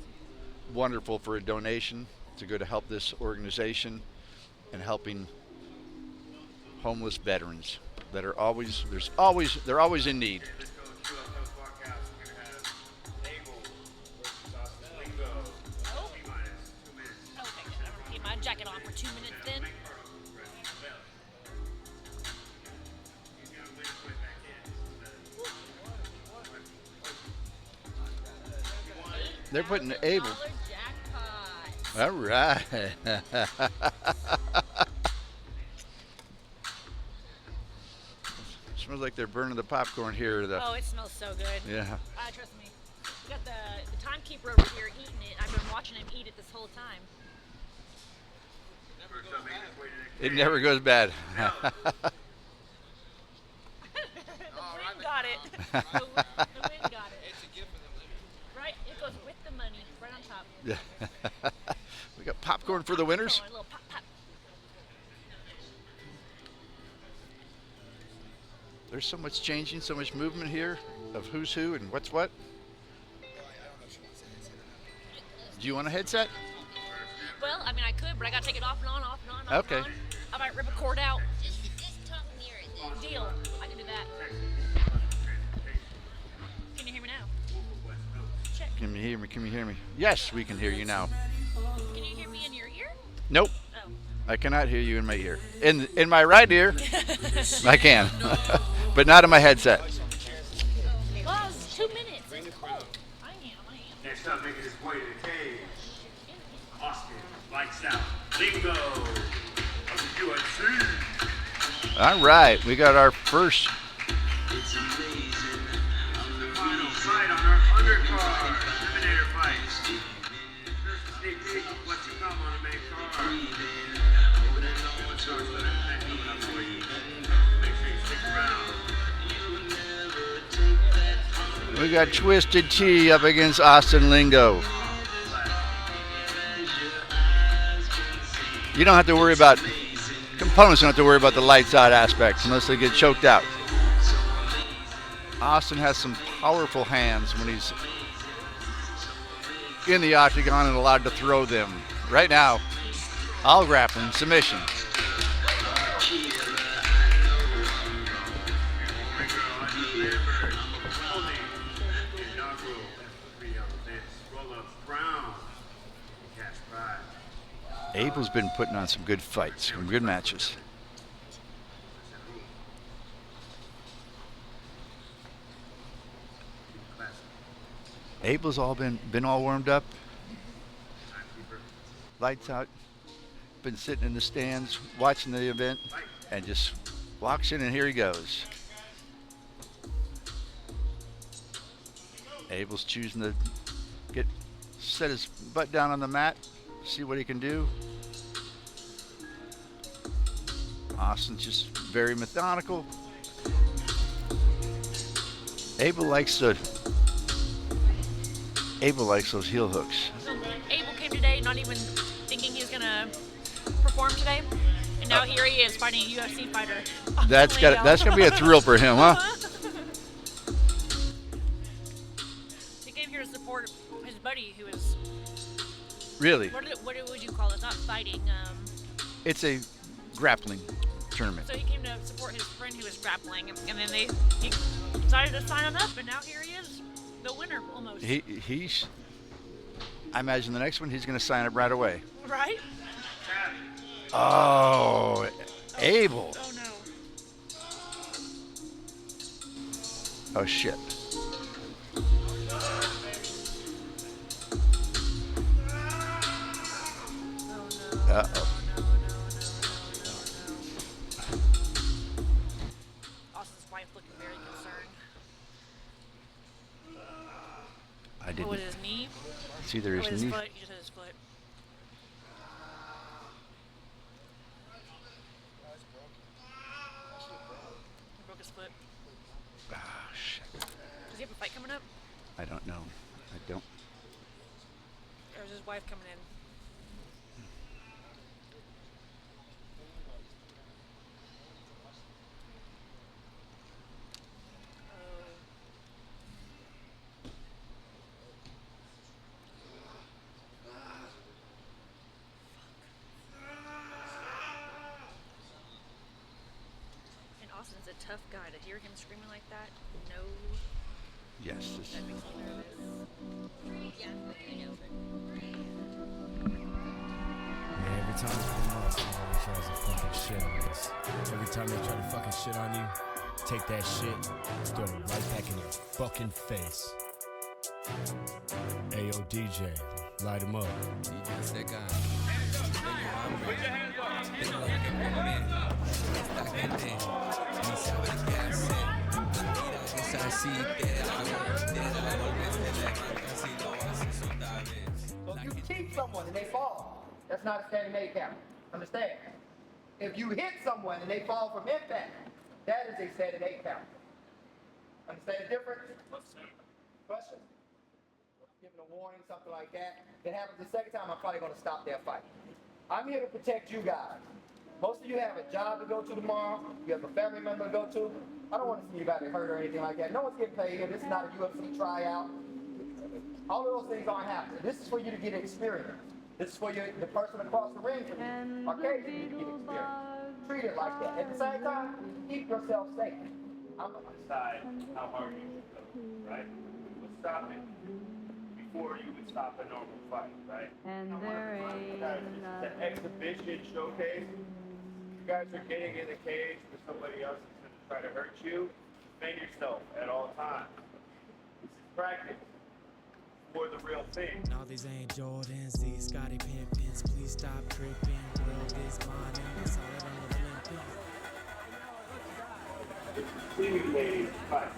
wonderful for a donation to go to help this organization and helping homeless veterans that are always they're always in need.
Keep my jacket on for 2 minutes then.
They're putting Abel. All right. Smells like they're burning the popcorn here.
Oh, it smells so good.
Yeah.
Trust me. We got the timekeeper over here eating it. I've been watching him eat it this whole time.
It never goes bad.
The wind got it. The wind got it. It's a gift for them living. Right? It goes with the money, right on top.
Yeah. We got popcorn for the winners.
A little pop, pop.
There's so much changing, so much movement here of who's who and what's what. Do you want a headset?
Well, I mean, I could, but I gotta take it off and on, off and on, off
Okay.
and on. I might rip a cord out. Just talk near it. Deal. I can do that. Can you hear me now? Check.
Can you hear me? Can you hear me? Yes, we can hear you now.
Can you hear me in your ear?
Nope.
Oh.
I cannot hear you in my ear. In my right ear, I can, but not in my headset.
Well, it's 2 minutes. It's cold. I am.
Next up, making his way to the cage. Austin, lights out. Lingo of the UFC.
All right, we got our first.
It's amazing. The final fight on our undercard. Eliminator fight. There's a sneak peek of what's to come on the main card. So it's gonna be coming up for you. Make sure you stick around.
We got Twisted Tea up against Austin Lingo. You don't have to worry about components. Don't have to worry about the lights out aspects unless they get choked out. Austin has some powerful hands when he's in the octagon and allowed to throw them. Right now, all grappling, submission. Abel's been putting on some good fights, some good matches. Abel's all been all warmed up. Lights out. Been sitting in the stands watching the event and just walks in and here he goes. Abel's choosing to set his butt down on the mat, see what he can do. Austin's just very methodical. Abel likes those heel hooks.
So Abel came today not even thinking he was gonna perform today, and now here he is fighting a UFC fighter.
That's gonna be a thrill for him, huh?
He came here to support his buddy who is.
Really?
What would you call it? Not fighting.
It's a grappling tournament.
So he came to support his friend who was grappling, and then he decided to sign him up, and now here he is, the winner almost.
He's. I imagine the next one he's going to sign up right away.
Right?
Oh, Abel.
Oh no.
Oh shit. Uh-oh.
Austin's wife looking very concerned.
I didn't.
What was his knee?
It's either his
his
knee.
foot. You just said his foot. He broke his foot.
Ah, shit.
Does he have a fight coming up?
I don't know. I don't.
Or is his wife coming in? And Austin's a tough guy. To hear him screaming like that, no.
Yes.
That makes me nervous. Yeah, I know.
Yeah, every time they come up, somebody tries to fucking shit on us. Every time they try to fucking shit on you, take that shit, throw it right back in your fucking face. Ayo, DJ, light him up.
DJ seca. Tengo hambre. Tengo lo que comer. Esta gente ni sabe qué hacer. Mira que es así, te da golpe, te levantas y lo haces otra vez.
So if you keep someone and they fall, that's not a standing A count. Understand? If you hit someone and they fall from impact, that is a standing A count. Understand the difference? Question? Giving a warning, something like that. That happens the second time, I'm probably going to stop their fight. I'm here to protect you guys. Most of you have a job to go to tomorrow. You have a family member to go to. I don't want to see anybody hurt or anything like that. No one's getting paid here. This is not a UFC tryout. All of those things aren't happening. This is for you to get experience. This is for the person across the ring from you. Okay, you need to get experience. Treat it like that. At the same time, keep yourself safe. I'm going to decide how hard you should go, right? Let's stop it before you would stop a normal fight, right? And the exhibition showcase. You guys are getting in the cage for somebody else that's going to try to hurt you. Defend yourself at all times. This is practice for the real thing.
No, these ain't Jordans, these Scottie Pimpins. Please stop tripping. World is mine and it's all on the flipping.
Simulating fight.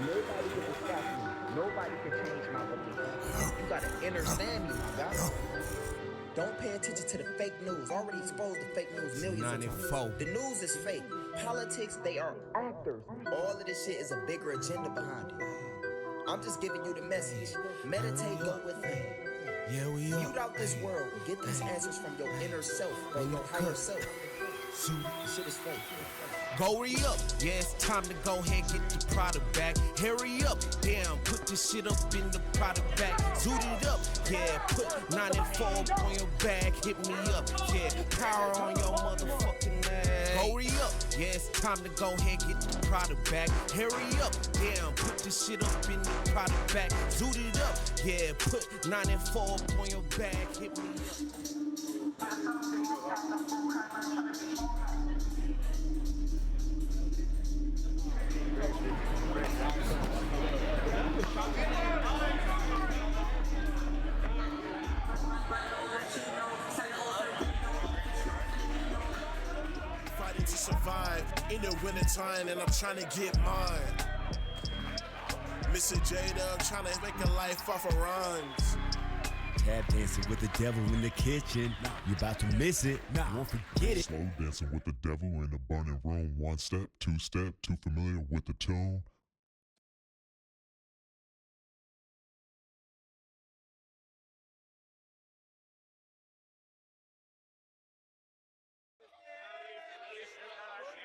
Nobody can distract me. Nobody can change my belief. You gotta understand me, my guy. Don't pay attention to the fake news. Already exposed to fake news millions of times. The news is fake. Politics, they are actors. All of this shit is a bigger agenda behind it. I'm just giving you the message. Meditate, go within.
Yeah, we
Mute out this world. Get these answers from your inner self, from your higher self. This shit is fake.
Go re-up, yeah, it's time to go ahead, get the product back. Hurry up, damn, put this shit up in the product back. Zoot it up, yeah, put 9 and 4 on your back. Hit me up, yeah, power on your motherfucking ass. Go re-up, yeah, it's time to go ahead, get the product back. Hurry up, damn, put this shit up in the product back. Zoot it up, yeah, put 9 and 4 on your back. Hit me up.
Fighting to survive in the wintertime, and I'm trying to get mine. Mr. Jada, I'm trying to make a life off of rhymes.
Tap dancing with the devil in the kitchen. You about to miss it. Won't forget it.
Slow dancing with the devil in a burning room. 1 step, 2 step, too familiar with the tune.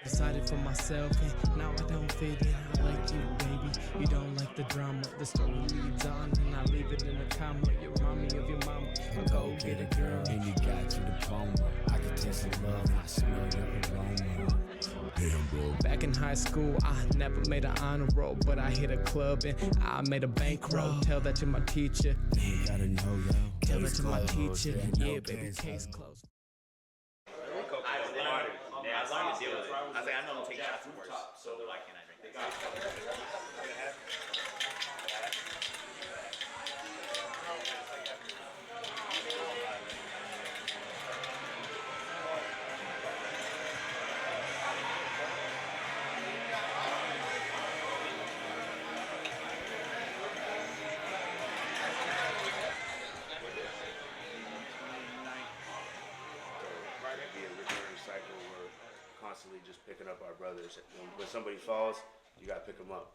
Decided for myself and now I don't fit in. I like you, baby. You don't like the drama. The story leads on and I leave it in a comma. You remind me of your mama. I'll go get a girl.
And you got your diploma. I can taste the love and I smell your aroma. Damn, bro.
Back in high school, I never made an honor roll, but I hit a club and I made a bankroll. Tell that to my teacher.
You gotta know, yo.
Tell that to my teacher. Yeah, baby, case closed.
I learned to deal with it. I was like, I know I'm taking shots worse, so why can't I drink this?
picking up our brothers. When somebody falls, you gotta pick them up.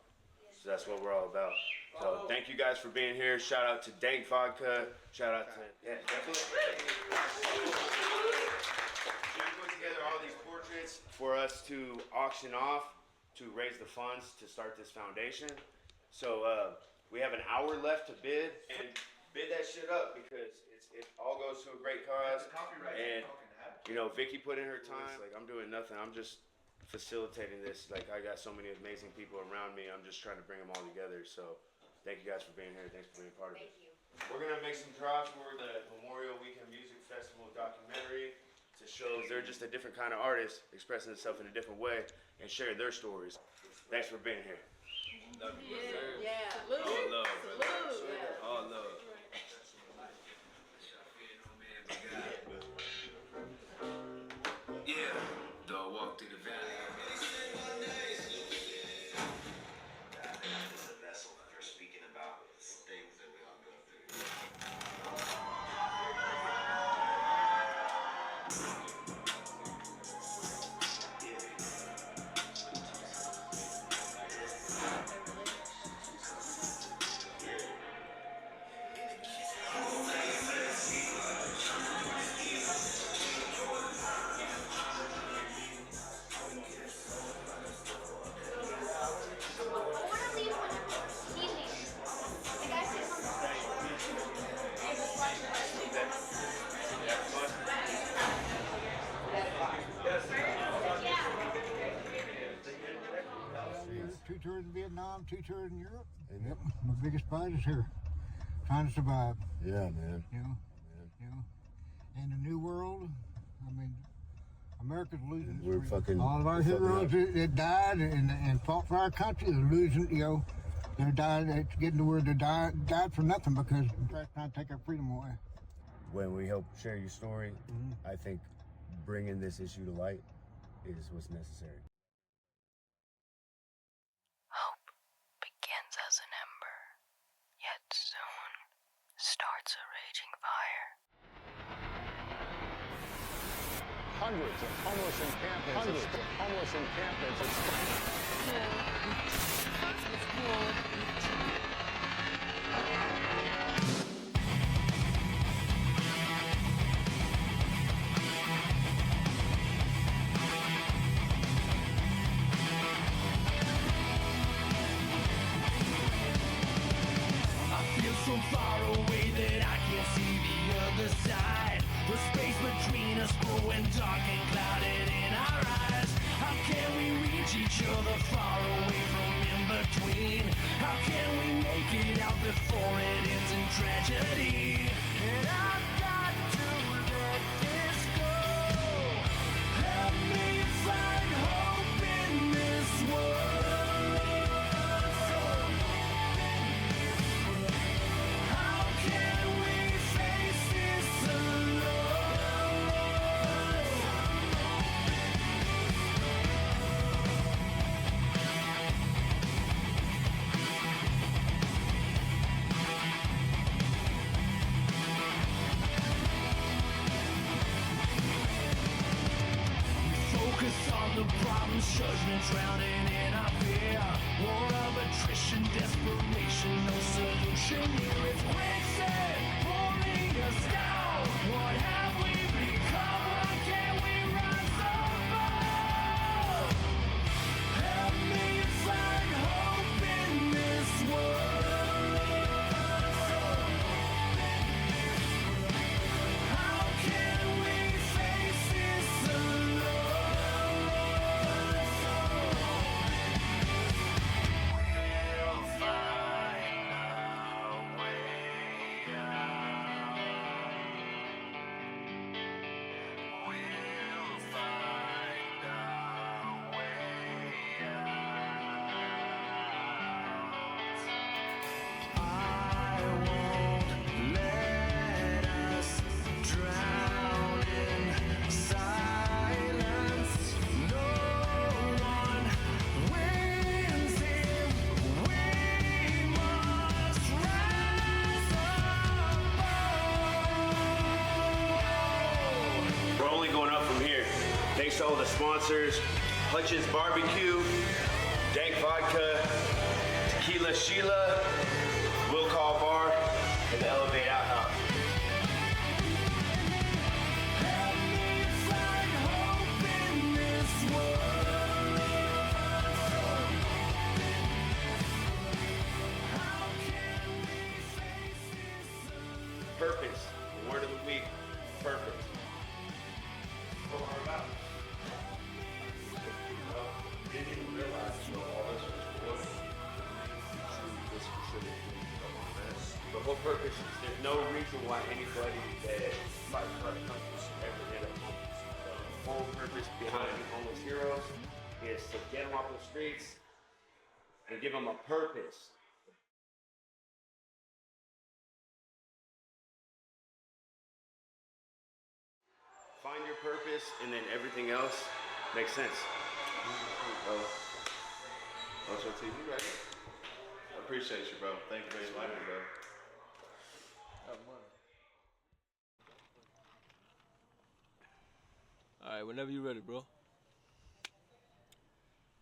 So that's what we're all about. So thank you guys for being here. Shout out to Dank Vodka. Shout out to definitely. We put together all these portraits for us to auction off to raise the funds to start this foundation. So we have an hour left to bid, and bid that shit up because it all goes to a great cause. And you know, Vicky put in her time. Like, I'm doing nothing. I'm just facilitating this. Like, I got so many amazing people around me. I'm just trying to bring them all together. So thank you guys for being here. Thanks for being a part of it. We're gonna make some drops for the Memorial Weekend Music Festival documentary to show they're just a different kind of artist expressing themselves in a different way and share their stories. Thanks for being here.
Love you, yeah. Salute. All love, brother. Yeah. All love. Yeah, dog walk through the valley.
It's a vessel for speaking about things that we all go through.
Two tours in Vietnam, 2 tours in Europe. Yep, my biggest prize is here, trying to survive.
Yeah, man.
You know, in the new world, I mean, America's losing.
We're fucking.
All of our heroes that died and fought for our country are losing. You know, they're dying. It's getting to where they died for nothing because they're trying to take our freedom away.
When we help share your story, I think bringing this issue to light is what's necessary.
Hope begins as an ember, yet soon starts a raging fire.
Hundreds of homeless
I feel so far away that I can't see the other side. The space between us growing dark and clouded in our eyes. How can we reach each other far away from in between? How can we make it out before it ends in tragedy? And I've got to let this go. Help me find hope in this world. How can we face this alone? Focus on the problems, judgment drowning in our fear. War of attrition, desperation, no solution here. It's quicksand pulling us down. What have we become? Why can't we rise above? Help me find hope in this world. How can we face this alone? We'll find our way out. We'll find our way out. I won't let us drown in silence. No one wins here. We must rise above. We're only going up from here. Thanks to all the sponsors,
Hutchins Barbecue, Dank Vodka, Tequila Sheila, Will Call Bar, and the Elevate Outhouse. Purpose, the word of the week, purpose. What we're about. Didn't even realize all this was for this specific thing. The whole purpose is there's no reason why anybody that fights for our country should ever end up homeless. The whole purpose behind Homeless Heroes is to get them off the streets and give them a purpose. Find your purpose, and then everything else makes sense.
What's your TV, right? I appreciate you, bro. Thank you for inviting me, bro.
All right, whenever you're ready, bro.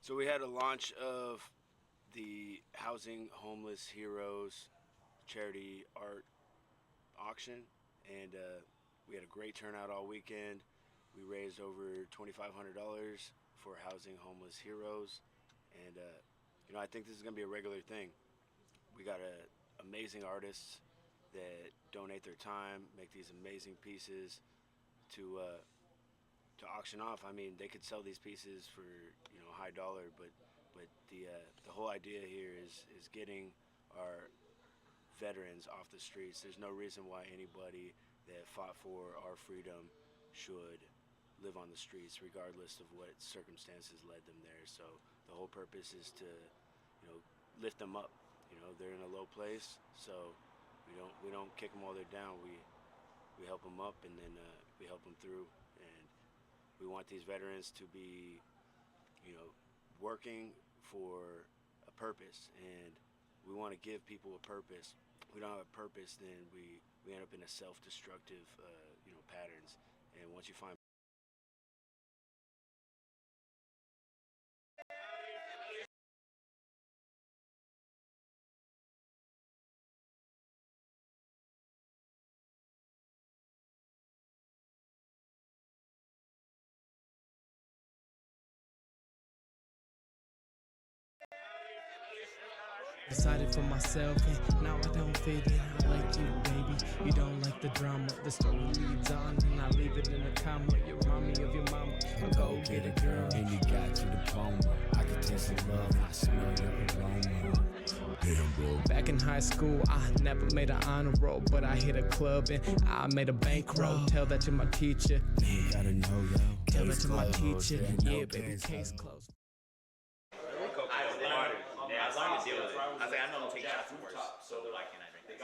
So we had a launch of the Housing Homeless Heroes charity art auction, and we had a great turnout all weekend. We raised over $2,500 for Housing Homeless Heroes, and you know, I think this is gonna be a regular thing. We got amazing artists that donate their time, make these amazing pieces to auction off. I mean, they could sell these pieces for, you know, high dollar, but the whole idea here is getting our veterans off the streets. There's no reason why anybody that fought for our freedom should live on the streets, regardless of what circumstances led them there. So the whole purpose is to, you know, lift them up. You know, they're in a low place, so we don't kick them while they're down. We help them up, and then we help them through. And we want these veterans to be, you know, working for a purpose, and we want to give people a purpose. We don't have a purpose, then we end up in a self-destructive, you know, patterns. And once you find
Decided for myself, and now I don't fit in. I like you, baby. You don't like the drama. The story leads on, and I leave it in a comma. You remind me of your mama. I'll go get a girl,
and you got your diploma. I can taste the love, and I smell your aroma. Damn, bro.
Back in high school, I never made an honor roll, but I hit a club and I made a bankroll. Tell that to my teacher.
You gotta know, yo.
Tell that to my teacher. Yeah, baby, case closed.
I learned to deal with it. I was like, I know I'm taking shots worse, so why can't I drink this?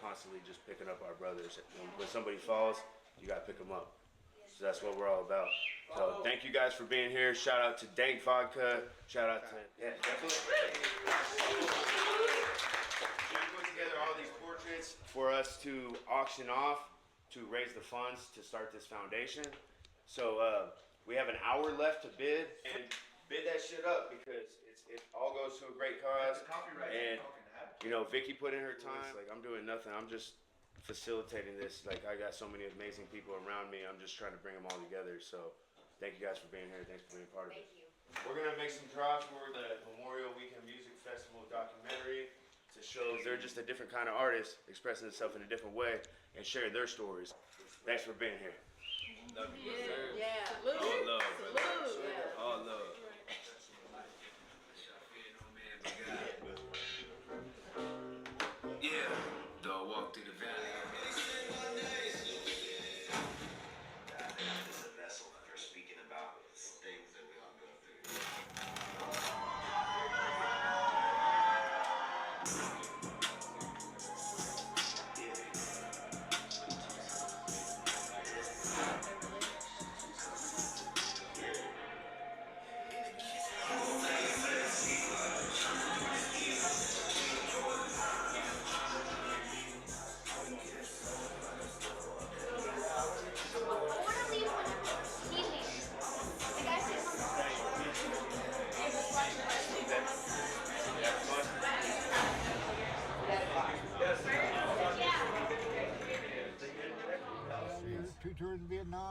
Constantly just picking up our brothers. When somebody falls, you gotta pick them up. So that's what we're all about. So thank you guys for being here. Shout out to Dank Vodka. Shout out to definitely. We put together all these portraits for us to auction off to raise the funds to start this foundation. So we have an hour left to bid, and bid that shit up because it all goes to a great cause. And you know, Vicky put in her time. Like, I'm doing nothing. I'm just facilitating this. Like, I got so many amazing people around me. I'm just trying to bring them all together. So, thank you guys for being here. Thanks for being a part of it. Thank you. We're gonna make some drops for the Memorial Weekend Music Festival documentary to show they're just a different kind of artist expressing themselves in a different way and sharing their stories. Thanks for being here.
Love you, sir.
Yeah.
All love, brother.
Yeah.
All love.
Yeah, dog walk through the valley.
This is a vessel for speaking about things that we all go through.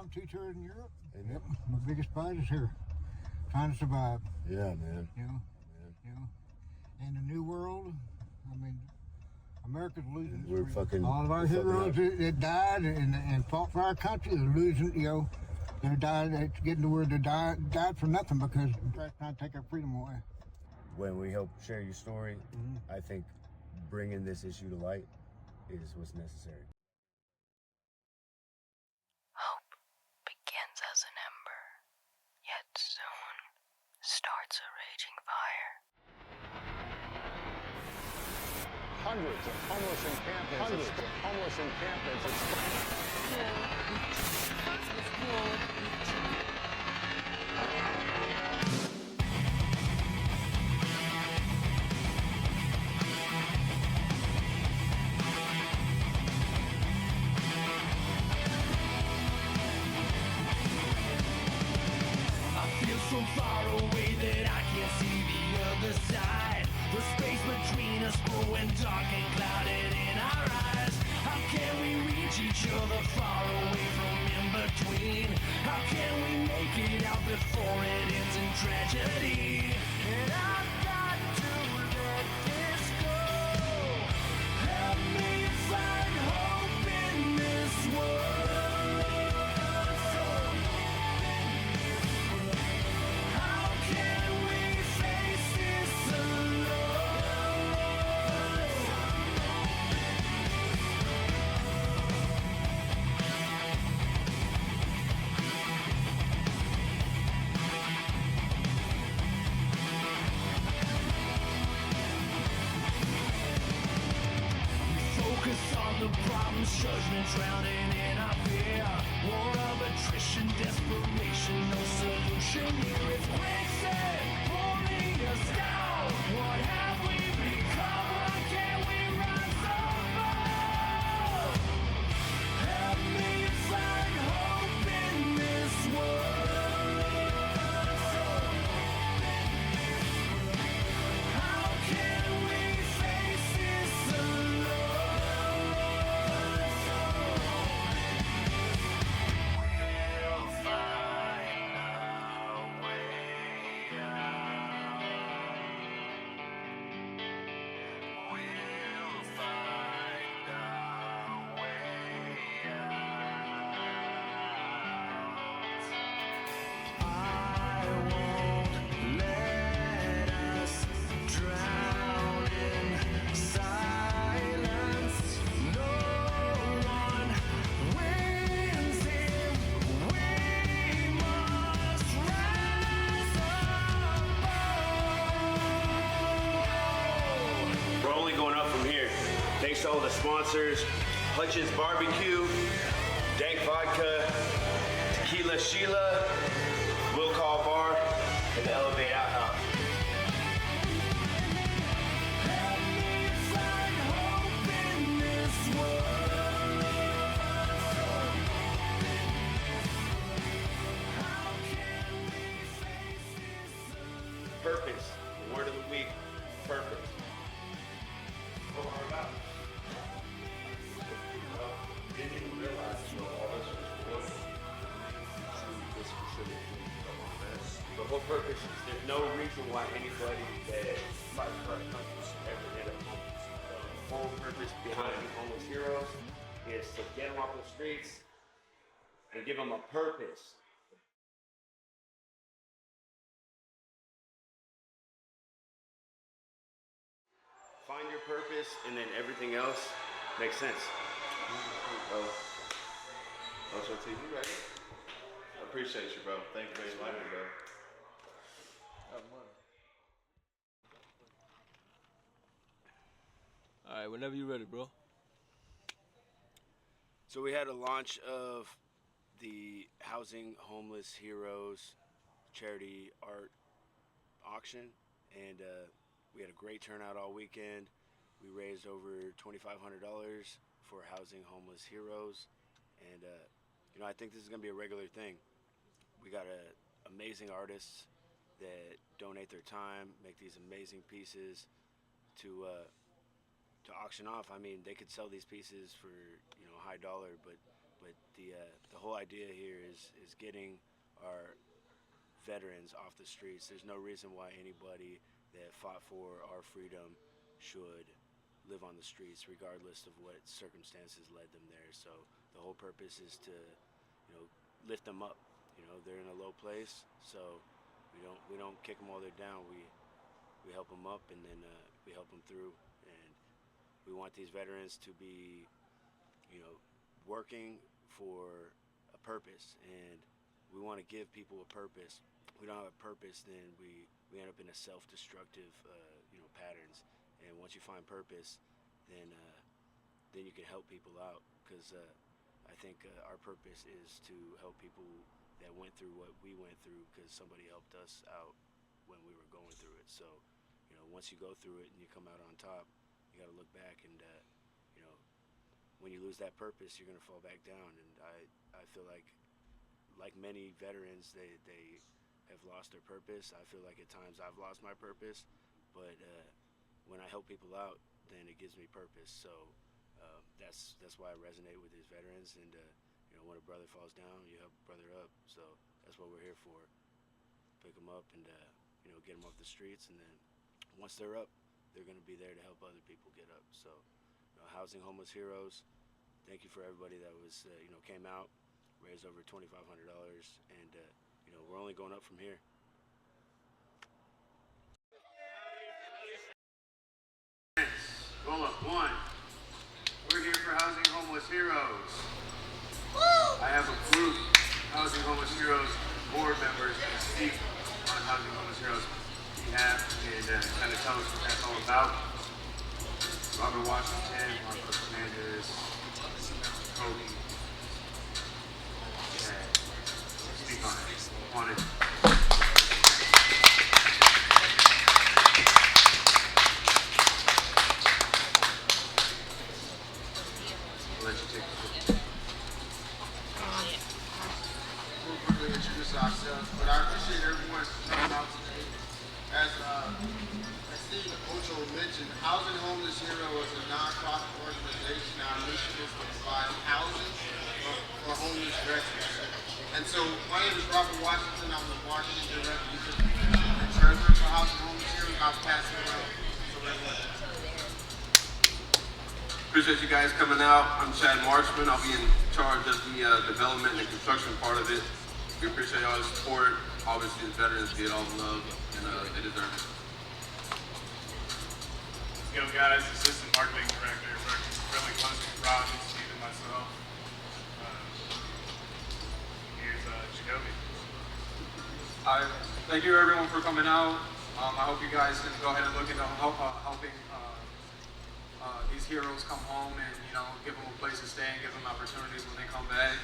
Vietnam, 2 tours in Europe. Yep, my biggest prize is here. Trying to survive.
Yeah, man.
You know, and the new world, I mean, America's losing.
We're fucking.
All of our heroes that died and fought for our country are losing, they died, it's getting to where they died for nothing because they're trying to take our freedom away.
When we help share your story, I think bringing this issue to light is what's necessary.
Hope begins as an ember, yet soon starts a raging fire.
Hundreds of homeless encampments.
I feel so far away that I can't see the other side. The space between us growing dark and clouded in our eyes. How can we reach each other far away from in between? How can we make it out before it ends in tragedy? And I've got to let this go. Help me find hope in this world. How can we face this alone? Focus on the problems, judgment drowning in our fear. War of attrition, desperation, no solution here. It's quicksand pulling us down. What have we become? Why can't we rise above? Help me find hope in this world. How can we face this alone?
We're only going up from here. Thanks to all the sponsors, Hutchins Barbecue, Dank Vodka, Tequila Sheila, Will Call Bar, and the Elevate Outhouse. Purpose, the word of the week, purpose. What are about? Didn't even realize all this was for this specific thing. The whole purpose is there's no reason why anybody that fights for our country should ever end up homeless. The whole purpose behind the homeless heroes is to get them off the streets and give them a purpose. Find your purpose, and then everything else makes sense.
Also, TV, right? I appreciate you, bro. Thank you very much, bro.
All right, whenever you're ready, bro.
So we had a launch of the Housing Homeless Heroes charity art auction, and we had a great turnout all weekend. We raised over $2,500 for Housing Homeless Heroes, and I think this is gonna be a regular thing. We got amazing artists that donate their time, make these amazing pieces to auction off. I mean, they could sell these pieces for a high dollar, but But the whole idea here is getting our veterans off the streets. There's no reason why anybody that fought for our freedom should live on the streets, regardless of what circumstances led them there. So the whole purpose is to, lift them up. They're in a low place, so we don't kick them while they're down. We help them up, and then we help them through. And we want these veterans to be, working for a purpose, and we want to give people a purpose. We don't have a purpose, then we end up in a self-destructive, patterns. And once you find purpose, then you can help people out. Because I think our purpose is to help people that went through what we went through, because somebody helped us out when we were going through it. So, once you go through it and you come out on top, you got to look back, and when you lose that purpose, you're gonna fall back down. And I feel like many veterans, they have lost their purpose. I feel like at times I've lost my purpose, but when I help people out, then it gives me purpose. So that's why I resonate with these veterans. And when a brother falls down, you help a brother up. So that's what we're here for. Pick them up and get them off the streets, and then once they're up, they're gonna be there to help other people get up. So Housing Homeless Heroes, thank you for everybody that was came out, raised over $2,500, and we're only going up from here. Roll up one. We're here for Housing Homeless Heroes. I have a group, Housing Homeless Heroes board members, that speak on Housing Homeless Heroes behalf and kind of tell us what that's all about. Robert Washington, Marcos Fernandez, Cody. Yeah. Speak on it. On it. I'll let you take it.
We'll quickly introduce ourselves, but I appreciate everyone coming out today. As Steve Ocho mentioned, Housing Homeless Hero is a non-profit organization. Our mission is to provide housing for homeless veterans. And so my name is Robert Washington. I'm the marketing director and treasurer for Housing Homeless Hero. I'll pass it around.
Appreciate you guys coming out. I'm Chad Marchman. I'll be in charge of the development and construction part of it. We appreciate all the support. Obviously, the veterans get all the love, and they deserve it.
Yo guys, assistant marketing director, working really closely with Robin, Steve, and myself. Here's Jacoby.
Hi, thank you everyone for coming out. I hope you guys can go ahead and look into helping these heroes come home and give them a place to stay and give them opportunities when they come back.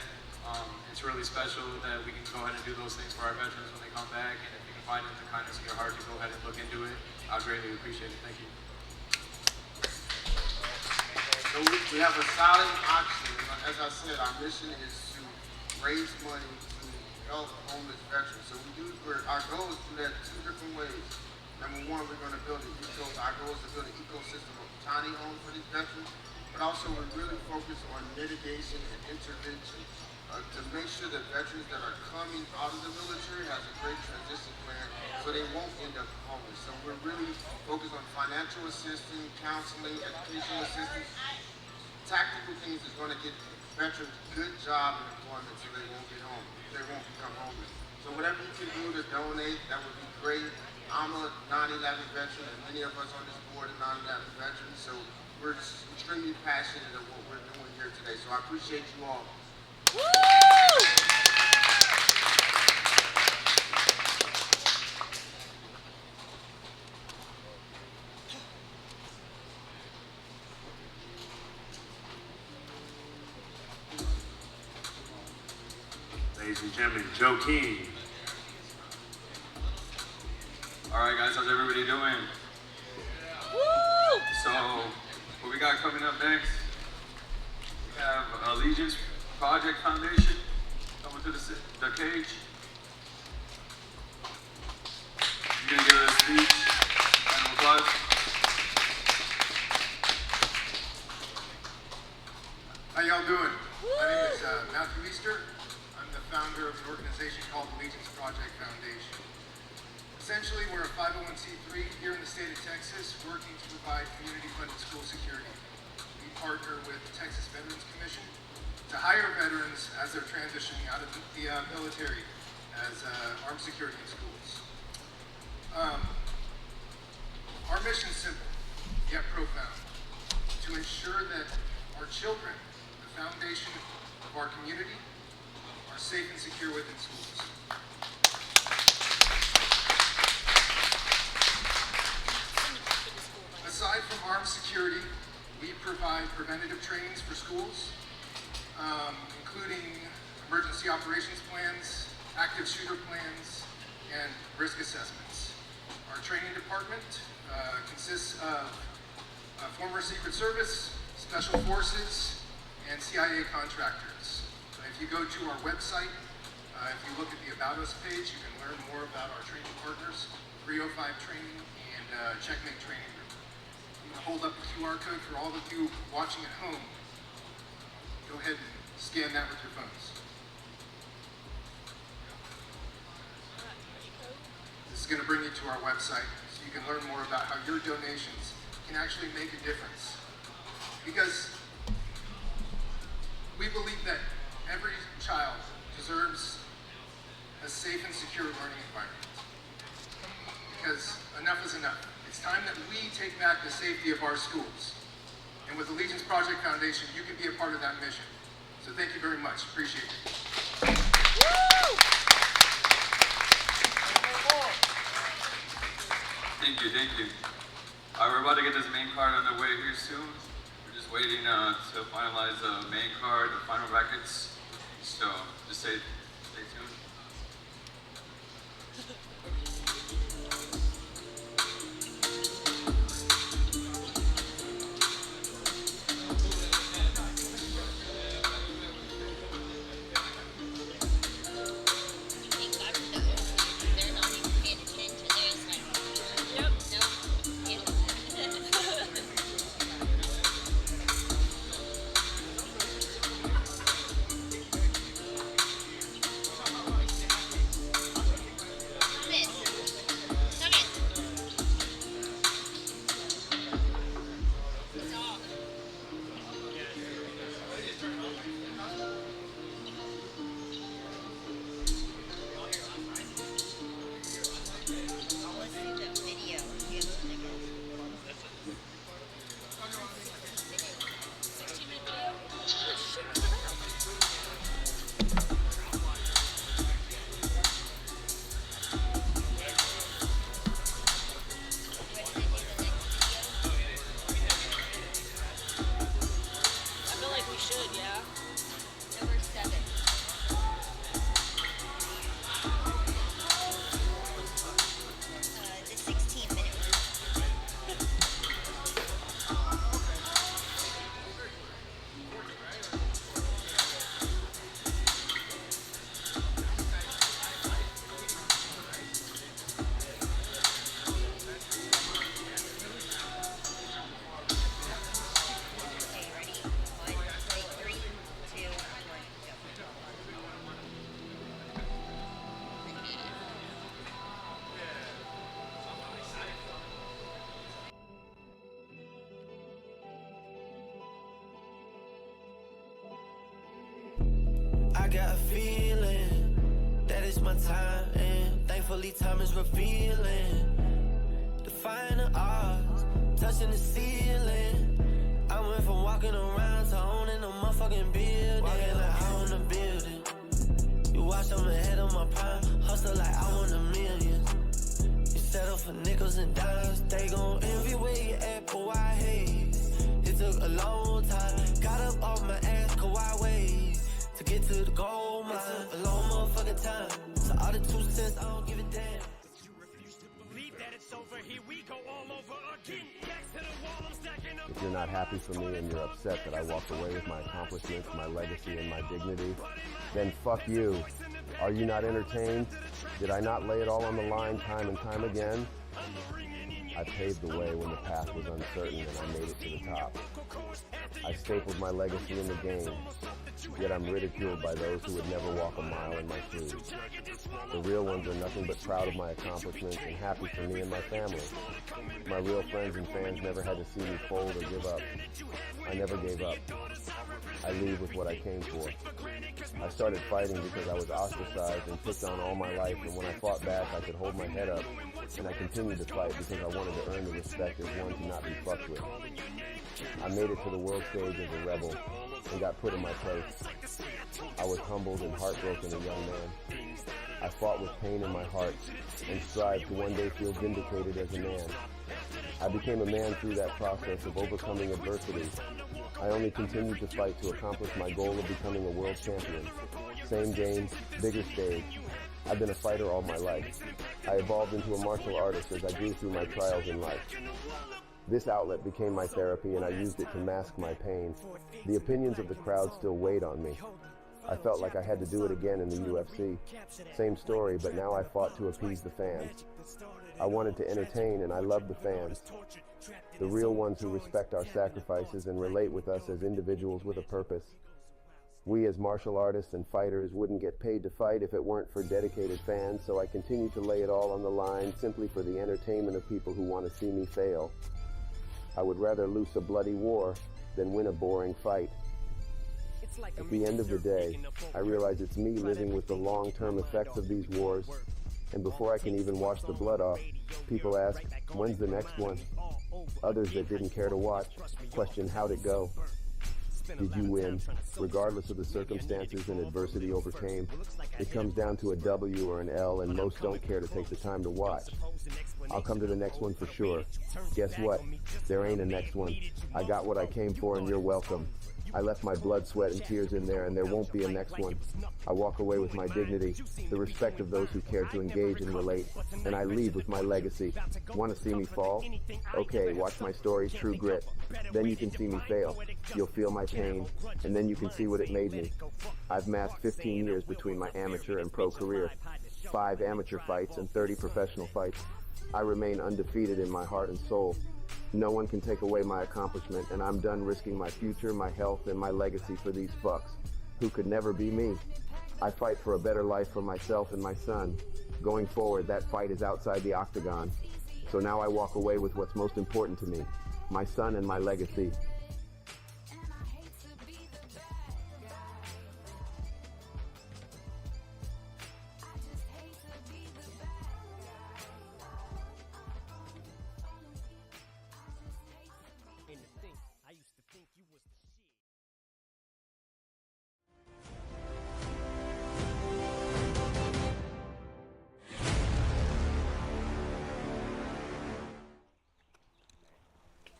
It's really special that we can go ahead and do those things for our veterans when they come back, and if you can find it in the kindness of your heart to go ahead and look into it, I greatly appreciate it. Thank you.
So we have a solid option. As I said, our mission is to raise money to help homeless veterans. So our goal is to do that two different ways. Number one, we're going to build our goal is to build an ecosystem of tiny homes for these veterans, but also we're really focused on mitigation and intervention to make sure that veterans that are coming out of the military has a great transition plan so they won't end up homeless. So we're really focused on financial assistance, counseling, educational assistance, tactical things that's going to get veterans good job and employment so they won't become homeless. So whatever you can do to donate, that would be great. I'm a 9/11 veteran, and many of us on this board are 9/11 veterans, so we're extremely passionate about what we're doing here today. So I appreciate you all.
Woo!
Ladies and gentlemen, Joe King.
All right, guys, how's everybody doing?
Woo!
So, what we got coming up next? We have Allegiance Project Foundation coming to the cage. You're gonna give us a speech, round of applause. How y'all doing? My name is Matthew Easter. I'm the founder of an organization called the Legions Project Foundation. Essentially, we're a 501c3 here in the state of Texas, working to provide community-funded school security. We partner with the Texas Veterans Commission to hire veterans as they're transitioning out of the military as armed security in schools. Our mission is simple, yet profound, to ensure that our children, the foundation of our community, are safe and secure within schools. Aside from armed security, we provide preventative trainings for schools, including emergency operations plans, active shooter plans, and risk assessments. Our training department consists of former Secret Service, Special Forces, and CIA contractors. If you go to our website, if you look at the About Us page, you can learn more about our training partners, 305 Training and Checkmate Training Group. You can hold up the QR code for all of you watching at home. Go ahead and scan that with your phones. This is going to bring you to our website so you can learn more about how your donations can actually make a difference. Because we believe that every child deserves a safe and secure learning environment. Because enough is enough. It's time that we take back the safety of our schools. And with the Legions Project Foundation, you can be a part of that mission. So thank you very much. Appreciate it.
Thank you. We're about to get this main card underway here soon. We're just waiting to finalize the main card, the final brackets. So just stay tuned.
I got a feeling that it's my time, and thankfully time is revealing. Defying the odds, touching the ceiling. I went from walking around to owning a motherfucking building. Walking like I own a building. You watch, I'm ahead of my prime. Hustle like I want a million. You settle for nickels and dimes. They gon' envy where you at, but why hate? It took a long time. Got up off my ass, Kawhi ways. To get to the goal mine, it took a long motherfucking time. So all the 2 cents, I don't give a damn.
You refuse to believe that it's over. Here we go all over again. Back to the wall, I'm stacking up.
If you're not happy for me and you're upset that I walked away with my accomplishments, my legacy, and my dignity, then fuck you. Are you not entertained? Did I not lay it all on the line time and time again?
I'm ringing in your
I paved the way when the path was uncertain and I made it to the top. I stapled my legacy in the game, yet I'm ridiculed by those who would never walk a mile in my shoes. The real ones are nothing but proud of my accomplishments and happy for me and my family. My real friends and fans never had to see me fold or give up. I never gave up. I leave with what I came for. I started fighting because I was ostracized and picked on all my life, and when I fought back, I could hold my head up, and I continued to fight because I wanted to earn the respect as one to not be fucked with. I made it to the world stage as a rebel and got put in my place. I was humbled and heartbroken a young man. I fought with pain in my heart and strived to one day feel vindicated as a man. I became a man through that process of overcoming adversity. I only continued to fight to accomplish my goal of becoming a world champion. Same game, bigger stage. I've been a fighter all my life. I evolved into a martial artist as I grew through my trials in life. This outlet became my therapy, and I used it to mask my pain. The opinions of the crowd still weighed on me. I felt like I had to do it again in the UFC. Same story, but now I fought to appease the fans. I wanted to entertain, and I loved the fans. The real ones who respect our sacrifices and relate with us as individuals with a purpose. We as martial artists and fighters wouldn't get paid to fight if it weren't for dedicated fans, so I continue to lay it all on the line simply for the entertainment of people who want to see me fail. I would rather lose a bloody war than win a boring fight. At the end of the day, I realize it's me living with the long-term effects of these wars, and before I can even wash the blood off, people ask, when's the next one? Others that didn't care to watch question how'd it go? Did you win? Regardless of the circumstances and adversity overcame, it comes down to a W or an L, and most don't care to take the time to watch. I'll come to the next one for sure. Guess what? There ain't a next one. I got what I came for, and you're welcome. I left my blood, sweat, and tears in there, and there won't be a next one. I walk away with my dignity, the respect of those who care to engage and relate, and I leave with my legacy. Want to see me fall? Okay, watch my story, True Grit. Then you can see me fail. You'll feel my pain, and then you can see what it made me. I've masked 15 years between my amateur and pro career, 5 amateur fights and 30 professional fights. I remain undefeated in my heart and soul. No one can take away my accomplishment, and I'm done risking my future, my health, and my legacy for these fucks, who could never be me. I fight for a better life for myself and my son. Going forward, that fight is outside the octagon. So now I walk away with what's most important to me, my son and my legacy.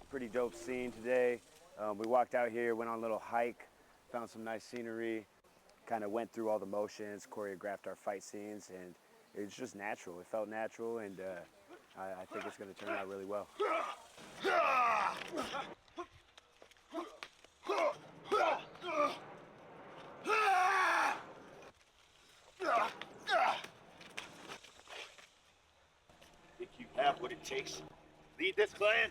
Pretty dope scene today. We walked out here, went on a little hike, found some nice scenery, kind of went through all the motions, choreographed our fight scenes, and it was just natural. It felt natural, and I think it's going to turn out really well.
Think you have what it takes? Lead this clan?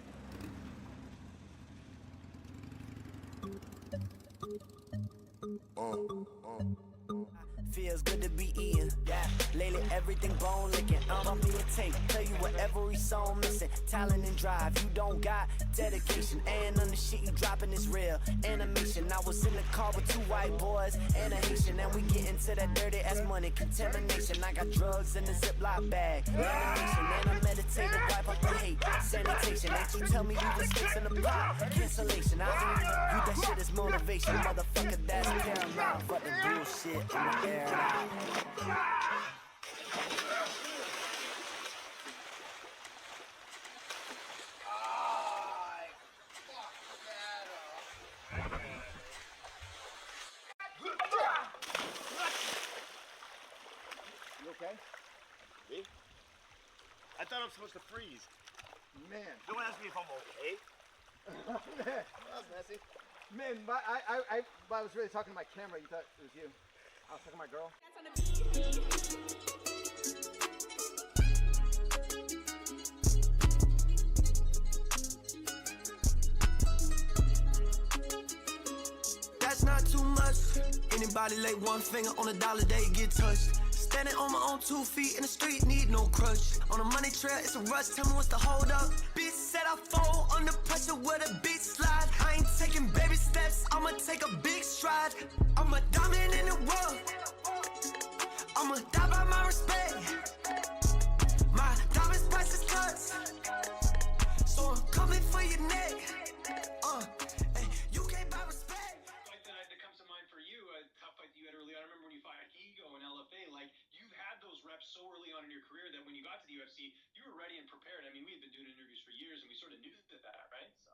Feels good to be eating. Yeah, lately everything bone licking. Bump me a tape, tell you what every song missing. Talent and drive, you don't got dedication. And on the shit you dropping is real animation. I was in the car with 2 white boys and a Haitian, and we get into that dirty ass money contamination. I got drugs in the Ziploc bag, animation, and I meditate to wipe up the hate. Sanitation, ain't you tell me you was fixing the pot? Cancellation, I believe you, that shit is motivation. Motherfucker, that's paramount. Fuck the bullshit, I'm the air.
You okay? Me? I thought I'm supposed to freeze.
Man.
Don't ask me if I'm okay.
Man, that was messy. Man, I was really talking to my camera. You thought it was you. I was talking to my girl.
not too much. Anybody lay one finger on a dollar, they get touched. Standing on my own 2 feet in the street, need no crutch. On a money trail, it's a rush, tell me what's the hold up. Bitch said I fall under pressure with a big slide. I ain't taking baby steps, I'ma take a big stride. I'm a diamond in the rough, I'ma die by my respect. My diamond's priceless cuts, so I'm coming for your neck. Hey, you can't buy respect.
Fight that comes to mind for you, a tough fight that you had early on. I remember when you fought Ego in LFA, like, you've had those reps so early on in your career that when you got to the UFC, you were ready and prepared. I mean, we had been doing interviews for years, and we sort of knew that, right? So.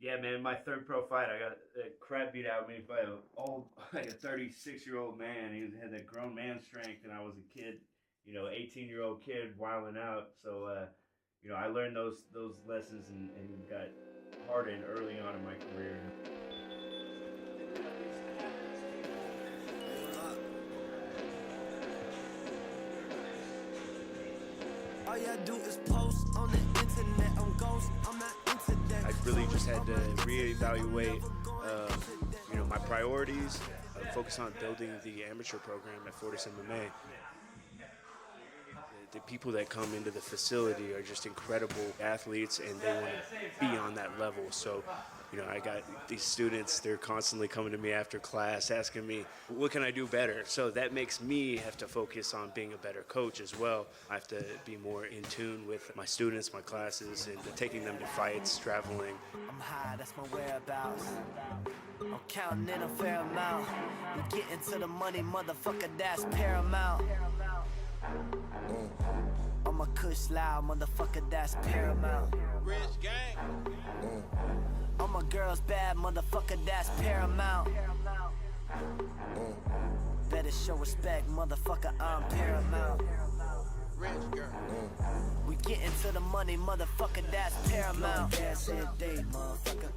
Yeah, man, my third pro fight, I got the crap beat out of me by like a 36-year-old man. He had that grown man strength, and I was a kid, 18-year-old kid wilding out. So, I learned those lessons and got hardened early on in my career.
All y'all do is post on the internet. I'm ghost, I'm not into that.
I really just had to reevaluate, my priorities, focus on building the amateur program at Fortis MMA. The people that come into the facility are just incredible athletes, and they want to be on that level. So, I got these students, they're constantly coming to me after class asking me, what can I do better? So that makes me have to focus on being a better coach as well. I have to be more in tune with my students, my classes, and taking them to fights, traveling.
I'm high, that's my whereabouts. I'm counting in a fair amount. We get into the money, motherfucker, that's paramount. I'm a kush loud, motherfucker, that's paramount.
Rich gang.
I'm a girl's bad, motherfucker, that's paramount. Better show respect, motherfucker, I'm paramount.
Rich girl.
We get into the money, motherfucker, that's paramount. Gas every day, motherfucker.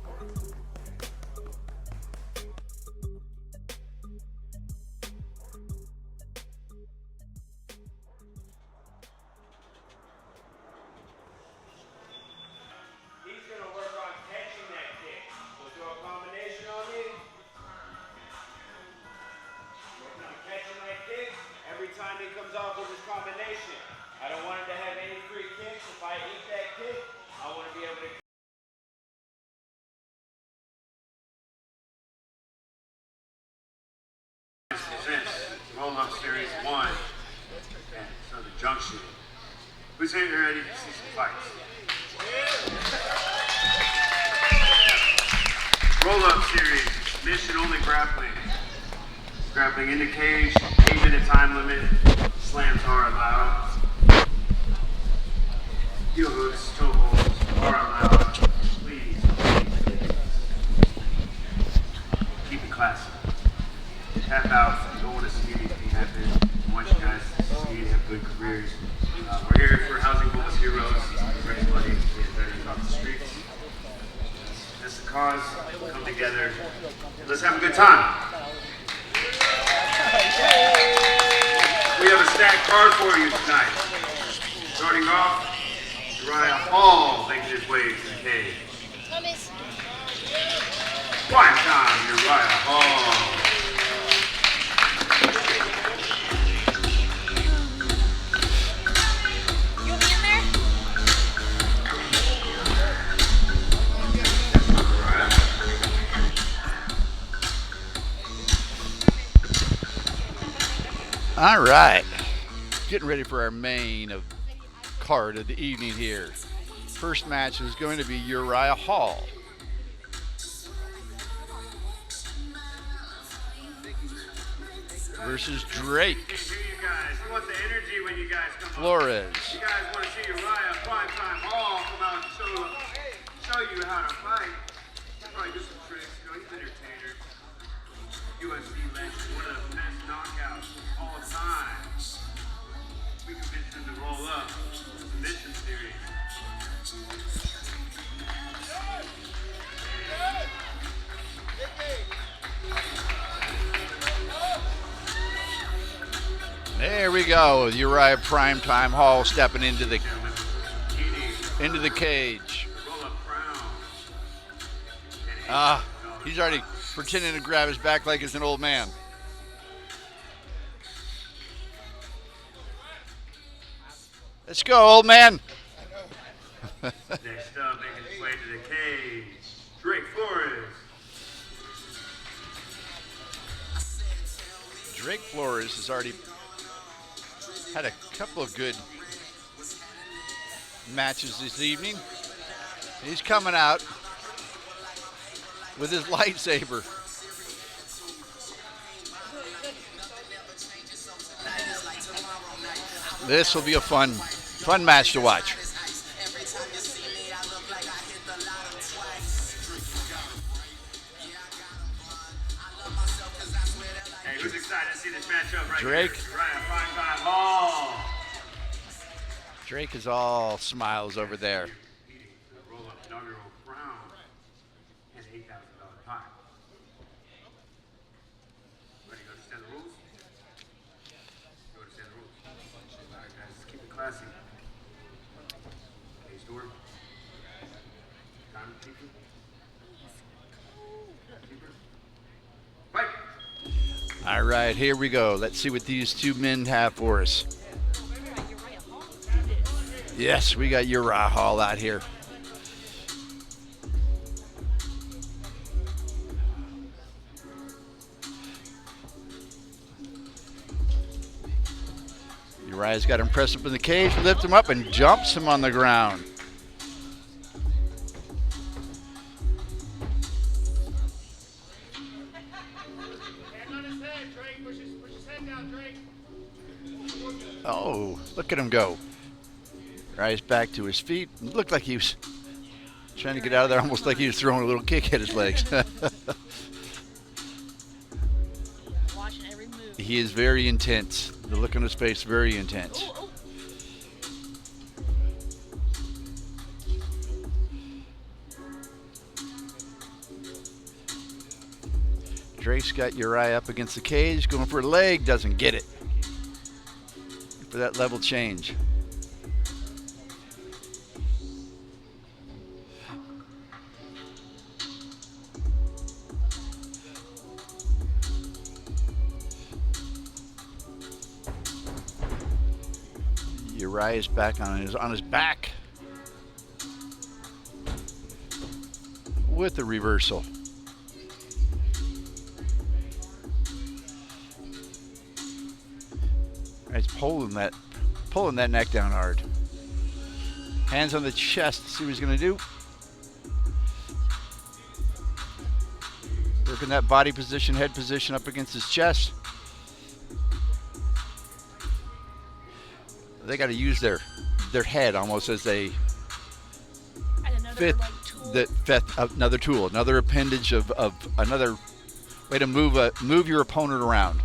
Presents Roll-Up Series 1 at Southern Junction. Who's here ready to see some fights? Roll-Up Series, mission-only grappling. Grappling in the cage, 8-minute time limit, slams are allowed. Heel hooks, toe holds are allowed. Please. Keep it classy. Tap out. I don't want to see anything happen. I want you guys to succeed and have good careers. We're here for Housing Homeless Heroes. For everybody getting better off the streets. That's the cause. We'll come together. Let's have a good time. We have a stacked card for you tonight. Starting off, Uriah Hall making his way to the cage. Prime time, Uriah Hall.
All right, getting ready for our main card of the evening here. First match is going to be Uriah Hall versus Drake Flores.
You guys want to see Uriah Primetime Hall come out and show you how to fight. Probably do some tricks. He's an entertainer. UFC legend, one of the best knockouts of all time. We convinced him to roll up. Submission series.
There we go. Uriah Primetime Hall stepping into the cage. He's already pretending to grab his back like he's an old man. Let's go, old man.
Next up, making his way to the cage, Drake Flores.
Drake Flores has already had a couple of good matches this evening. He's coming out with his lightsaber. This will be a fun match to watch.
Hey, who's excited to see this matchup right
Drake.
here? Ryan Fine Hall.
Drake is all smiles over there.
Roll-up inaugural crown and $8,000 pie. Ready to understand the rules? You understand the rules? All right, guys, keep it classy. Cage door. Diamond keeper. Keeper. Fight!
All right, here we go. Let's see what these two men have for us. Yes, we got Uriah Hall out here. Uriah's got him pressed up in the cage, lift him up, and jumps him on the ground. Oh, look at him go. Uriah's back to his feet. It looked like he was trying to get out of there, almost like he was throwing a little kick at his legs.
Watching every move.
He is very intense. The look on his face, very intense.
Oh,
Drake's got Uriah up against the cage, going for a leg, doesn't get it. For that level change. Uriah's back on his back with the reversal. He's pulling that neck down hard. Hands on the chest to see what he's gonna do. Working that body position, head position up against his chest. They got to use their head almost as a another tool, another appendage of another way to move your opponent around.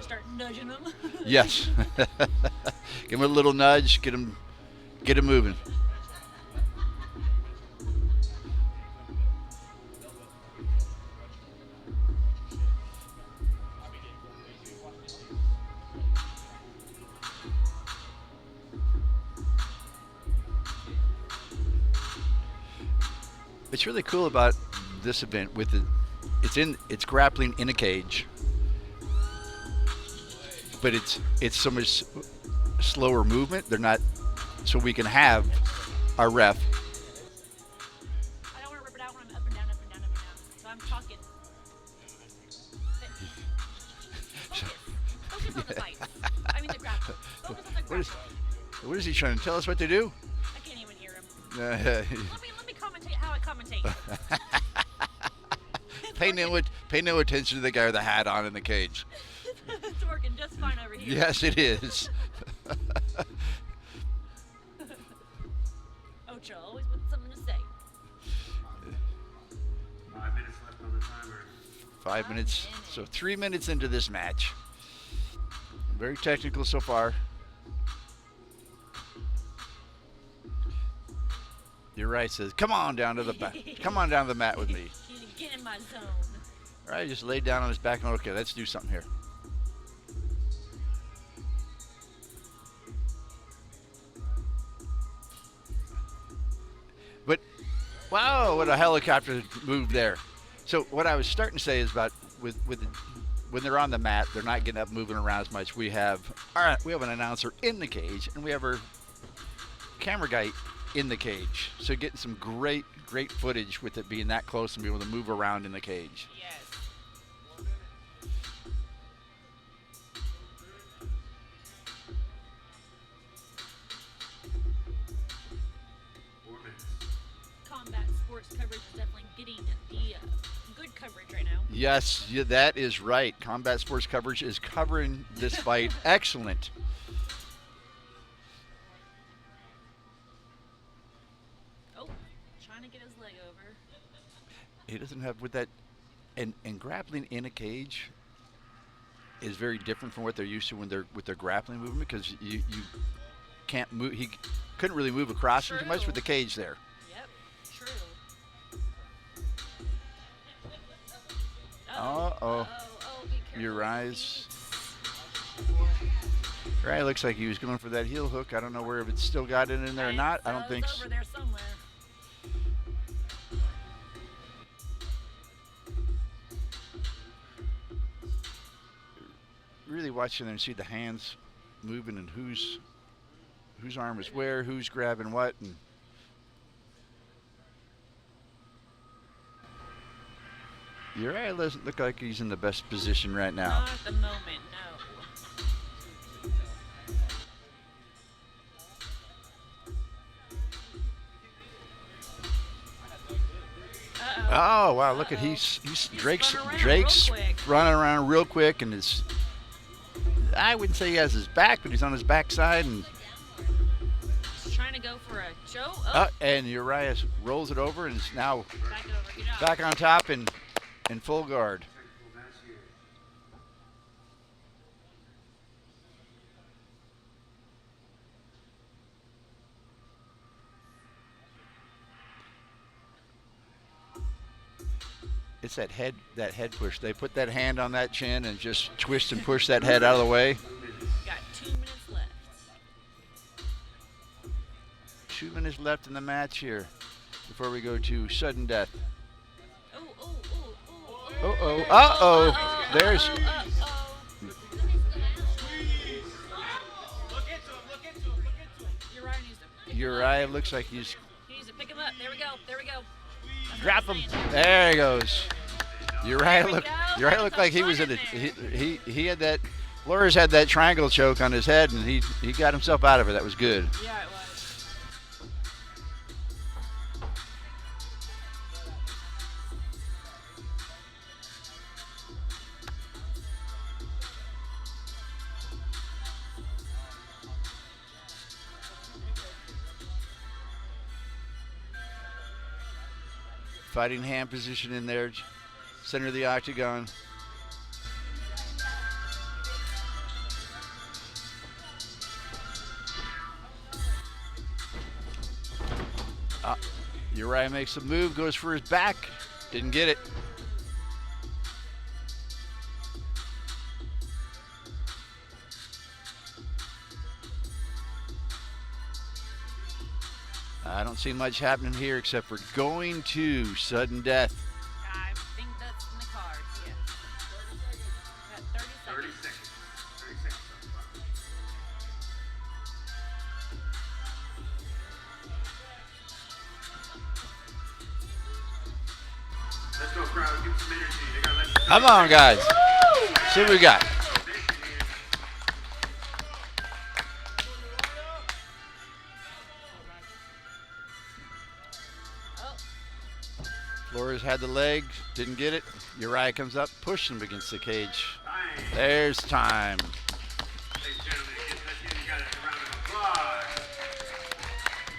start nudging them.
Yes. Give him a little nudge, get him moving. What's really cool about this event with it's grappling in a cage, but it's so much slower movement. They're not, so we can have our ref.
I don't want to rip it out when I'm up and down, up and down, up and down. So I'm talking. Focus on the fight. I mean the grapple. Focus on the grapple.
What is he trying to tell us what to do?
I can't even hear him. Let me commentate how I commentate.
Pay no attention to the guy with the hat on in the cage.
It's working just fine over here.
Yes, it is.
Ocho, always with something to say.
5 minutes left on the timer.
5 minutes. So 3 minutes into this match. Very technical so far. You're right, says, come on down to the back. Come on down to the mat with me.
Get in my zone.
All right, just laid down on his back and okay, let's do something here. But, wow, what a helicopter move there. So what I was starting to say is about when they're on the mat, they're not getting up, moving around as much. We have an announcer in the cage, and we have our camera guy in the cage. So getting some great footage with it being that close and be able to move around in the cage.
Yes. Combat sports coverage is definitely getting the good coverage right now.
Yes, that is right. Combat sports coverage is covering this fight. Excellent.
Oh, trying to get his leg over.
He doesn't have with that, and grappling in a cage is very different from what they're used to when they're with their grappling movement, because you can't move. He couldn't really move across him too much with the cage there.
Yep, true.
Uh-oh. Uriah's. Uriah looks like he was going for that heel hook. I don't know where if it's still got it in there or not. I don't think
it's over there somewhere.
Really watching them, see the hands moving and whose arm is where, who's grabbing what, and Uriah doesn't look like he's in the best position right now.
Not at the moment, no.
Oh wow! Look at he's Drake's running around real quick, and it's, I wouldn't say he has his back, but he's on his backside, and
he's trying to go for a choke.
And Uriah rolls it over and is now back on top and in full guard. It's that head push. They put that hand on that chin and just twist and push that head out of the way.
Got 2 minutes left.
2 minutes left in the match here before we go to sudden death. Uh-oh. There's... Uriah looks like he's...
He needs to pick him up. There we go.
Drop him. There he goes. Uriah looked like he was in it. He had that... Flores had that triangle choke on his head, and he got himself out of it. That was good.
Yeah, it was.
Fighting hand position in there, center of the octagon. Uriah makes a move, goes for his back, didn't get it. I don't see much happening here except for going to sudden death.
I think that's in the cards, yes. Got 30 seconds.
30 seconds. Let's go, crowd. Give some energy. They got less.
Come on, guys. See what we got. Flores had the leg, didn't get it. Uriah comes up, pushes him against the cage. There's time.
Ladies and gentlemen, let's give you guys a round of applause.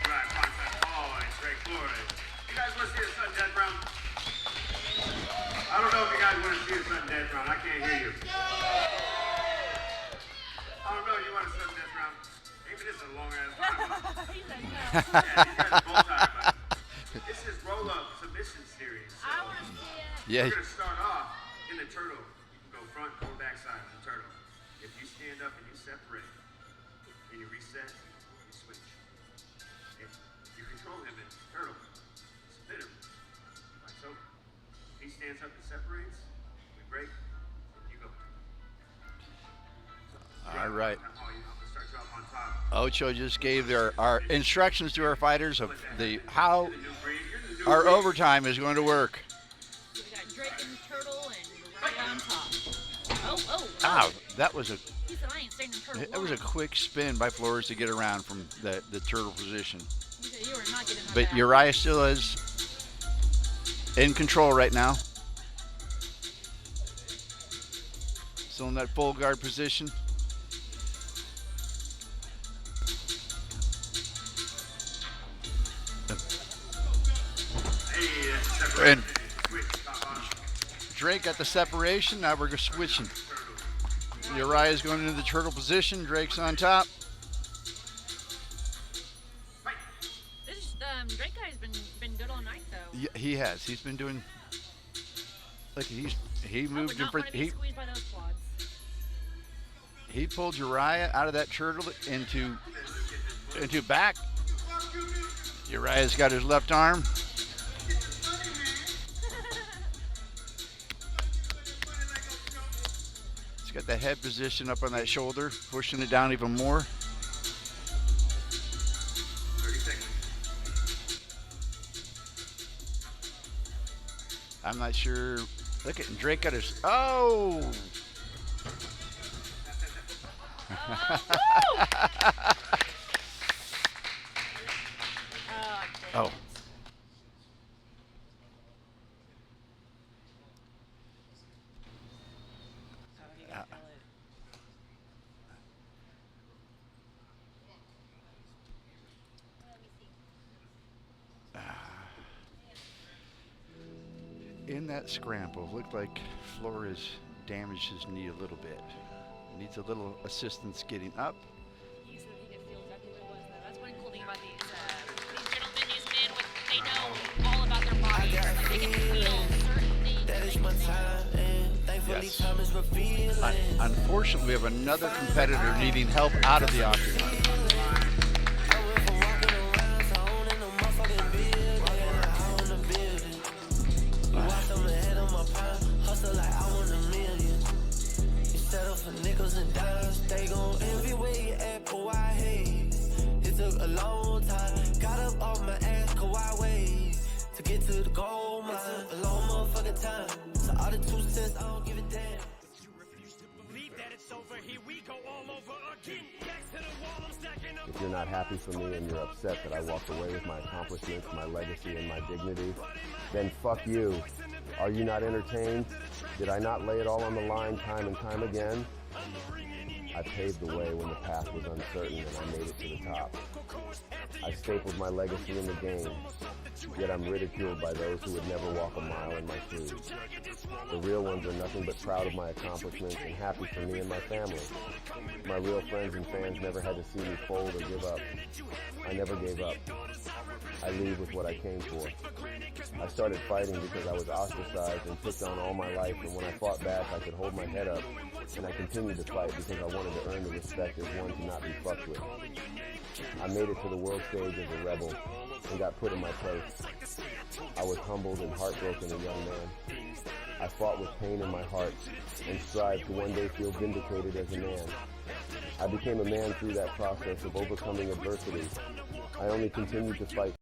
Right, contact points, Greg Flores. You guys want to see a sudden death round? I don't know if you guys want to see a sudden death round. I can't hear you. I don't know if you want a sudden death round. Maybe this is a long ass round. Yeah, these guys are both tired, but this is roll-up submission series. So
I want to see it.
Yeah.
We're going to start off in the turtle. You can go front or back side of the turtle. If you stand up and you separate, and you reset, you switch. If you control him in turtle, split him, like so. If he
he stands up and separates, we break, you go.
All right.
I'm gonna start drop on top.
Ocho just gave our instructions to our fighters of how our overtime is going to work.
So we got Drake and Turtle and Ryan on top. Oh.
Ow, that was
He said I ain't staying in Turtle.
That was a quick spin by Flores to get around from the turtle position.
He said you are not getting
But Uriah still is in control right now. Still in that full guard position. And Drake got the separation. Now we're switching. Uriah's going into the turtle position. Drake's on top.
This Drake guy's been good all night though.
Yeah, he has. He's been doing. Look, he moved different. He pulled Uriah out of that turtle into back. Uriah's got his left arm. He's got the head position up on that shoulder, pushing it down even more.
30 seconds.
I'm not sure. Look at Drake got his. Oh! Oh. In that scramble, looked like Flores damaged his knee a little bit. Needs a little assistance getting up.
He said he could feel exactly what it was. That's one cool thing about these gentlemen, these men, they know all about their bodies. Like they can feel certain things. That is my time, and thankfully time is revealing.
Unfortunately, we have another competitor needing help out of the octagon.
Nickels and dimes, they gon' envy where you at, Kawhi Hayes. It took a long time, got up off my ass, Kawhi ways. To get to the goal mine, a long motherfucking time. So all the 2 cents, I don't give a damn.
You refuse to believe that it's over, here we go all over again. Back to the wall, I'm stacking up.
If you're not happy for me and you're upset that I walked away with my accomplishments, my legacy, and my dignity, then fuck you. Are you not entertained? Did I not lay it all on the line time and time again? I paved the way when the path was uncertain and I made it to the top. I stapled my legacy in the game, yet I'm ridiculed by those who would never walk a mile in my shoes. The real ones are nothing but proud of my accomplishments and happy for me and my family. My real friends and fans never had to see me fold or give up. I never gave up. I leave with what I came for. I started fighting because I was ostracized and picked on all my life, and when I fought back, I could hold my head up, and I continued to fight because I wanted to earn the respect as one to not be fucked with. I made it to the world stage as a rebel and got put in my place. I was humbled and heartbroken a young man. I fought with pain in my heart and strived to one day feel vindicated as a man. I became a man through that process of overcoming adversity. I only continued to fight.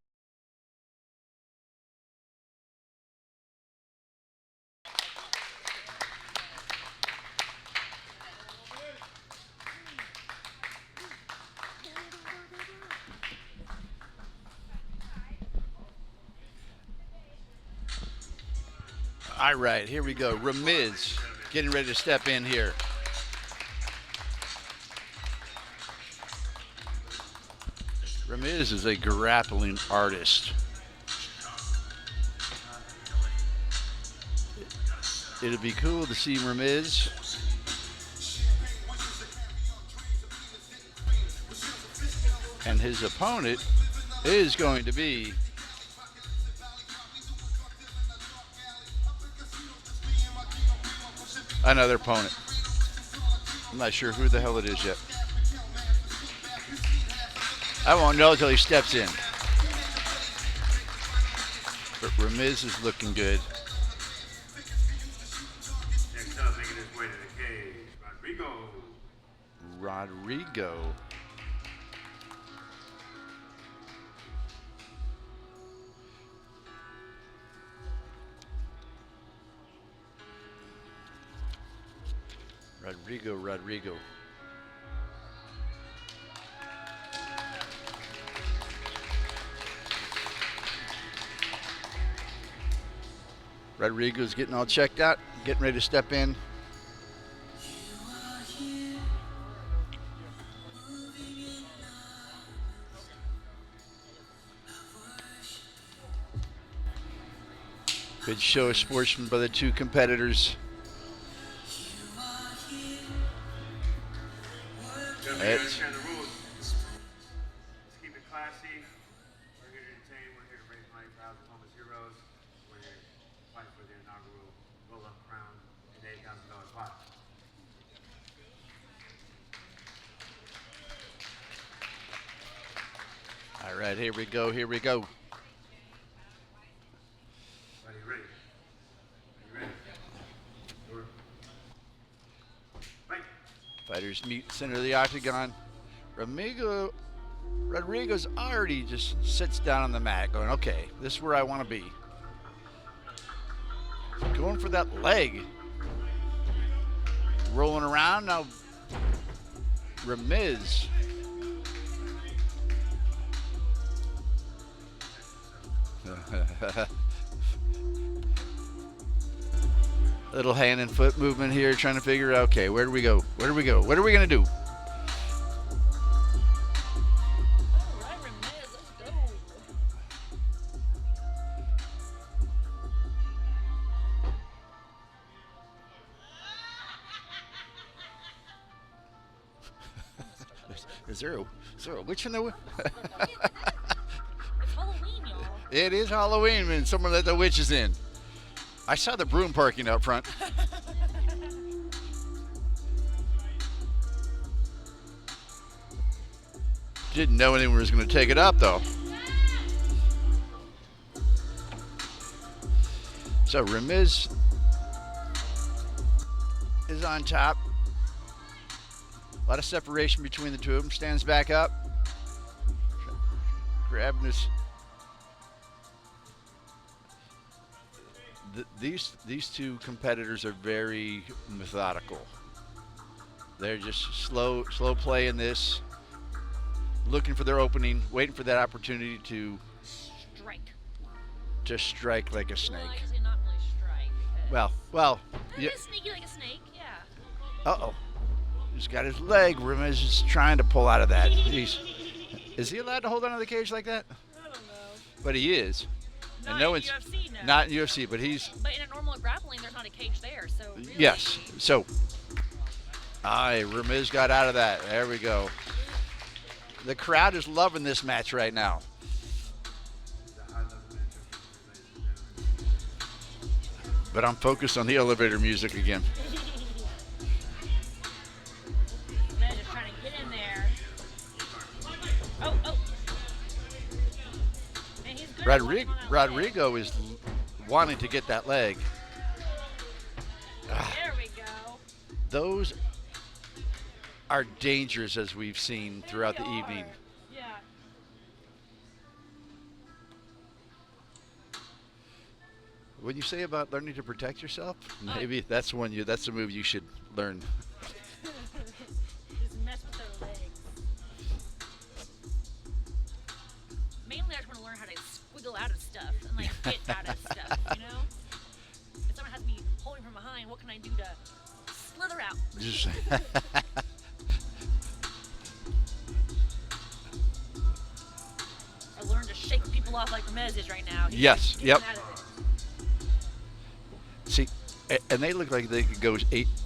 All right, here we go. Ramiz getting ready to step in here. Ramiz is a grappling artist. It'd be cool to see Ramiz and his opponent is going to be another opponent. I'm not sure who the hell it is yet. I won't know until he steps in. But Ramiz is looking good.
make way to the cage.
Rodrigo. Rodrigo. Rodrigo's getting all checked out, getting ready to step in. Good show of sportsmanship by the two competitors.
Let's the rules. Let's keep it classy. We're here to entertain. We're here to raise money for Homeless Heroes. We're here to fight for the inaugural roll-up crown and the $8,000 pot.
All right, here we go.
Ready?
Fighters meet center of the octagon. Rodrigo's already just sits down on the mat going, okay, this is where I want to be. Going for that leg. Rolling around now. Ramiz. Little hand and foot movement here, trying to figure out, okay, where do we go? What are we going to do?
Alright, Ramiz, let's go.
Is there a witch in the
It's Halloween, y'all.
It is Halloween, and someone let the witches in. I saw the broom parking out front. Didn't know anyone was going to take it up, though. So Ramiz is on top. A lot of separation between the two of them. Stands back up. Grabbing his... These two competitors are very methodical. They're just slow play in this, looking for their opening, waiting for that opportunity to
strike.
Just strike like a snake.
Well, I guess not really strike.
Well.
Yeah. Sneaky like a snake, yeah.
Uh-oh. He's got his leg. Ramiz is trying to pull out of that. Is he allowed to hold onto the cage like that?
I don't know.
But he is.
Not
and
in UFC, no.
Not in UFC, but he's...
But in a normal grappling, there's not a cage there, so really.
Yes. So, Ramiz got out of that. There we go. The crowd is loving this match right now. But I'm focused on the elevator music again.
Man, just trying to get in there. Oh. Man, he's good
Rodrigo is wanting to get that leg.
There we go.
Those are dangerous, as we've seen throughout the evening.
Yeah.
What you say about learning to protect yourself? Maybe that's the move you should learn.
Just mess with their legs. Mainly, I just want to learn how to squiggle out of stuff and like get out of stuff. You know, if someone has me holding from behind, what can I do to slither out? I learned to shake people off like Ramiz is right now. He's
Yes. Yep.
out of it.
See, and they look like they could go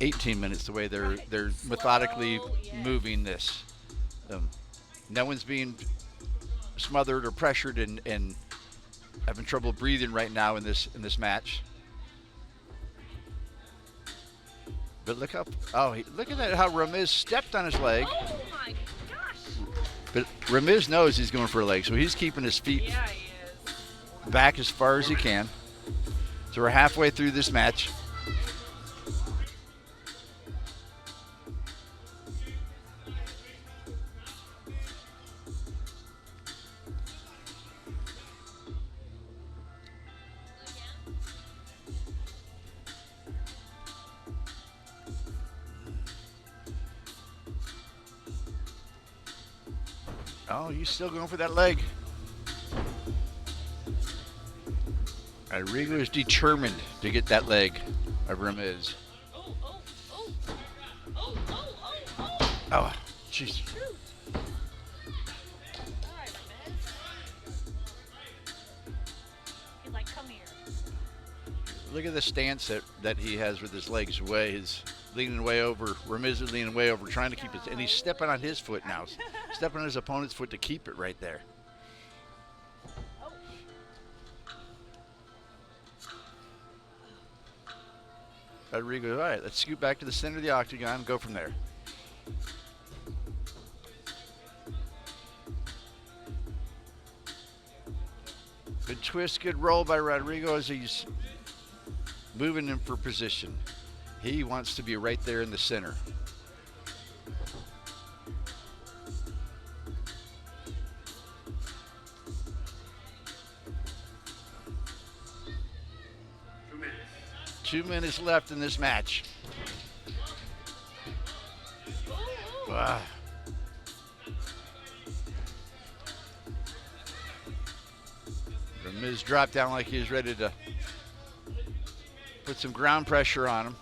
18 minutes the way they're methodically moving this. No one's being smothered or pressured and having trouble breathing right now in this match. But look at that! How Ramiz stepped on his leg.
Oh my gosh!
But Ramiz knows he's going for a leg, so he's keeping his feet back as far as he can. So we're halfway through this match. Oh, he's still going for that leg. Rodrigo is determined to get that leg of Ramiz. Oh, jeez.
He's like, come here.
Look at the stance that he has with his legs way. He's leaning way over. Ramiz is leaning way over, trying to keep it. And he's stepping on his foot now. Stepping on his opponent's foot to keep it right there. Rodrigo, all right, let's scoot back to the center of the octagon and go from there. Good twist, good roll by Rodrigo as he's moving him for position. He wants to be right there in the center. Two minutes left in this match. Wow. Ramiz dropped down like he was ready to put some ground pressure on him.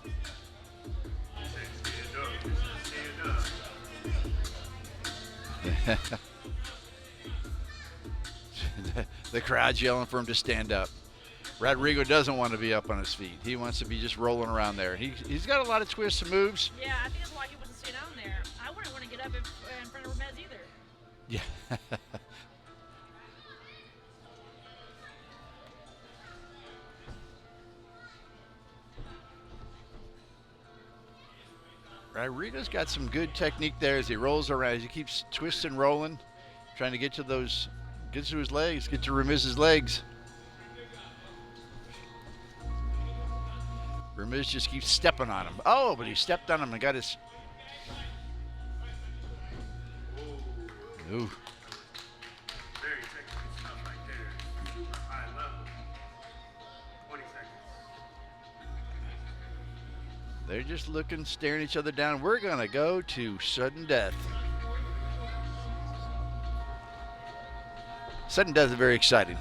The crowd's yelling for him to stand up. Rodrigo doesn't want to be up on his feet. He wants to be just rolling around there. He's got a lot of twists and moves.
Yeah, I think that's why he wasn't staying down there. I wouldn't want to get up in front of Ramiz either.
Yeah. Rodrigo's got some good technique there as he rolls around. As he keeps twisting, rolling, trying to get to his legs, get to Ramiz's legs. Ramiz just keeps stepping on him. Oh, but he stepped on him and got his. Ooh.
Very technical stuff right there. Super high level. 20 seconds.
They're just looking, staring each other down. We're going to go to sudden death. Sudden death is very exciting.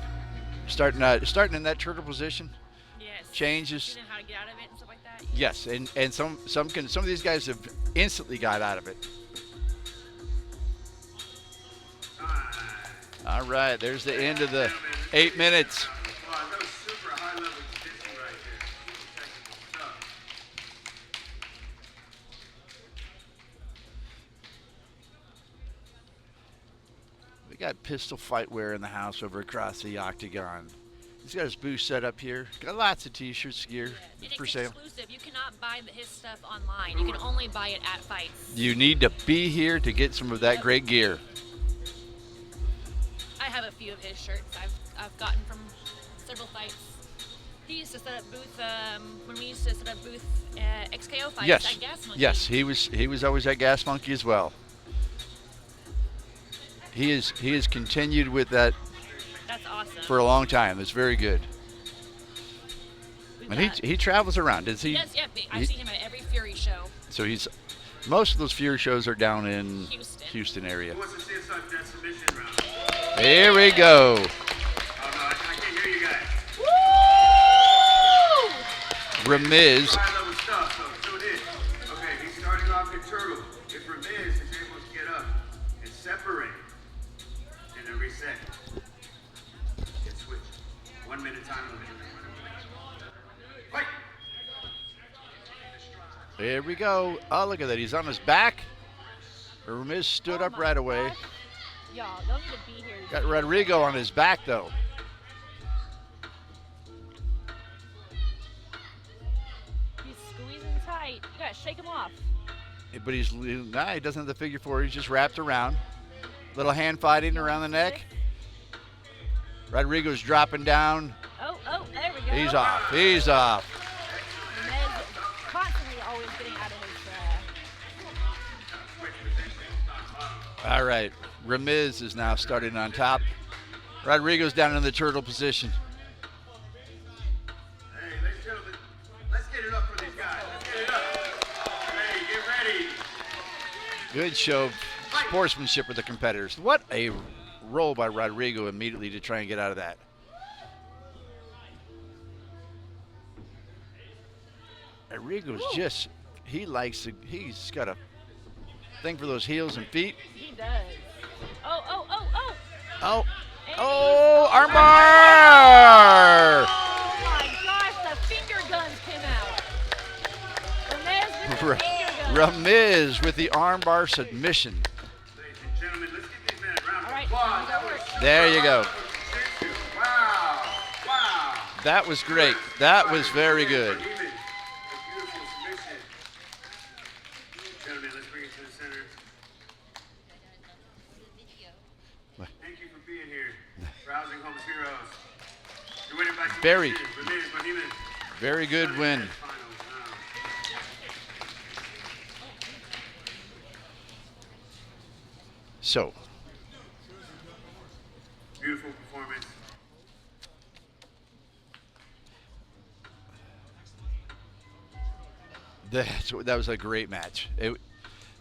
Starting in that turtle position.
Yes.
Changes.
You know how to get out of it and stuff like that.
Yes, and some of these guys have instantly got out of it. All right, there's the end of the 8 minutes.
Wow, that was super high level condition right there. Super technical stuff.
We got pistol fight wear in the house over across the octagon. He's got his booth set up here. Got lots of t-shirts, gear for sale.
Exclusive. You cannot buy his stuff online. You can only buy it at fights.
You need to be here to get some of that great gear.
I have a few of his shirts I've gotten from several fights. He used to set up booth when we used to set up booth XKO fights at Gas Monkey.
Yes, he was always at Gas Monkey as well. He has continued with that.
That's awesome.
For a long time. It's very good. And he travels around. Does he?
Yes, yeah. I've seen him at every Fury show.
So most of those Fury shows are down in Houston area.
Who wants to see us on that submission round?
Here we go.
Oh no, I can't hear you guys.
Woo! Ramiz.
High level stuff, so tune in. Okay, he's starting off in turtle. If Ramiz is able to get up and separate and then reset, get switched. 1 minute time limit. Fight!
Here we go. Oh, look at that. He's on his back. Ramiz stood up right away.
Y'all don't need to be here.
Got Rodrigo on his back, though.
He's squeezing tight. You gotta shake him off.
But he doesn't have the figure four. He's just wrapped around. Little hand fighting around the neck. Rodrigo's dropping down.
Oh, there we go.
He's off. He's off.
Ramiz constantly always getting out of his.
All right. Ramiz is now starting on top. Rodrigo's down in the turtle position.
Hey, ladies and gentlemen, let's get it up for these guys. Let's get it up. Hey, get ready.
Good show sportsmanship with the competitors. What a roll by Rodrigo immediately to try and get out of that. Rodrigo's just, he's got a thing for those heels and feet.
He does. Oh, oh, oh, oh.
Oh, oh, armbar!
Oh my gosh, the finger guns came out.
Ramiz with the armbar submission.
Ladies and gentlemen, let's give these men a round of
All right,
applause.
There you go.
Wow, wow.
That was great. That was very good.
A beautiful submission. Gentlemen, let's bring it to the center. Thank you for being here. Rousing Home's Heroes. You're winning by
Very,
submission.
very good win. So,
beautiful performance.
that was a great match.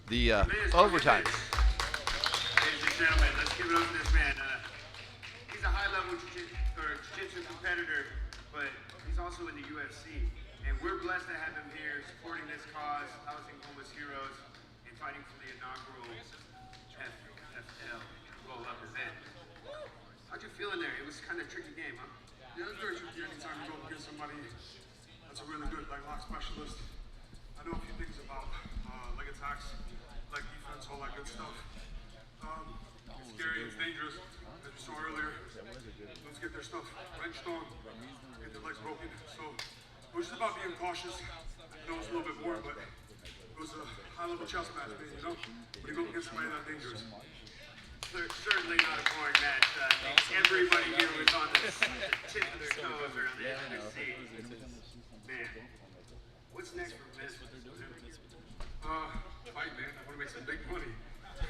The overtime.
Ladies and gentlemen, let's give it up to this man. He's a high-level jiu-jitsu competitor, but he's also in the UFC. And we're blessed to have him here supporting this cause, housing homeless heroes, and fighting for the inaugural FFL roll-up event. How'd you feel in there? It was kind of a tricky game, huh?
Yeah, it's very tricky anytime you go against somebody that's a really good leg lock specialist. I know a few things about leg attacks, leg defense, all that good stuff. It's scary, it's dangerous. As you saw earlier, let's get their stuff wrenched on, get their legs broken. So it was just about being cautious. I know it's a little bit more, but it was a high-level chess match, man, you know? When you go against somebody that dangerous.
Certainly not a boring match. Everybody here was on the tip of their toes or on the edge of their seat. Man, what's next for Miz?
Fight, man. I want to make some big money.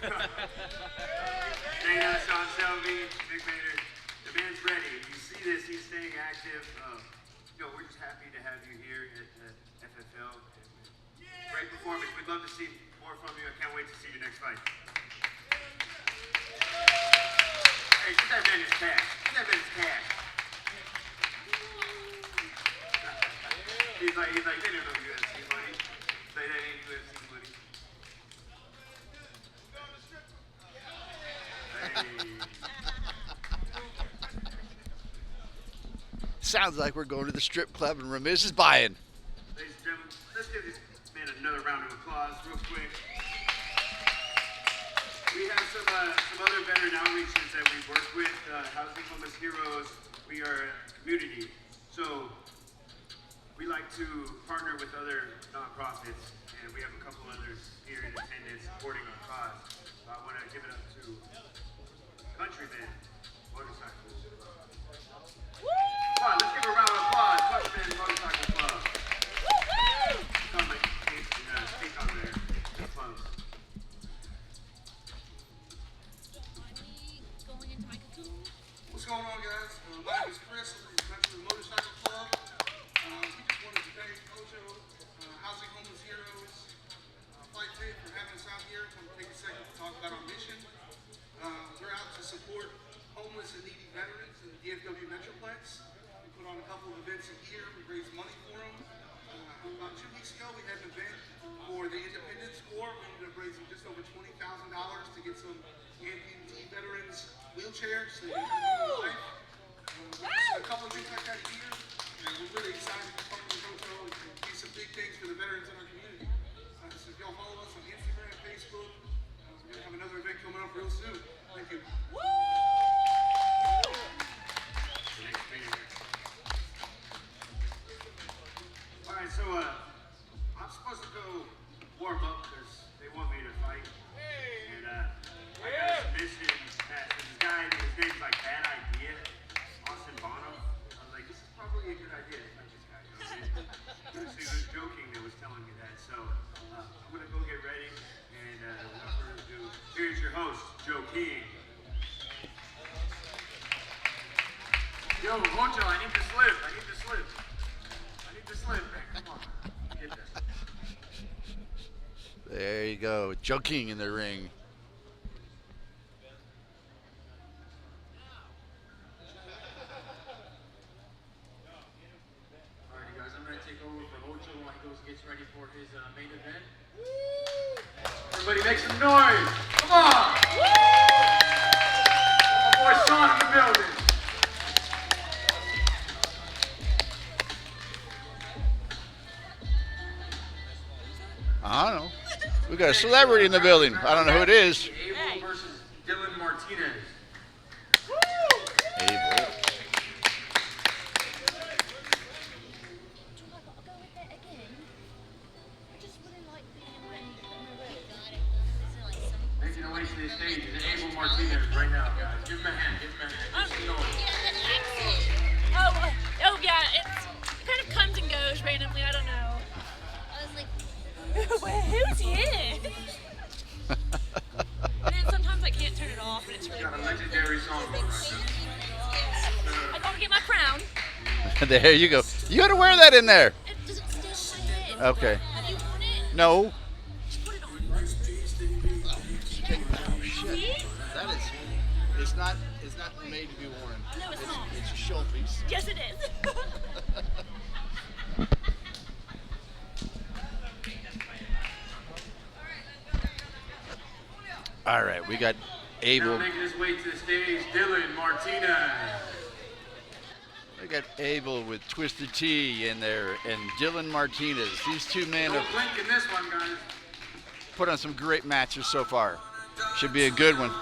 Dana, Sean Selvey, Nick Maynard, the man's ready. You see this, he's staying active. We're just happy to have you here at FFL. Great performance. We'd love to see more from you. I can't wait to see your next fight. Hey, get that man his cash. Get that man his cash. He's like, they don't know UFC money. That ain't UFC money.
Sounds like we're going to the strip club and Ramiz is buying.
Ladies and gentlemen, let's give this man another round of applause real quick. We have some other veteran outreaches that we work with. Housing Homeless Heroes, we are a community. So we like to partner with other nonprofits, and we have a couple others here in attendance supporting our cause. So I want to give it up to Countryman Motorcycles. Come on, let's give a round of applause. Countryman Motorcycle Club. Come and speak on their clubs.
What's going on, guys? My name is Chris. I'm from the Motorcycle Club. We just wanted to thank Ocho, Housing Homeless Heroes, Fight Fit for having us out here. I'm going to take a second to talk about our mission. We're out to support homeless and needy veterans in the DFW Metroplex. We put on a couple of events a year. We raise money for them. About 2 weeks ago, we had an event for the Independence Corps. We ended up raising just over $20,000 to get some amputee veterans wheelchairs so they can live their life. A couple of things like that here, and we're really excited to partner with Ocho and do some big things for the veterans in our community. So if y'all follow us on Instagram, Facebook, we're going to have another event coming up real soon. Thank you.
Alright, so I'm supposed to go warm up because they want me to fight. And I got a submission match with this guy, his name's like Bad Idea, Austin Bonham. I was like, this is probably a good idea to fight this guy. Actually, he was joking that was telling me that. So I'm gonna go get ready, and without further ado, here's your host, Joe King. Yo, Mojo, I need to slip. I need to slip, man. Come on. Get that.
There you go. Joe King in the ring.
main event. Everybody make some noise. Come on. My boy Sean in the building.
I don't know. We got a celebrity in the building. I don't know who it is.
Abel versus Dylan Martinez.
Abel.
Making a way to the stage is Abel Martinez right now, guys. Give him a hand. Give him a hand. Make some noise.
Oh yeah, it kind of comes and goes randomly. I don't know. I was like, well, who's here? And then sometimes I can't turn it off, and it's really.
Got a legendary song going right now.
I gotta get my crown.
There you go. You got to wear that in there.
Does it stay on my head?
Okay.
Do you want it?
No.
Just put it on.
That is, it's not made to be worn.
No, it's not.
It's a showpiece.
Yes, it is.
All right, we got Abel.
Now making his way to the stage, Dylan Martinez.
We got Abel with Twisted Tea in there and Dylan Martinez. These two men
No
have
blink in this one, guys.
put on some great matches so far. Should be a good one.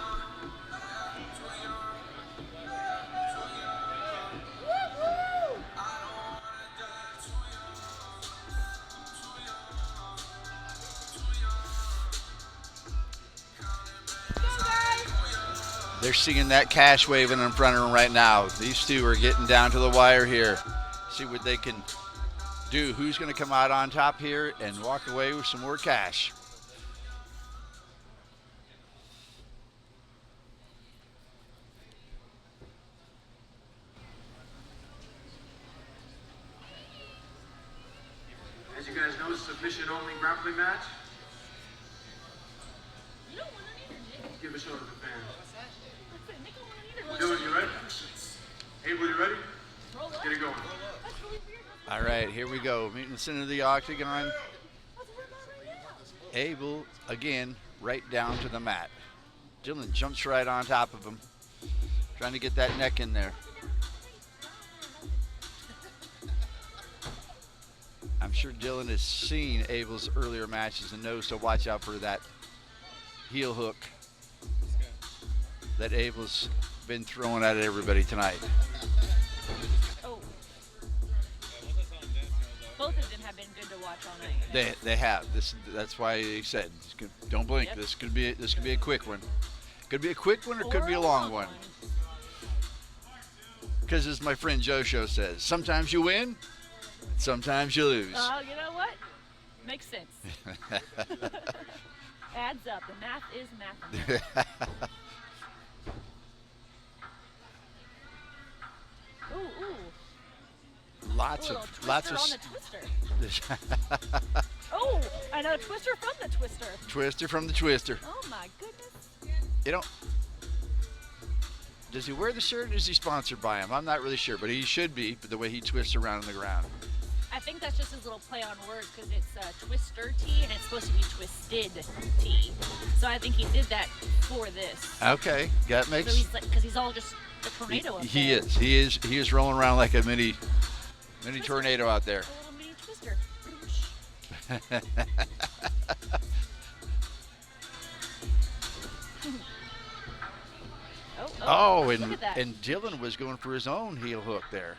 They're seeing that cash waving in front of them right now. These two are getting down to the wire here. See what they can do. Who's going to come out on top here and walk away with some more cash?
As you guys know, submission only grappling match. Give a show to the fans. Dylan, you ready? Abel, you ready? Let's get it going.
All right, here we go. Meeting the center of the octagon. Abel, again, right down to the mat. Dylan jumps right on top of him, trying to get that neck in there. I'm sure Dylan has seen Abel's earlier matches and knows to watch out for that heel hook that Abel's been throwing at everybody tonight.
Oh. Both of them have been good to watch all night.
They have. That's why he said, don't blink.
Yep.
This could be a quick one. Could be a quick one or could be a long one. Because as my friend Joe says, sometimes you win, sometimes you lose.
You know what? Makes sense. Adds up. The math is math. Ooh.
Lots of
on the twister. Oh, I know, twister from the twister.
Twister from the twister.
Oh my goodness.
You know, does he wear the shirt or is he sponsored by him? I'm not really sure, but he should be, but the way he twists around on the ground.
I think that's just his little play on words because it's twister tea and it's supposed to be twisted tea. So I think he did that for this.
Okay, that makes.
So he's like, because he's all just the tornado up there.
He is rolling around like a mini tornado out there.
A little mini twister.
Oh,
look at that.
and Dylan was going for his own heel hook there.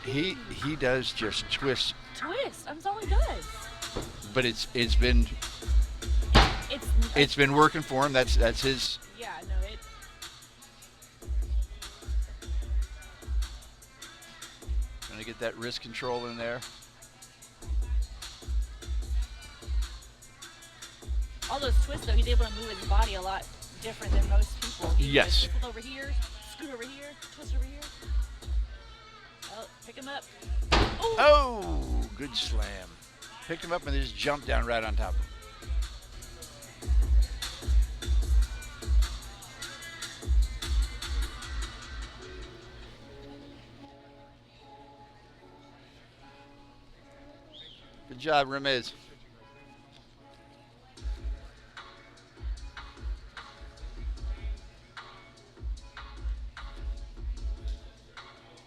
He does just twist.
Twist. That's all he does.
But it's been working for him. That's his.
Yeah, no, it.
Trying to get that wrist control in there.
All those twists, though, he's able to move his body a lot different than most people. He
Yes.
just twist over here, scoot over here, twist over here. Oh, pick him up. Ooh.
Oh, good slam. Picked him up and just jumped down right on top of him. Good job, Remez.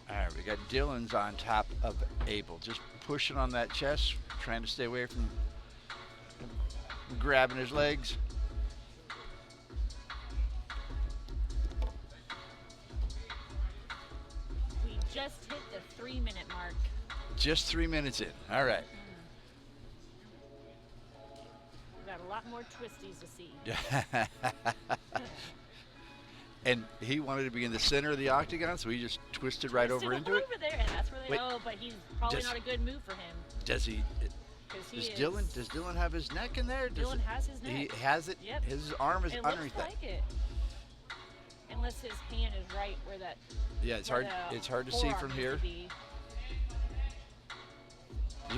All right, we got Dylan's on top of Abel, just pushing on that chest, trying to stay away from grabbing his legs.
We just hit the 3-minute mark.
Just 3 minutes in. All right.
We got a lot more twisties to see.
And he wanted to be in the center of the octagon, so he just twisted right over into it.
Over there, and that's where they.
Wait.
Oh, but he's probably not a good move for him.
Does he? Does Dylan have his neck in there?
Dylan has his neck.
He has it.
Yep.
His arm is
it
underneath
looks like it. Unless his hand is right where that.
Yeah, it's hard. It's hard to see from here.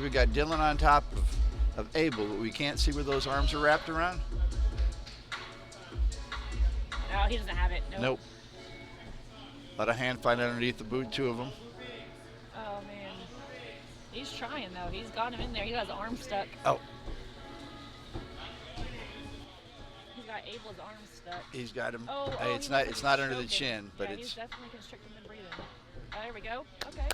We got Dylan on top of Abel, but we can't see where those arms are wrapped around.
No, he doesn't have it.
Nope. A lot of hand fight underneath the boot, two of them.
Oh man, he's trying though. He's got him in there. He got his arm stuck.
Oh.
He's got Abel's arm stuck.
He's got him.
Oh,
it's not under the chin, but
he's
it's.
definitely constricting the breathing. Oh, there we go. Okay.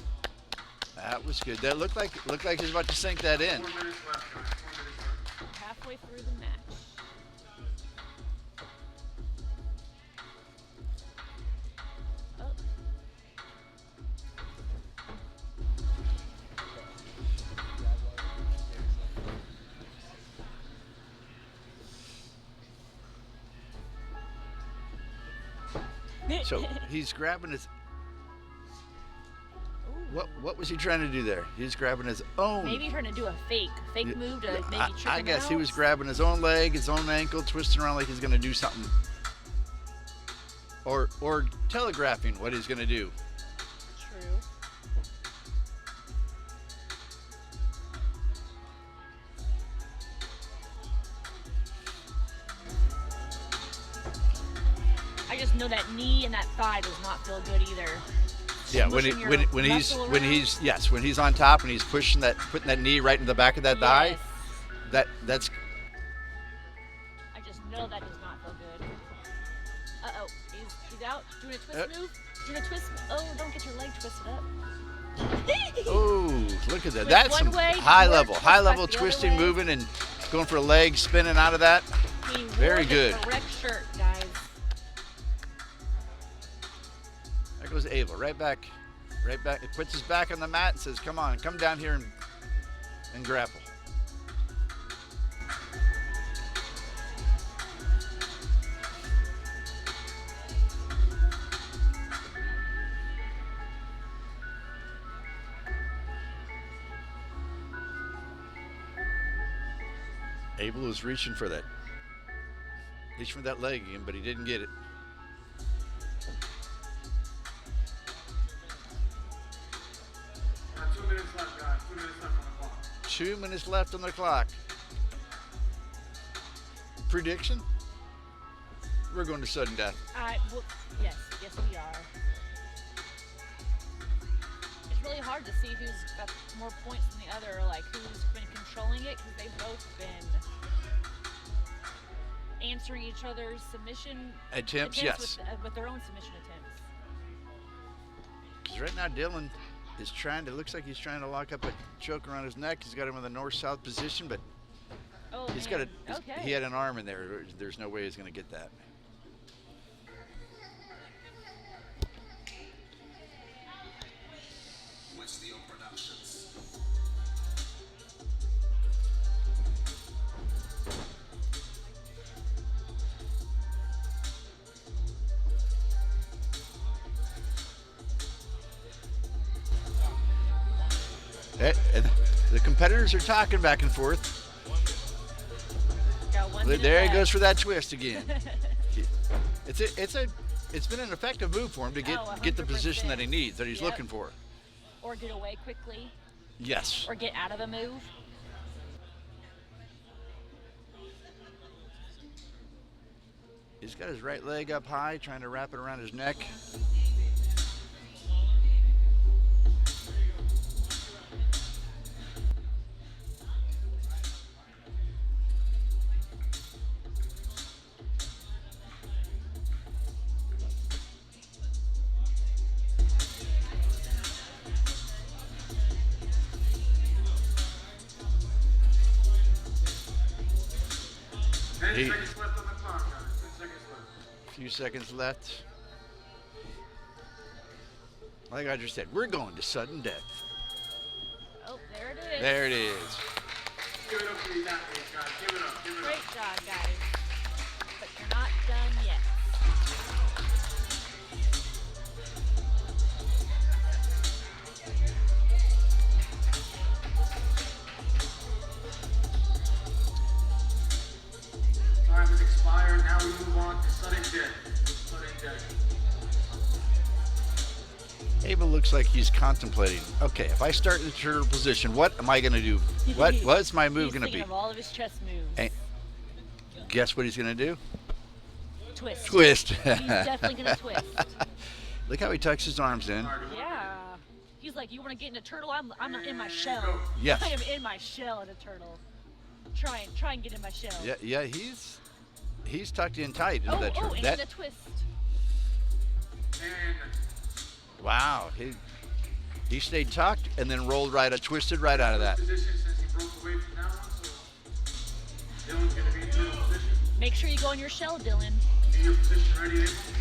That was good. That looked like he was about to sink that in.
4 minutes left, guys. 4 minutes left.
Halfway through the match.
So he's grabbing his. What was he trying to do there? He's grabbing his own.
Maybe trying to do a fake move to maybe trick
I
him
guess
out.
he was grabbing his own leg, his own ankle, twisting around like he's going to do something, or telegraphing what he's going to do.
True. I just know that knee and that thigh does not feel good either.
Yeah, when he's on top and he's putting that knee right in the back of that thigh, that's.
I just know that does not feel good. Uh-oh, he's out. Doing a twist move. Doing a twist. Oh, don't get your leg twisted up.
Oh, look at that.
Twist
That's some
one way,
high
twist
level
back the other
twisting,
way.
moving, and going for a leg, spinning out of that.
He wore
Very
the
good.
correct shirt, guys.
There goes Abel, right back. It puts his back on the mat and says, "Come on, come down here and grapple." Abel was reaching for that leg again, but he didn't get it.
Got 2 minutes left, guys. 2 minutes left on the clock.
2 minutes left on the clock. Prediction? We're going to sudden death.
Yes, we are. It's really hard to see who's got more points than the other, like who's been controlling it, because they've both been answering each other's submission
Attempts, yes.
with their own submission attempts.
Because right now Dylan is looks like he's trying to lock up a choke around his neck. He's got him in the north-south position, but he had an arm in there. There's no way he's going to get that. And the competitors are talking back and forth. There he goes for that twist again. It's been an effective move for him to get the position that he needs, that he's looking for.
Or get away quickly.
Yes.
Or get out of the move.
He's got his right leg up high, trying to wrap it around his neck.
10 seconds left on the clock, guys. 10 seconds left.
A few seconds left. Like I just said, we're going to sudden death.
Oh, there it is.
There it is.
Give it up for these athletes, guys. Give it up. Give it
Great
up.
job, guys. But you're not done yet.
Time has expired. Now we move on to sudden death. Sudden death.
Abel looks like he's contemplating. Okay, if I start in the turtle position, what am I going to do? What's my move going to be?
Of all of his chess moves.
And guess what he's going to do?
Twist.
Twist.
He's definitely going to twist.
Look how he tucks his arms in.
Yeah. He's like, you want to get in a turtle? I'm not in my shell.
Yes.
I am in my shell in a turtle. Try and get in my shell.
Yeah, he's tucked in tight into that turtle.
And a twist.
Wow, he stayed tucked and then rolled twisted right out of that.
Make sure you go in your shell, Dylan.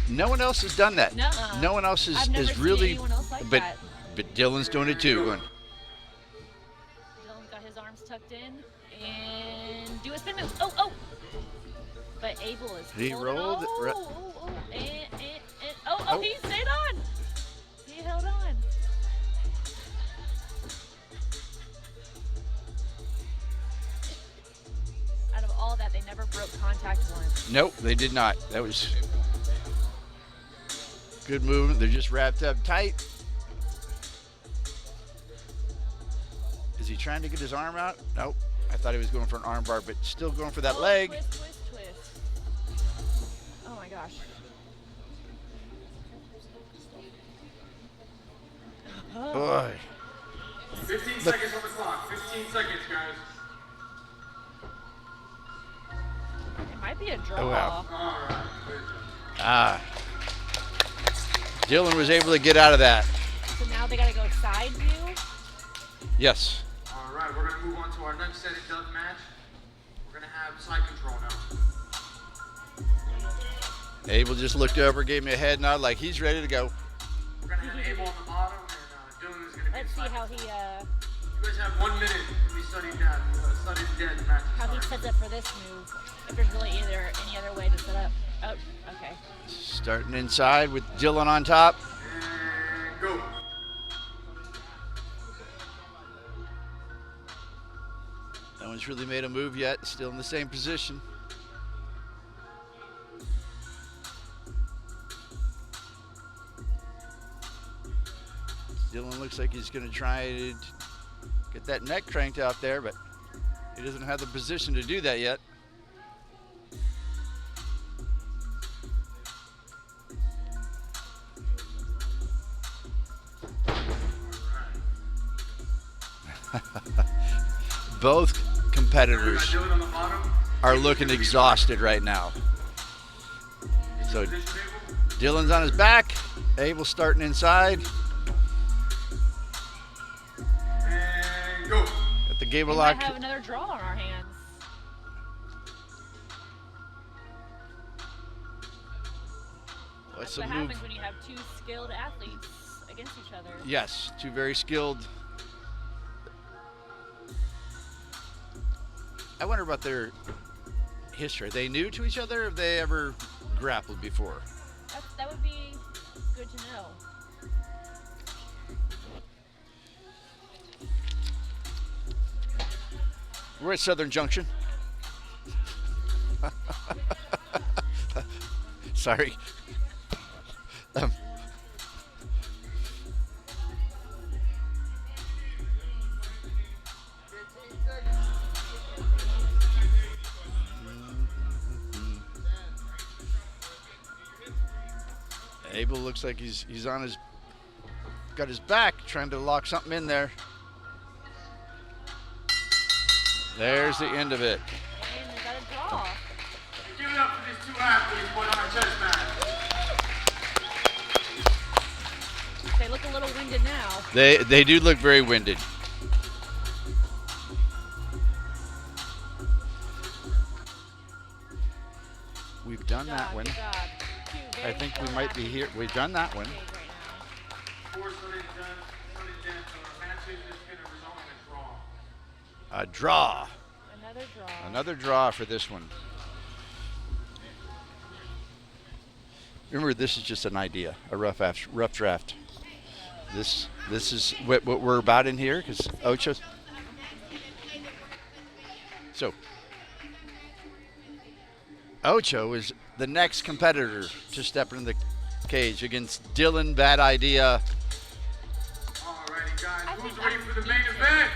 No one else has done that.
Nuh-uh.
No one else
I've never
is
seen
really.
anyone else like
but
that.
but Dylan's doing it too. Going,
Dylan got his arms tucked in and do a spin move. Oh. But Abel is.
He rolled.
He stayed on. He held on. Out of all that, they never broke contact once.
Nope, they did not. That was good movement. They're just wrapped up tight. Is he trying to get his arm out? Nope. I thought he was going for an arm bar, but still going for that leg.
Twist. Oh my gosh.
Boy.
15 seconds on the clock. 15 seconds, guys.
It might be a draw.
Oh, wow.
All right.
Dylan was able to get out of that.
So now they got to go side view?
Yes.
All right, we're going to move on to our next set of death match. We're going to have side control now.
Abel just looked over, gave me a head nod like he's ready to go.
We're going to have Abel on the bottom, and Dylan is going to be
Let's see how he
You guys have 1 minute to be sudden death match.
how he sets up for this move. If there's really any other way to set up. Oh, okay.
Starting inside with Dylan on top.
And go.
No one's really made a move yet. Still in the same position. Dylan looks like he's going to try to get that neck cranked out there, but he doesn't have the position to do that yet. Both competitors are looking exhausted right now. So Dylan's on his back, Abel starting inside.
And go.
At the gable
We
lock.
might have another draw on our hands.
What's
That's
the
what
move?
happens when you have two skilled athletes against each other.
Yes, two very skilled. I wonder about their history. Are they new to each other? Or have they ever grappled before?
That would be good to know.
We're at Southern Junction. Sorry. Abel looks like he's on got his back, trying to lock something in there. There's the end of it.
And we got a draw.
Give it up for these two athletes put on our chess match.
They look a little winded now.
They do look very winded. We've done that one. I think we might be here. We've done that one. A draw.
Another draw.
Another draw for this one. Remember, this is just an idea, a rough draft. This is what we're about in here, because Ocho. So, Ocho is the next competitor to step into the cage against Dylan. Bad idea.
Alrighty, guys, who's ready for the main event?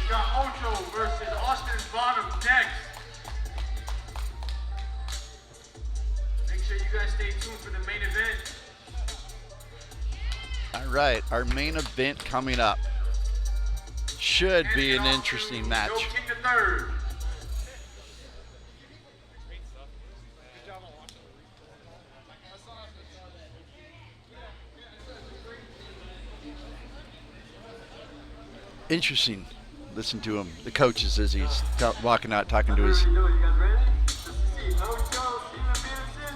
We got Ocho versus Austin Bottom next. Make sure you guys stay tuned for the main event.
All right, our main event coming up. Should be an interesting match.
Joe King the third.
Interesting. Listen to him, the coaches, as he's walking out talking to his.
You guys ready? Let's see. Ocho, Steven Peterson.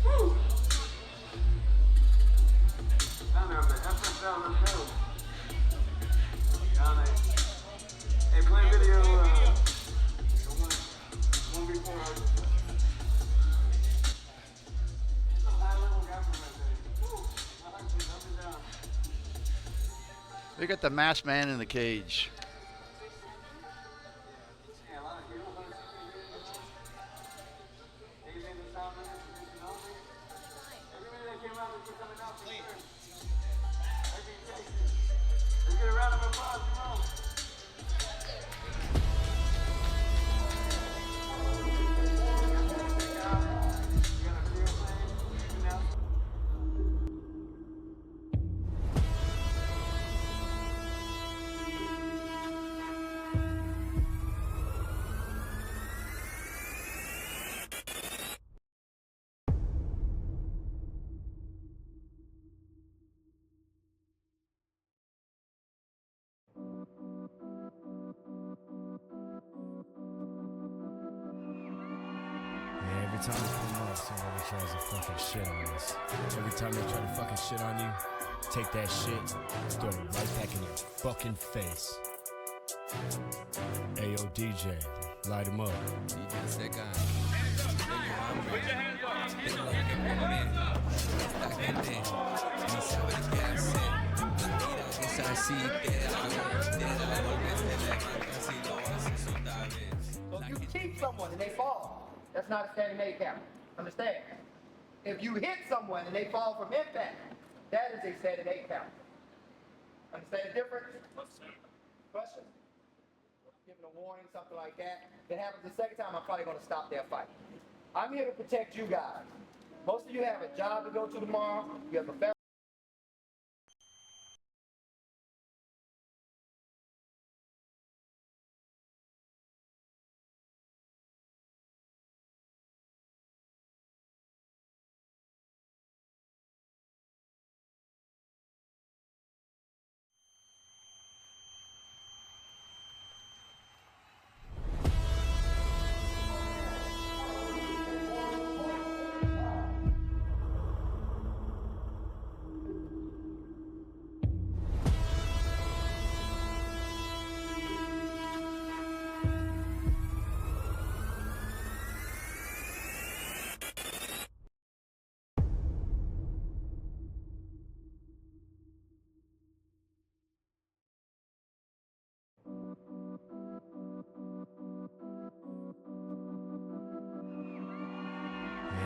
Woo! Down there, FFL, let's go. Down there. Hey, play video. One before.
We got the masked man in the cage.
Every time you come up, somebody tries to fucking shit on us. Every time they try to fucking shit on you, take that shit, throw it right back in your fucking face. Ayo, DJ, light him up. DJ Seca.
Put your hands up. Esta gente ni sabe qué hacer. Mira que es así, te da golpes de la casi lo haces otra vez.
So if you keep someone and they fall, that's not a standing A count. Understand? If you hit someone and they fall from impact, that is a standing A count. Understand the difference? Questions? Giving a warning, something like that. If it happens the second time, I'm probably going to stop their fight. I'm here to protect you guys. Most of you have a job to go to tomorrow. You have a family.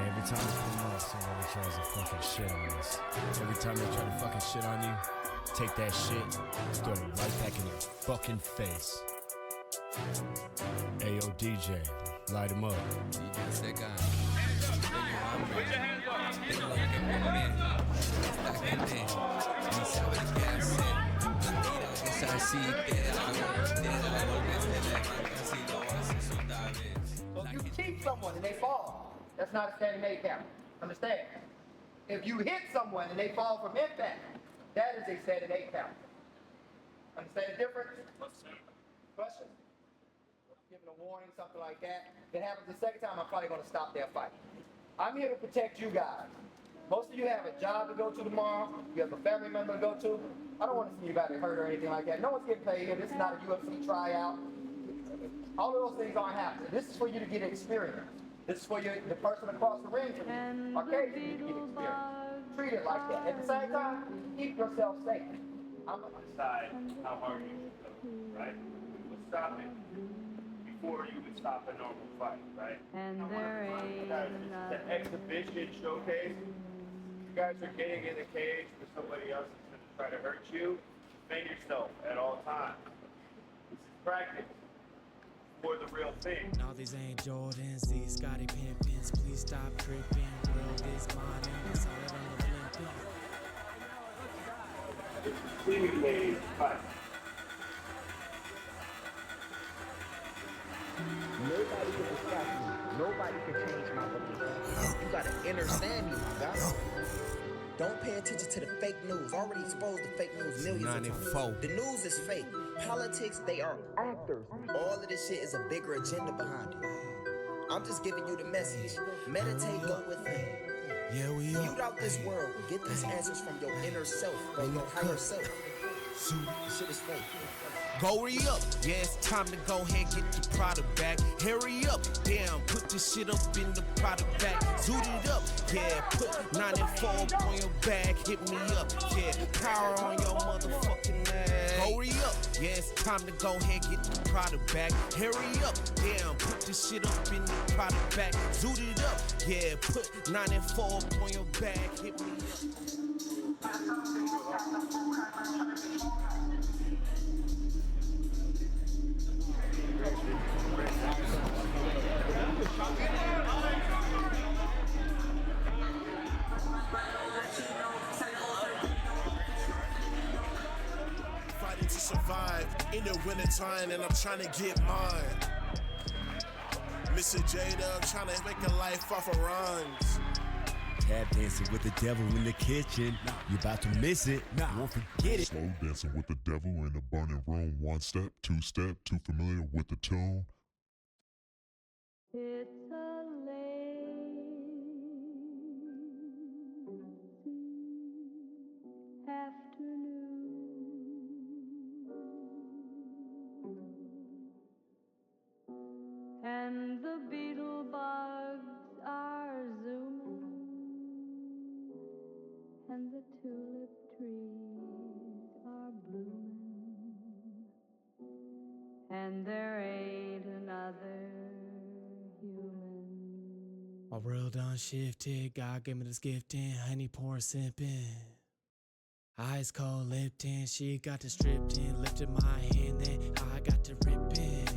Every time you come up, somebody tries to fucking shit on us. Every time they try to fucking shit on you, take that shit, throw it right back in your fucking face. Ayo, DJ, light him up.
DJ Seca. Put your hands up. Esta gente ni sabe qué hacer. Mira que es así, te da golpes de la casi lo haces otra vez.
So if you keep someone and they fall, that's not a standing A count. Understand? If you hit someone and they fall from impact, that is a standing A count. Understand the difference? Questions? giving a warning, something like that. If it happens the second time, I'm probably going to stop their fight. I'm here to protect you guys. Most of you have a job to go to tomorrow. You have a family member to go to. I don't want to see anybody hurt or anything like that. No one's getting paid here. This is not a UFC tryout. All of those things aren't happening. This is for you to get experience. This is for the person across the ring to arcade you to get experience. Treat it like that. At the same time, keep yourself safe. I'm going to decide how hard you should go, right? We'll stop it before you would stop a normal fight, right? And there is the exhibition showcase. You guys are getting in the cage for somebody else that's going to try to hurt you. Defend yourself at all times. This is practice for the real thing.
Now these ain't Jordans, these Scotty Pimpins. Please stop tripping. World is mine and it's all on the
This is clearly fight.
Nobody can distract me. Nobody can change my belief. You gotta understand me, my guy. Don't pay attention to the fake news. Already exposed to fake news millions of times. The news is fake. Politics, they are actors. All of this shit is a bigger agenda behind it. I'm just giving you the message. Meditate, go within.
Yeah, we are.
Mute out this world. Get these answers from your inner self, bro. Your higher self. This shit is fake.
Hurry up, yeah, it's time to go ahead and get the product back. Hurry up, damn, put this shit up in the product bag. Zoot it up, yeah, put 94 on your bag. Hit me up, yeah, power on your motherfucking ass. Hurry up, yeah, it's time to go ahead and get the product back. Hurry up, damn, put this shit up in the product bag. Zoot it up, yeah, put 94 on your bag. Hit me up.
Fighting to survive in the wintertime, and I'm trying to get mine. Mr. Jada, I'm trying to make a life off of rhymes.
Tap dancing with the devil in the kitchen. You about to miss it. Won't forget it.
Slow dancing with the devil in a burning room. 1 step, 2 step, too familiar with the tune.
It's a lazy afternoon, and the beetle bugs are zooming, and the tulip trees are blooming, and there ain't another human.
My world done shifted, God gave me this gifting, honey pouring sipping. Ice cold Lipton, she got to stripped in, lifted my hand, then I got to ripping.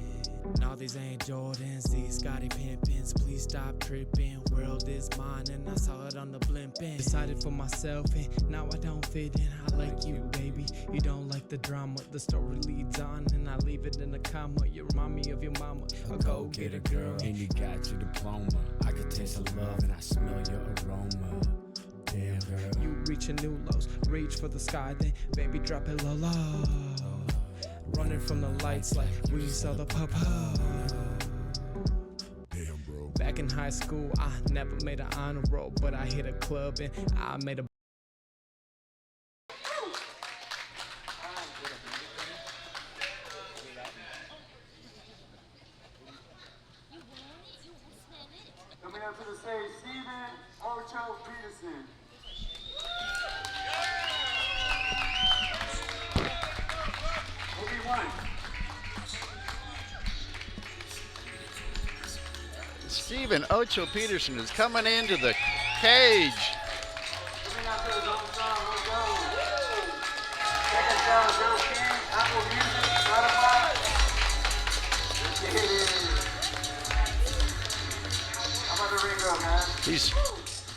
Now these ain't Jordans, these Scotty Pimpins. Please stop tripping, world is mine and I saw it on the blimping. Decided for myself and now I don't fit in. I like you, baby, you don't like the drama. The story leads on and I leave it in a comma. You remind me of your mama, a go-getter girl.
And you got your diploma. I can taste the love and I smell your aroma. Damn, girl.
You reaching new lows, reach for the sky, then baby drop it low, low. Running from the lights like we saw the papa.
Damn, bro.
Back in high school, I never made an honor roll, but I hit a club and I made a.
Coming up to the stage, Steven Ocho Peterson.
Steven Ocho Peterson is coming into the cage.
Coming out to the Zone Song, let's go. Check us out, Joe King, Apple Music, Spotify. How about the ring go, man?
He's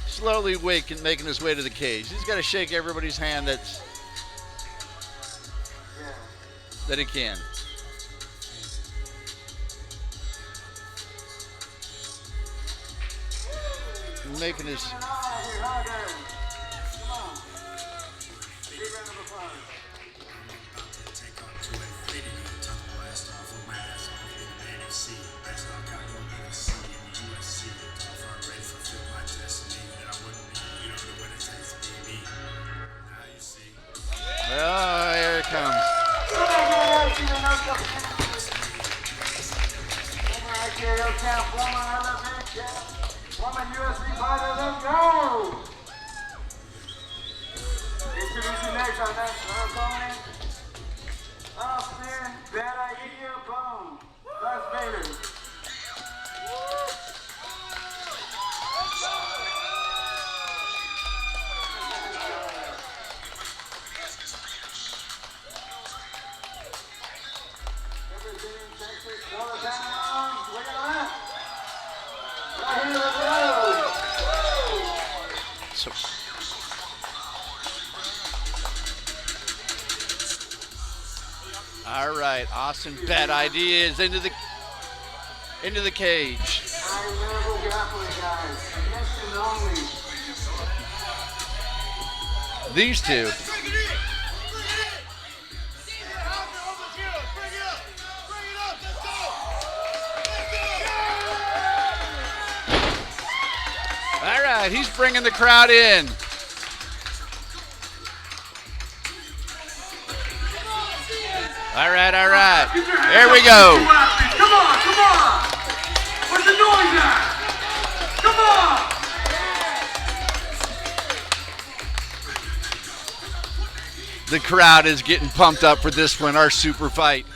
slowly making his way to the cage. He's got to shake everybody's hand that he can. Making his.
Take on to infinity, tongue blast off of my ass off in the NFC.
Introducing next our next opponent, Austin Bad Idea Bone, Las Vegas. Representing Texas, Florida Panama, look at that. Right here, let's go.
So, all right, Austin Bad Ideas into the cage.
High level grappling, guys. Submission only.
These two. All right, he's bringing the crowd in. All right, all right. Here we go.
Come on, come on. Where's the noise at? Come on.
The crowd is getting pumped up for this one, our super fight.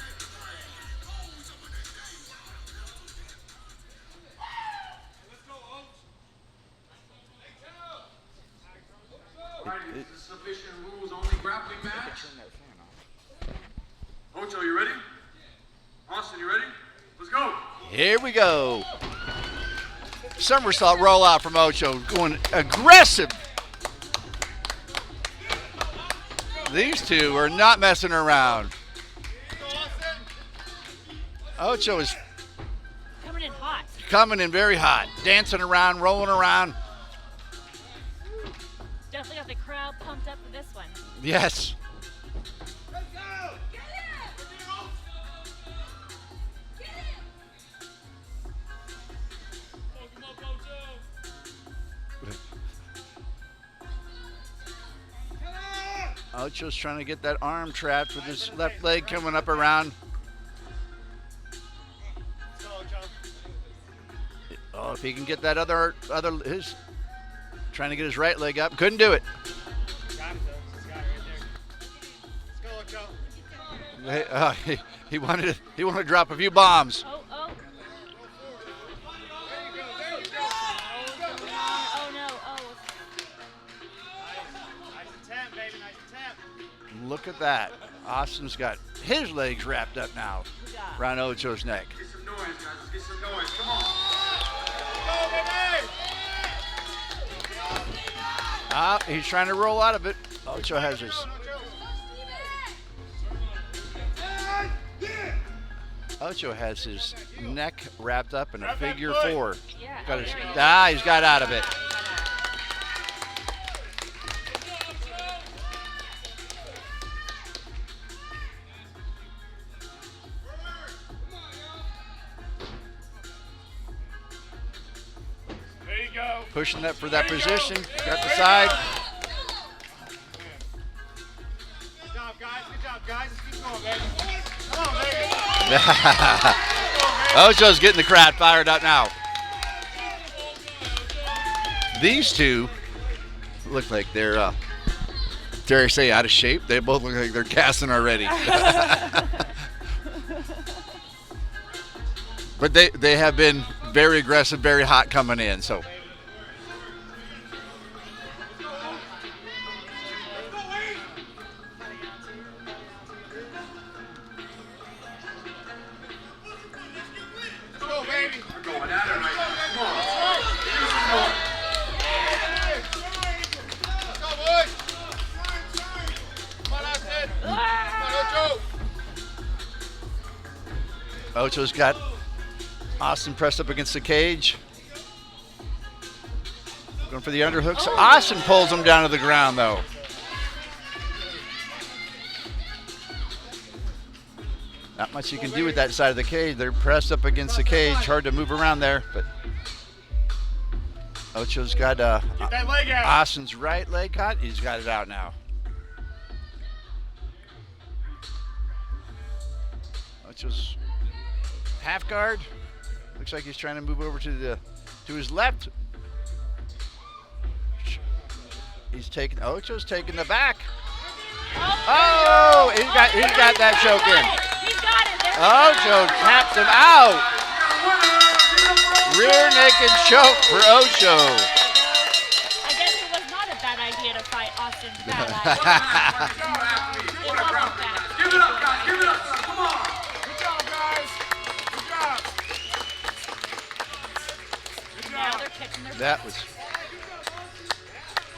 Submission rules only grappling match. Ocho, you ready? Austin, you ready? Let's go.
Here we go. Somersault roll out from Ocho, going aggressive. These two are not messing around. Ocho is
Coming in hot.
coming in very hot, dancing around, rolling around.
Definitely got the crowd pumped up for this one.
Yes. Ocho's trying to get that arm trapped with his left leg coming up around. Oh, if he can get that his trying to get his right leg up, couldn't do it. He wanted to drop a few bombs.
Oh no,
Look at that. Austin's got his legs wrapped up now around Ocho's neck.
Get some noise, guys. Let's get some noise. Come on.
He's trying to roll out of it. Ocho has his. Ocho has his neck wrapped up in a figure four. He's got out of it.
There you go.
Pushing that for that position. Got the side.
Good job, guys. Good job, guys. Keep going, baby. Come on, baby.
Ocho's getting the crowd fired up now. These two look like they're, dare I say, out of shape. They both look like they're gassing already. But they have been very aggressive, very hot coming in. So. Ocho's got Austin pressed up against the cage. Going for the underhooks. Austin pulls him down to the ground, though. Not much you can do with that side of the cage. They're pressed up against the cage. Hard to move around there, but Ocho's got
Get that leg out.
Austin's right leg caught. He's got it out now. Ocho's half guard. Looks like he's trying to move over to his left. Ocho's taking the back. Oh, he got that choke in.
He's got it.
Ocho taps him out. Rear naked choke for Ocho.
I guess it was not a bad idea to fight Austin's bad idea.
Give it up, guys. Give it up, son. Come on.
Good job, guys. Good job.
Now they're catching their
That was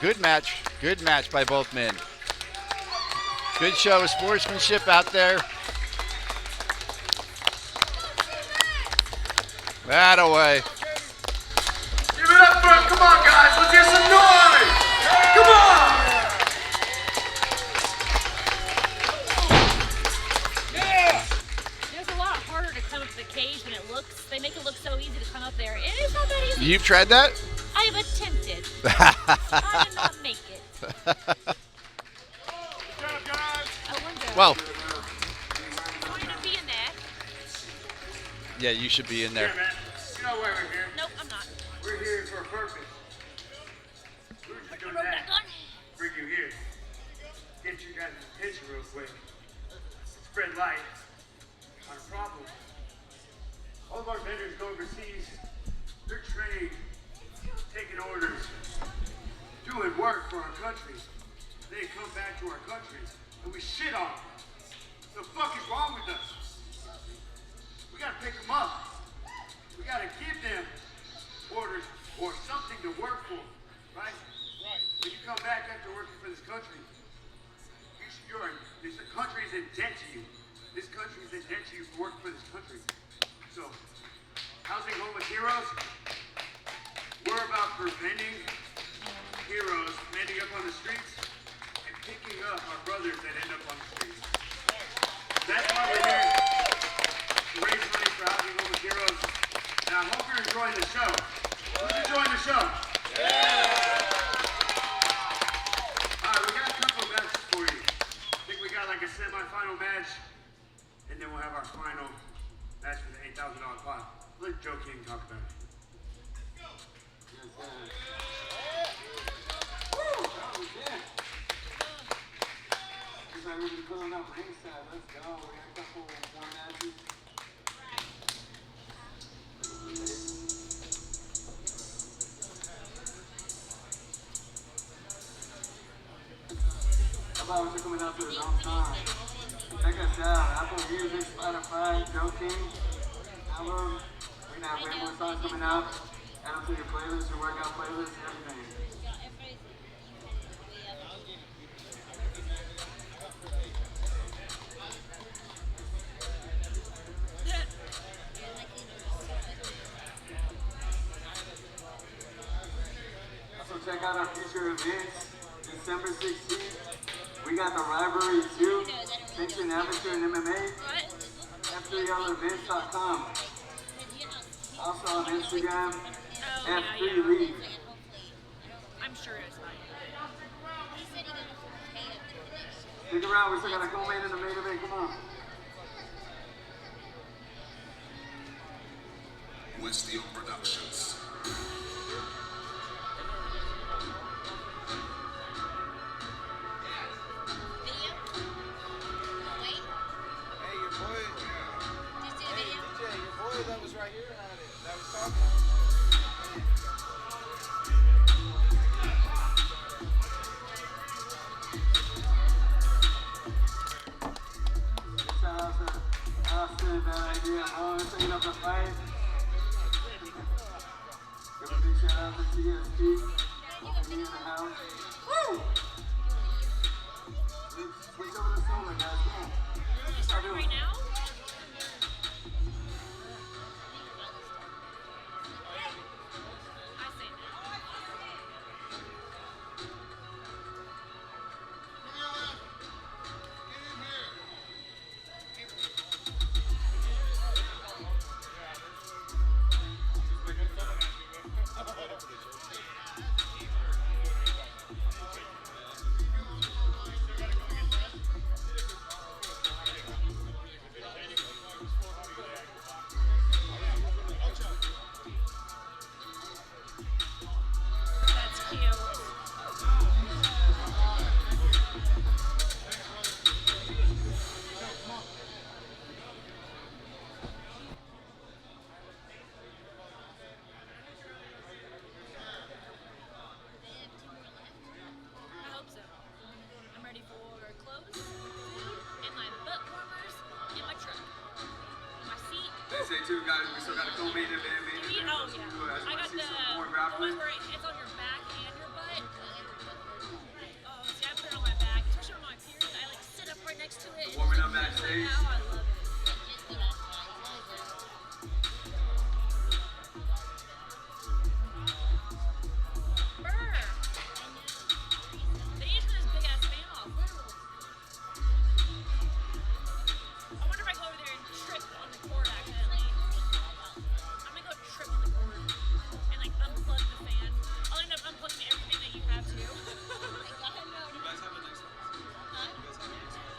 good match. Good match by both men. Good show of sportsmanship out there. That away.
Give it up for him. Come on, guys. Let's hear some noise. Come on.
It's a lot harder to come up the cage than it looks. They make it look so easy to come up there. It is not that easy.
You've tried that?
I have attempted. I did not make it.
Well,
I'm going to be in there.
yeah, you should be in there.
Here, man. You know why we're here?
Nope, I'm not.
We're here for a purpose. We're just doing that. Bring you here. Get you guys' attention real quick. Spread light on a problem. All of our vendors go overseas. They're trained, taking orders, doing work for our country. They come back to our country and we shit on them. The fuck is wrong with us? We gotta pick them up. We gotta give them orders or something to work for, right? Right. When you come back after working for this country, this country is in debt to you. This country is in debt to you for working for this country. So, housing homeless heroes, we're about preventing heroes from ending up on the streets and picking up our brothers that end up on the streets. That's why we're here to raise money for housing homeless heroes. And I hope you're enjoying the show. Who's enjoying the show? Alright, we got a couple of matches for you. I think we got like a semi-final match, and then we'll have our final match for the $8,000 pot. Let Joe King talk about it.
We're pulling up ringside. Let's go. We got a couple more matches. How about we're coming out to the long time? Check us out. Apple Music, Spotify, Joe King album. We're gonna have way more songs coming out. Add them to your playlist, your workout playlist, everything. Check out our future events. December 16th, we got the Rivalry 2, Fiction Amateur and MMA, F3LEvents.com. Also on Instagram, F3 League.
I'm sure it's fine.
Stick around, we still got a co-main in the main event, come on.
Westfield Productions.
That was right here, that was talking.
Shout out to Austin, bad idea. Always taking up the fight. Give a big shout out to TSP. Over here in the house. Woo! Let's switch over to Solar, guys. Come on.
Starting right now?
too, guys. We still got a co-main event.
Oh, yeah. I got the one where it's on your back and your butt. Oh, see, I put it on my back, especially on my period. I like sit up right next to it.
Warming up backstage.
Now I love it. They need to put this big ass fan off, literally. I wonder if I go over there and trip on the cord accidentally. I'm gonna go trip on the cord and like unplug the fan. I'll end up unplugging everything that you have too.
You guys have the next one.
Huh?
You guys have the next one.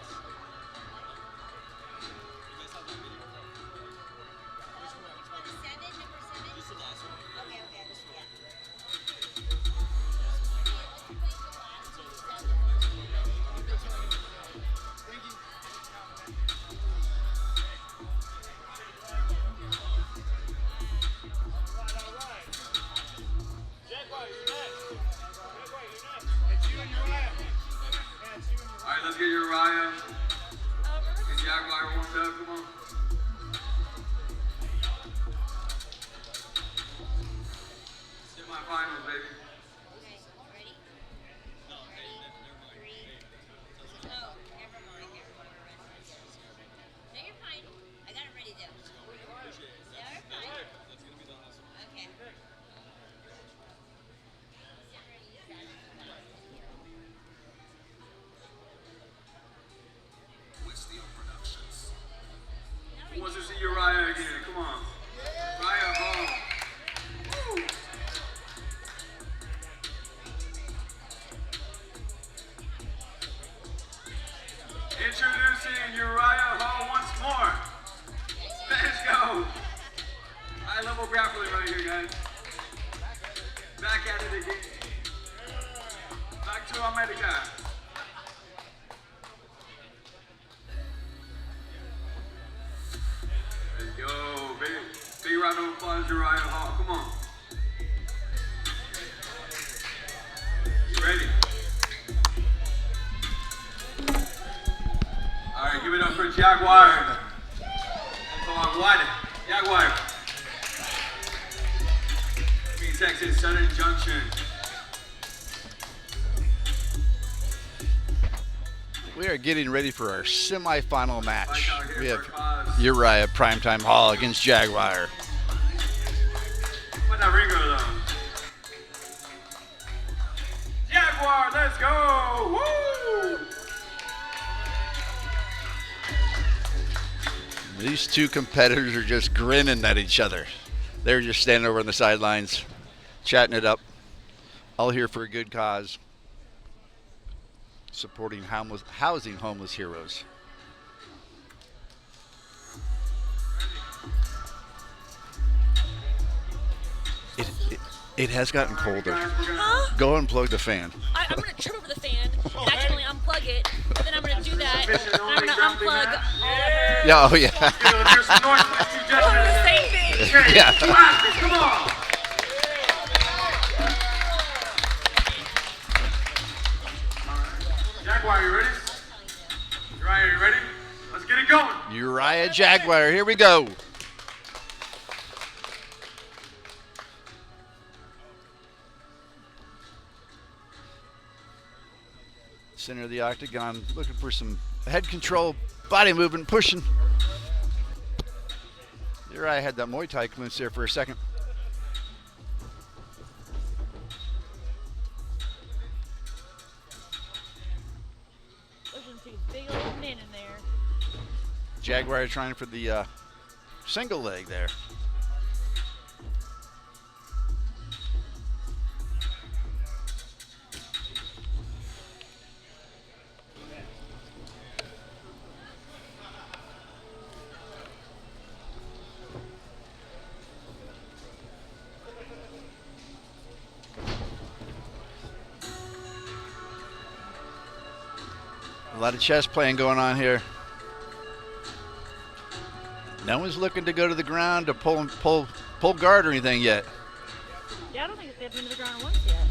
You guys have that video. Which one?
Number 7?
This is the last one.
Okay.
Thank you.
All right, let's get Uriah and Jaguar warmed up. Come on. Semi-finals, baby.
Okay, ready?
No, never mind.
Oh, never mind. No, you're fine. I got it ready though. No, you're fine.
That's gonna be the last one.
Okay.
Who wants to see Uriah again? Come on. Uriah Hall. Woo! Introducing Uriah Hall once more. Let's go. High level grappling right here, guys. Back at it again. Back to America. Let's go, big round of applause, Uriah Hall. Come on. You ready? All right, give it up for Jaguar. Come on, wide. Jaguar. Green, Texas, Southern Junction.
We are getting ready for our semifinal match. We have Uriah Primetime Hall against Jaguar.
What that ringer though? Jaguar, let's go! Woo!
These two competitors are just grinning at each other. They're just standing over on the sidelines, chatting it up, all here for a good cause, supporting housing homeless heroes. It has gotten colder.
Huh?
Go unplug the fan.
I'm gonna trip over the fan and accidentally unplug it, and then I'm gonna do that, and I'm gonna unplug Oliver.
Yeah, oh yeah.
The same thing.
Yeah.
Come on! Jaguar, you ready? Uriah, you ready? Let's get it going.
Uriah Jaguar, here we go. Center of the octagon, looking for some head control, body movement, pushing. Uriah had that Muay Thai clinch there for a second.
Pushing two big old men in there.
Jaguar trying for the single leg there. A lot of chess playing going on here. No one's looking to go to the ground to pull guard or anything yet.
Yeah, I don't think they've been to the ground once yet.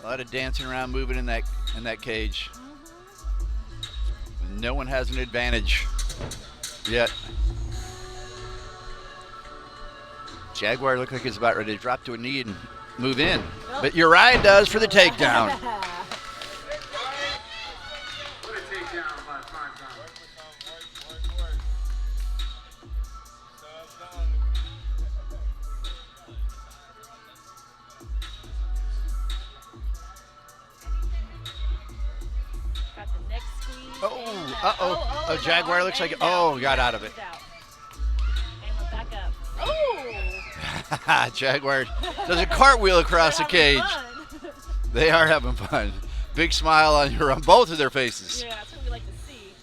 lot of dancing around, moving in that cage. No one has an advantage yet. Jaguar looked like he's about ready to drop to a knee and move in, but Uriah does for the takedown.
What a takedown by Prime Time.
Got the neck squeeze.
Oh, Jaguar looks like, got out of it.
And went back up. Oh!
Jaguar does a cartwheel across the cage. They are having fun. Big smile on both of their faces.
Yeah, that's what we like to see.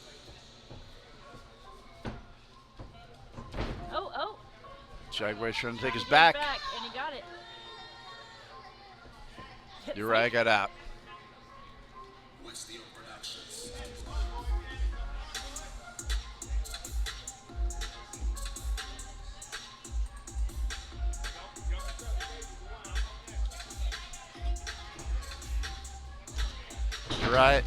Oh.
Jaguar's trying to take his back.
And he got it.
Uriah got out.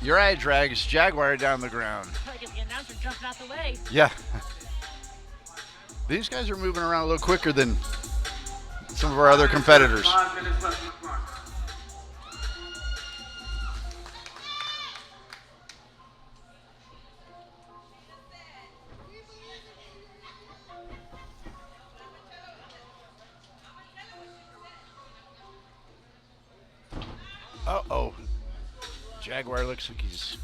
Uriah drags Jaguar down the ground.
Like the announcer jumping out the way.
Yeah. These guys are moving around a little quicker than some of our other competitors.
5 minutes left on the clock.
Uh-oh. Jaguar looks like he's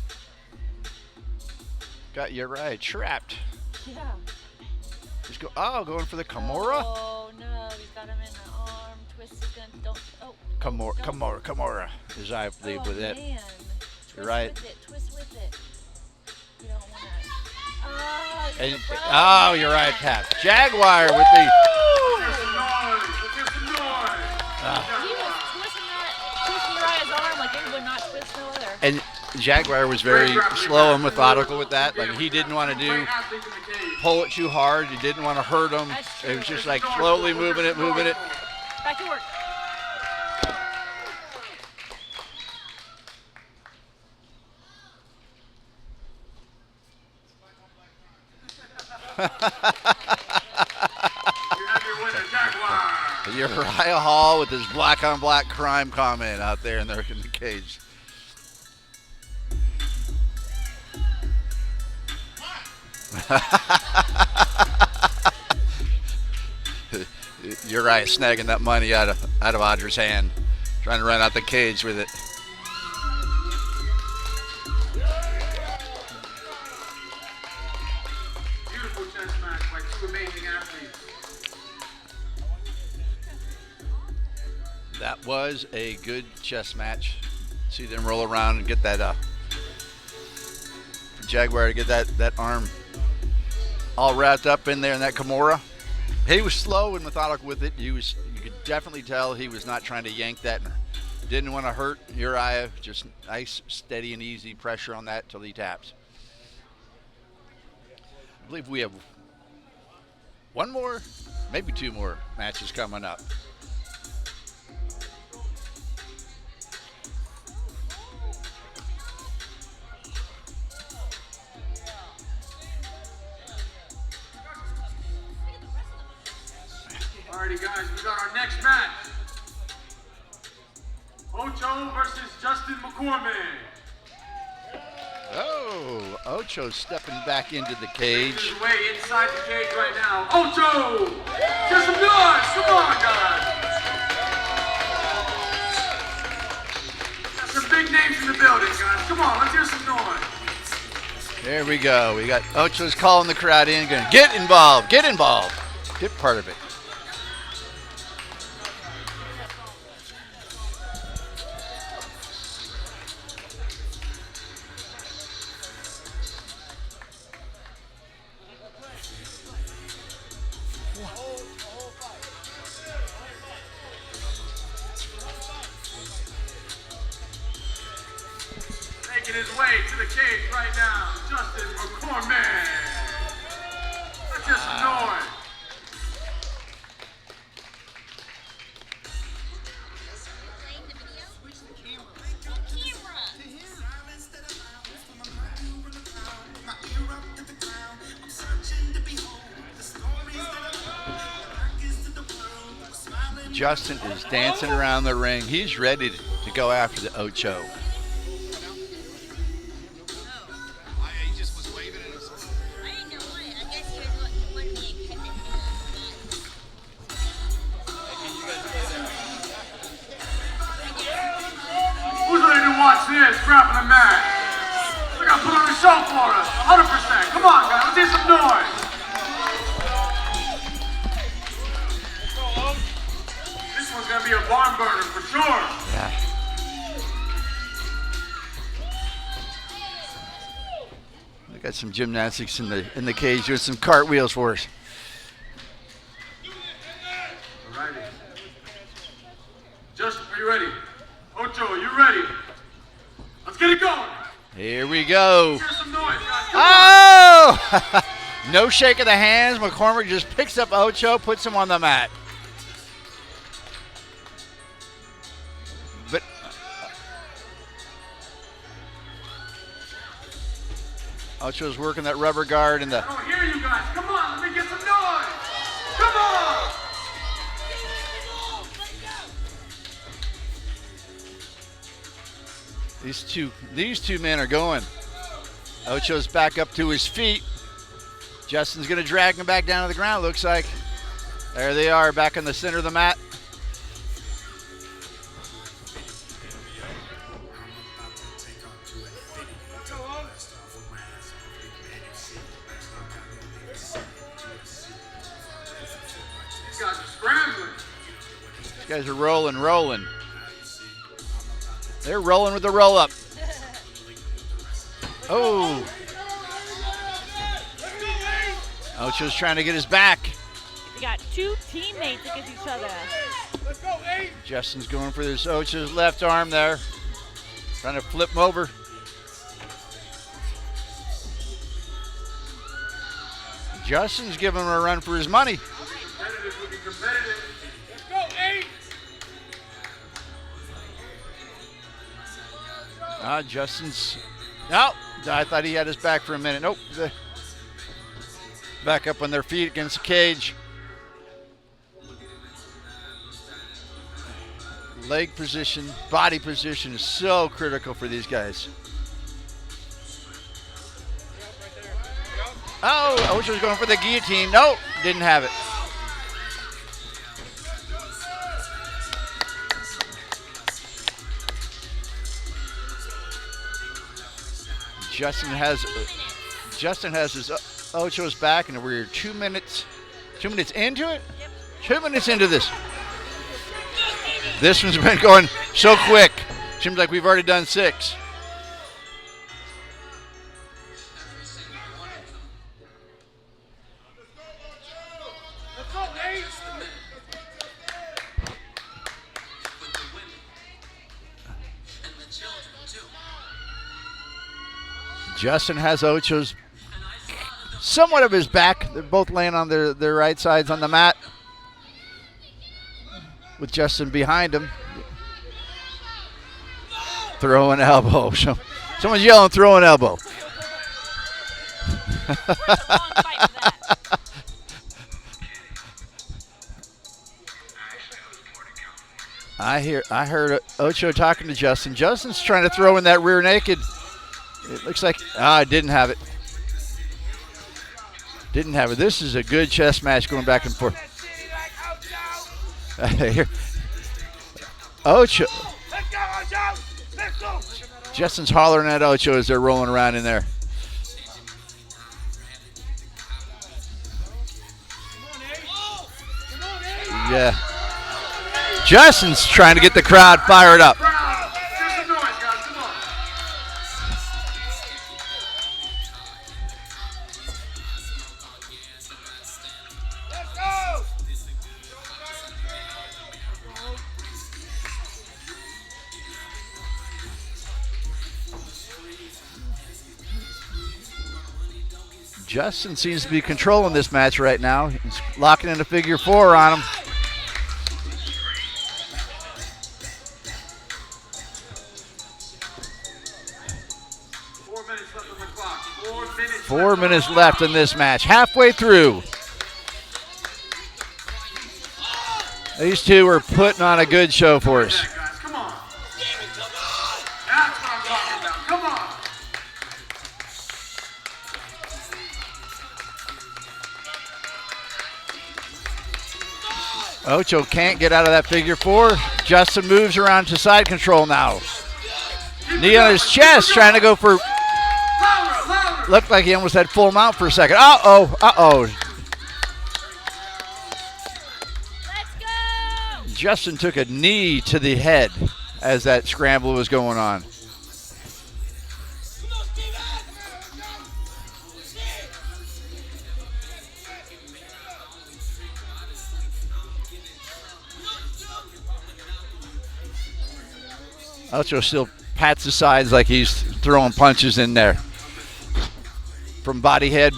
got Uriah trapped.
Yeah.
He's going for the Kimura.
Oh no, he's got him in the arm. Twist is gonna
Kimura, as I believe with it.
Man.
You're right.
Twist with it. You don't want to.
Uriah tapped. Jaguar with the.
He was twisting Uriah's arm like it would not twist no other.
And Jaguar was very slow and methodical with that. Like he didn't want to pull it too hard. He didn't want to hurt him. It was just like slowly moving it.
Back to work.
Uriah Hall with his black on black crime comment out there in the cage. Uriah snagging that money out of Audra's hand, trying to run out the cage with it.
Beautiful chess match by two amazing athletes.
That was a good chess match. See them roll around and get that Jaguar to get that arm all wrapped up in there in that Kimura. He was slow and methodical with it. You could definitely tell he was not trying to yank that. Didn't want to hurt Uriah. Just nice, steady, and easy pressure on that till he taps. I believe we have one more, maybe two more matches coming up.
Alrighty, guys, we got our next match. Ocho versus Justin McCormick.
Oh, Ocho's stepping back into the cage.
Making his way inside the cage right now. Ocho! Get some noise! Come on, guys! Got some big names in the building, guys. Come on, let's hear some noise.
There we go. We got Ocho's calling the crowd in, going, get involved, get part of it.
Making his way to the cage right now, Justin McCormick. Let's hear some noise.
Justin is dancing around the ring. He's ready to go after the Ocho.
Who's ready to watch this crap in the match? We gotta put on a show for us, 100%. Come on, guys, let's hear some noise. This one's gonna be a barn burner for sure.
Yeah. We got some gymnastics in the cage doing some cartwheels for us.
Alrighty. Justin, are you ready? Ocho, are you ready? Let's get it going.
Here we go.
Hear some noise, guys.
Oh! No shake of the hands. McCormick just picks up Ocho, puts him on the mat. But Ocho's working that rubber guard and the.
I don't hear you guys. Come on, let me get some noise. Come on.
These two men are going. Ocho's back up to his feet. Justin's going to drag him back down to the ground, looks like. There they are, back in the center of the mat.
These guys are scrambling.
These guys are rolling. They're rolling with the roll-up. Oh. Ocho's trying to get his back.
We got two teammates against each other.
Let's go, Abe.
Justin's going for this Ocho's left arm there. Trying to flip him over. Justin's giving him a run for his money.
Competitive will be competitive. Let's go, Abe.
Justin's. No, I thought he had his back for a minute. Nope. Back up on their feet against the cage. Leg position, body position is so critical for these guys. Oh, Ocho's going for the guillotine. Nope, didn't have it. Justin has his Ocho's back, and we're 2 minutes into it. 2 minutes into this. This one's been going so quick. Seems like we've already done 6.
Let's go, Abe.
Justin has Ocho's somewhat of his back. They're both laying on their right sides on the mat with Justin behind him. Throw an elbow. Someone's yelling, throw an elbow. I heard Ocho talking to Justin. Justin's trying to throw in that rear naked. It looks like, didn't have it. Didn't have it. This is a good chess match going back and forth. Here. Ocho. Justin's hollering at Ocho as they're rolling around in there. Yeah. Justin's trying to get the crowd fired up. Justin seems to be controlling this match right now. He's locking in a figure 4 on him. Four minutes left in this match. Halfway through. These two are putting on a good show for us.
Come on. That's what I'm talking about. Come on.
Ocho can't get out of that figure four. Justin moves around to side control now. Knee on his chest, trying to go for. Looked like he almost had full mount for a second. Uh-oh. Justin took a knee to the head as that scramble was going on. Ocho still pats the sides like he's throwing punches in there. From body head.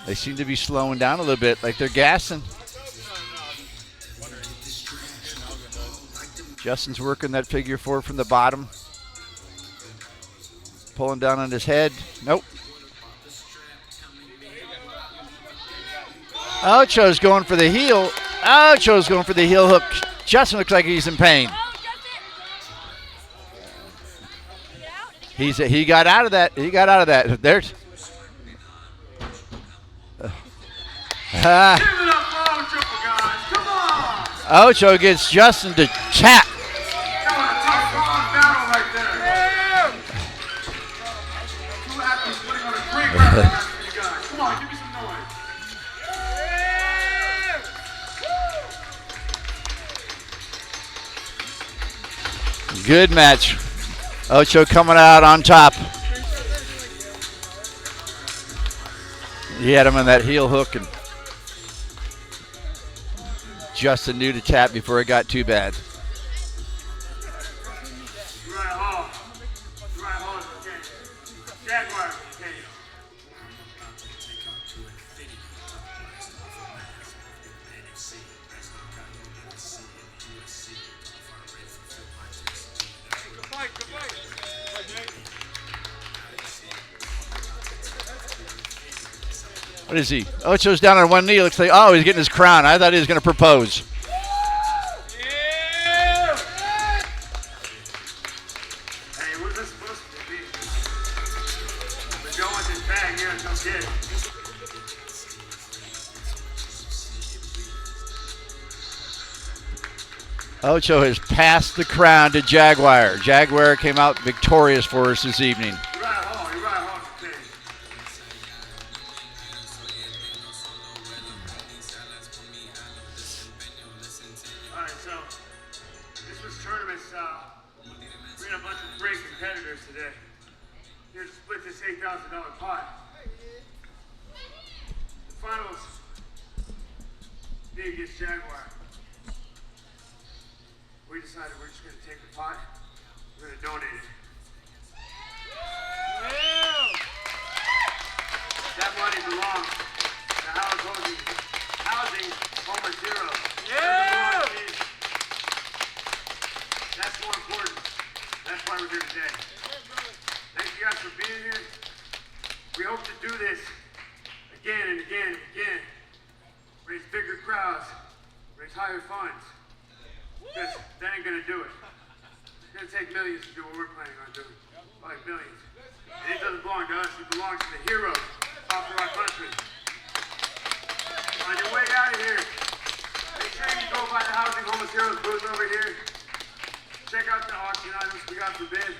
They seem to be slowing down a little bit, like they're gassing. Justin's working that figure four from the bottom. Pulling down on his head. Nope. Ocho's going for the heel. Ocho's going for the heel hook. Justin looks like he's in pain. He got out of that. There's. Ocho gets Justin to tap. Good match. Ocho coming out on top. He had him in that heel hook, and Justin knew to tap before it got too bad. What is he? Ocho's down on one knee. Looks like, he's getting his crown. I thought he was going to propose.
Hey, what's this supposed to be? We're going with this bag here and come get it.
Ocho has passed the crown to Jaguar. Jaguar came out victorious for us this evening.
Jaguar. We decided we're just going to take the pot, we're going to donate it. That money belongs to housing homeless heroes. That's more important. That's why we're here today. Thank you guys for being here. We hope to do this again and again and again. Raise bigger crowds, raise higher funds. Because that ain't gonna do it. It's gonna take millions to do what we're planning on doing. Like billions. And it doesn't belong to us, it belongs to the heroes off of our country. On your way out of here, make sure you go by the Housing Homeless Heroes booth over here. Check out the auction items we got for bid.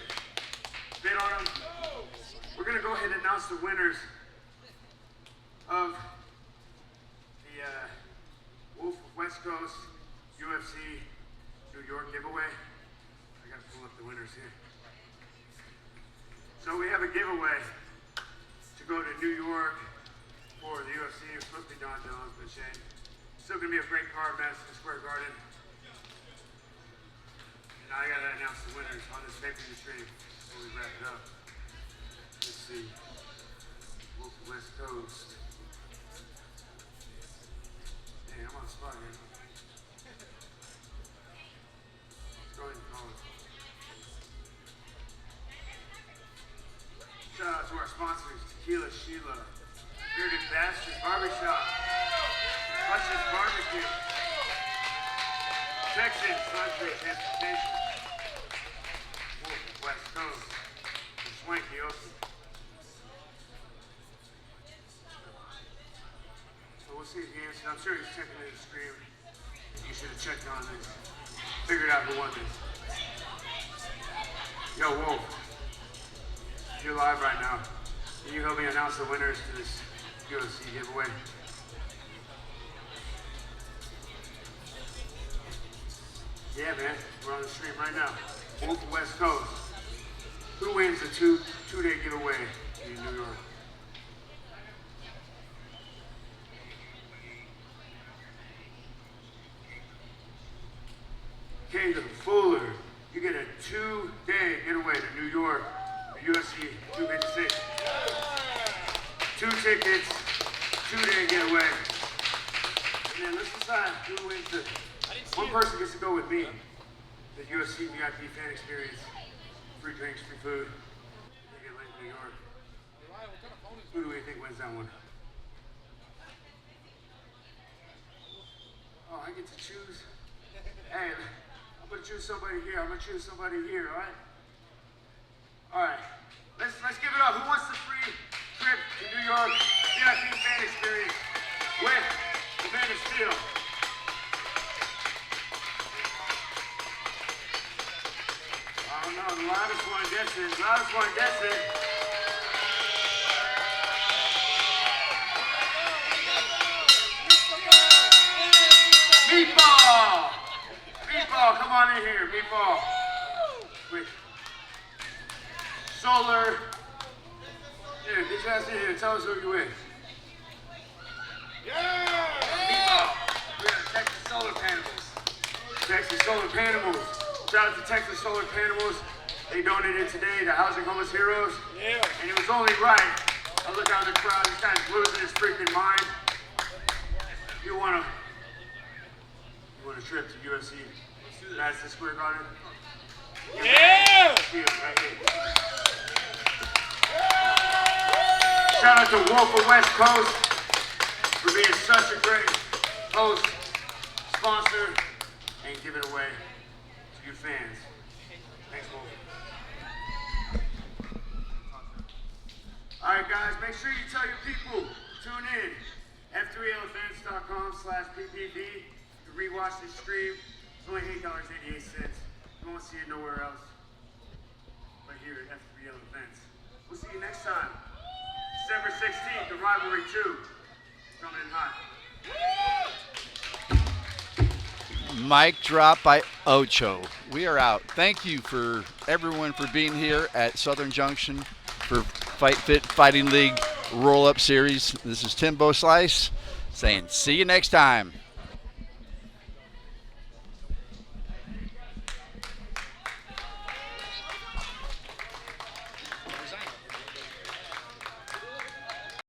Bid on them. We're gonna go ahead and announce the winners of the Wolf of West Coast UFC New York giveaway. I gotta pull up the winners here. So we have a giveaway to go to New York for the UFC. It's supposed to be Don Jones, but Shane. Still gonna be a great card, Madison Square Garden. And I gotta announce the winners on this pay-per-view stream before we wrap it up. Let's see. Wolf of West Coast. I'm on the spot here.
Tequila, Bearded Bastards Barbershop, Luscious Barbecue, Texas Luxury Transportation, Wolf West Coast, and Swanky Open. So we'll see if he answers. I'm sure he's checking in the stream. You should have checked on this. Figured out who won this. Yo, Wolf. You're live right now. Can you help me announce the winners to this UFC giveaway? Yeah, man. We're on the stream right now. Wolf West Coast. Who wins the two-day giveaway in New York? Caleb Fuller, you get a 2-day getaway to New York for UFC 256. 2 tickets, 2-day getaway. And then let's decide who wins the. One person gets to go with me. The UFC VIP fan experience. Free drinks, free food. We get late in New York. Who do we think wins that one? Oh, I get to choose. Hey. I'm gonna choose somebody here. I'm gonna choose somebody here, all right? All right. Let's give it up. Who wants the free trip to New York VIP fan experience with the Man of Steel? I don't know. The loudest one gets it. The loudest one gets it. Meatball! Meatball, come on in here, Meatball. With solar. Yeah, get your ass in here. Tell us who you with. Yeah! Meatball. We got Texas Solar Panels. Texas Solar Panels. Shout out to Texas Solar Panels. They donated today to Housing Homeless Heroes. Yeah. And it was only right. I look out in the crowd. This guy's losing his freaking mind. You want a trip to UFC? Madison Square Garden? Yeah! Right here. Shout out to Wolf of West Coast for being such a great host, sponsor, and give it away to you fans. Thanks, Wolf. All right, guys, make sure you tell your people. Tune in. F3events.com/PPV to rewatch this stream. It's only $8.88. You won't see it nowhere else but here at F3L Events. We'll see you next time. December 16th, the Rivalry 2. Coming in hot.
Mic drop by Ocho. We are out. Thank you for everyone for being here at Southern Junction for Fight Fit Fighting League Roll-Up Series. This is Timbo Slice saying see you next time.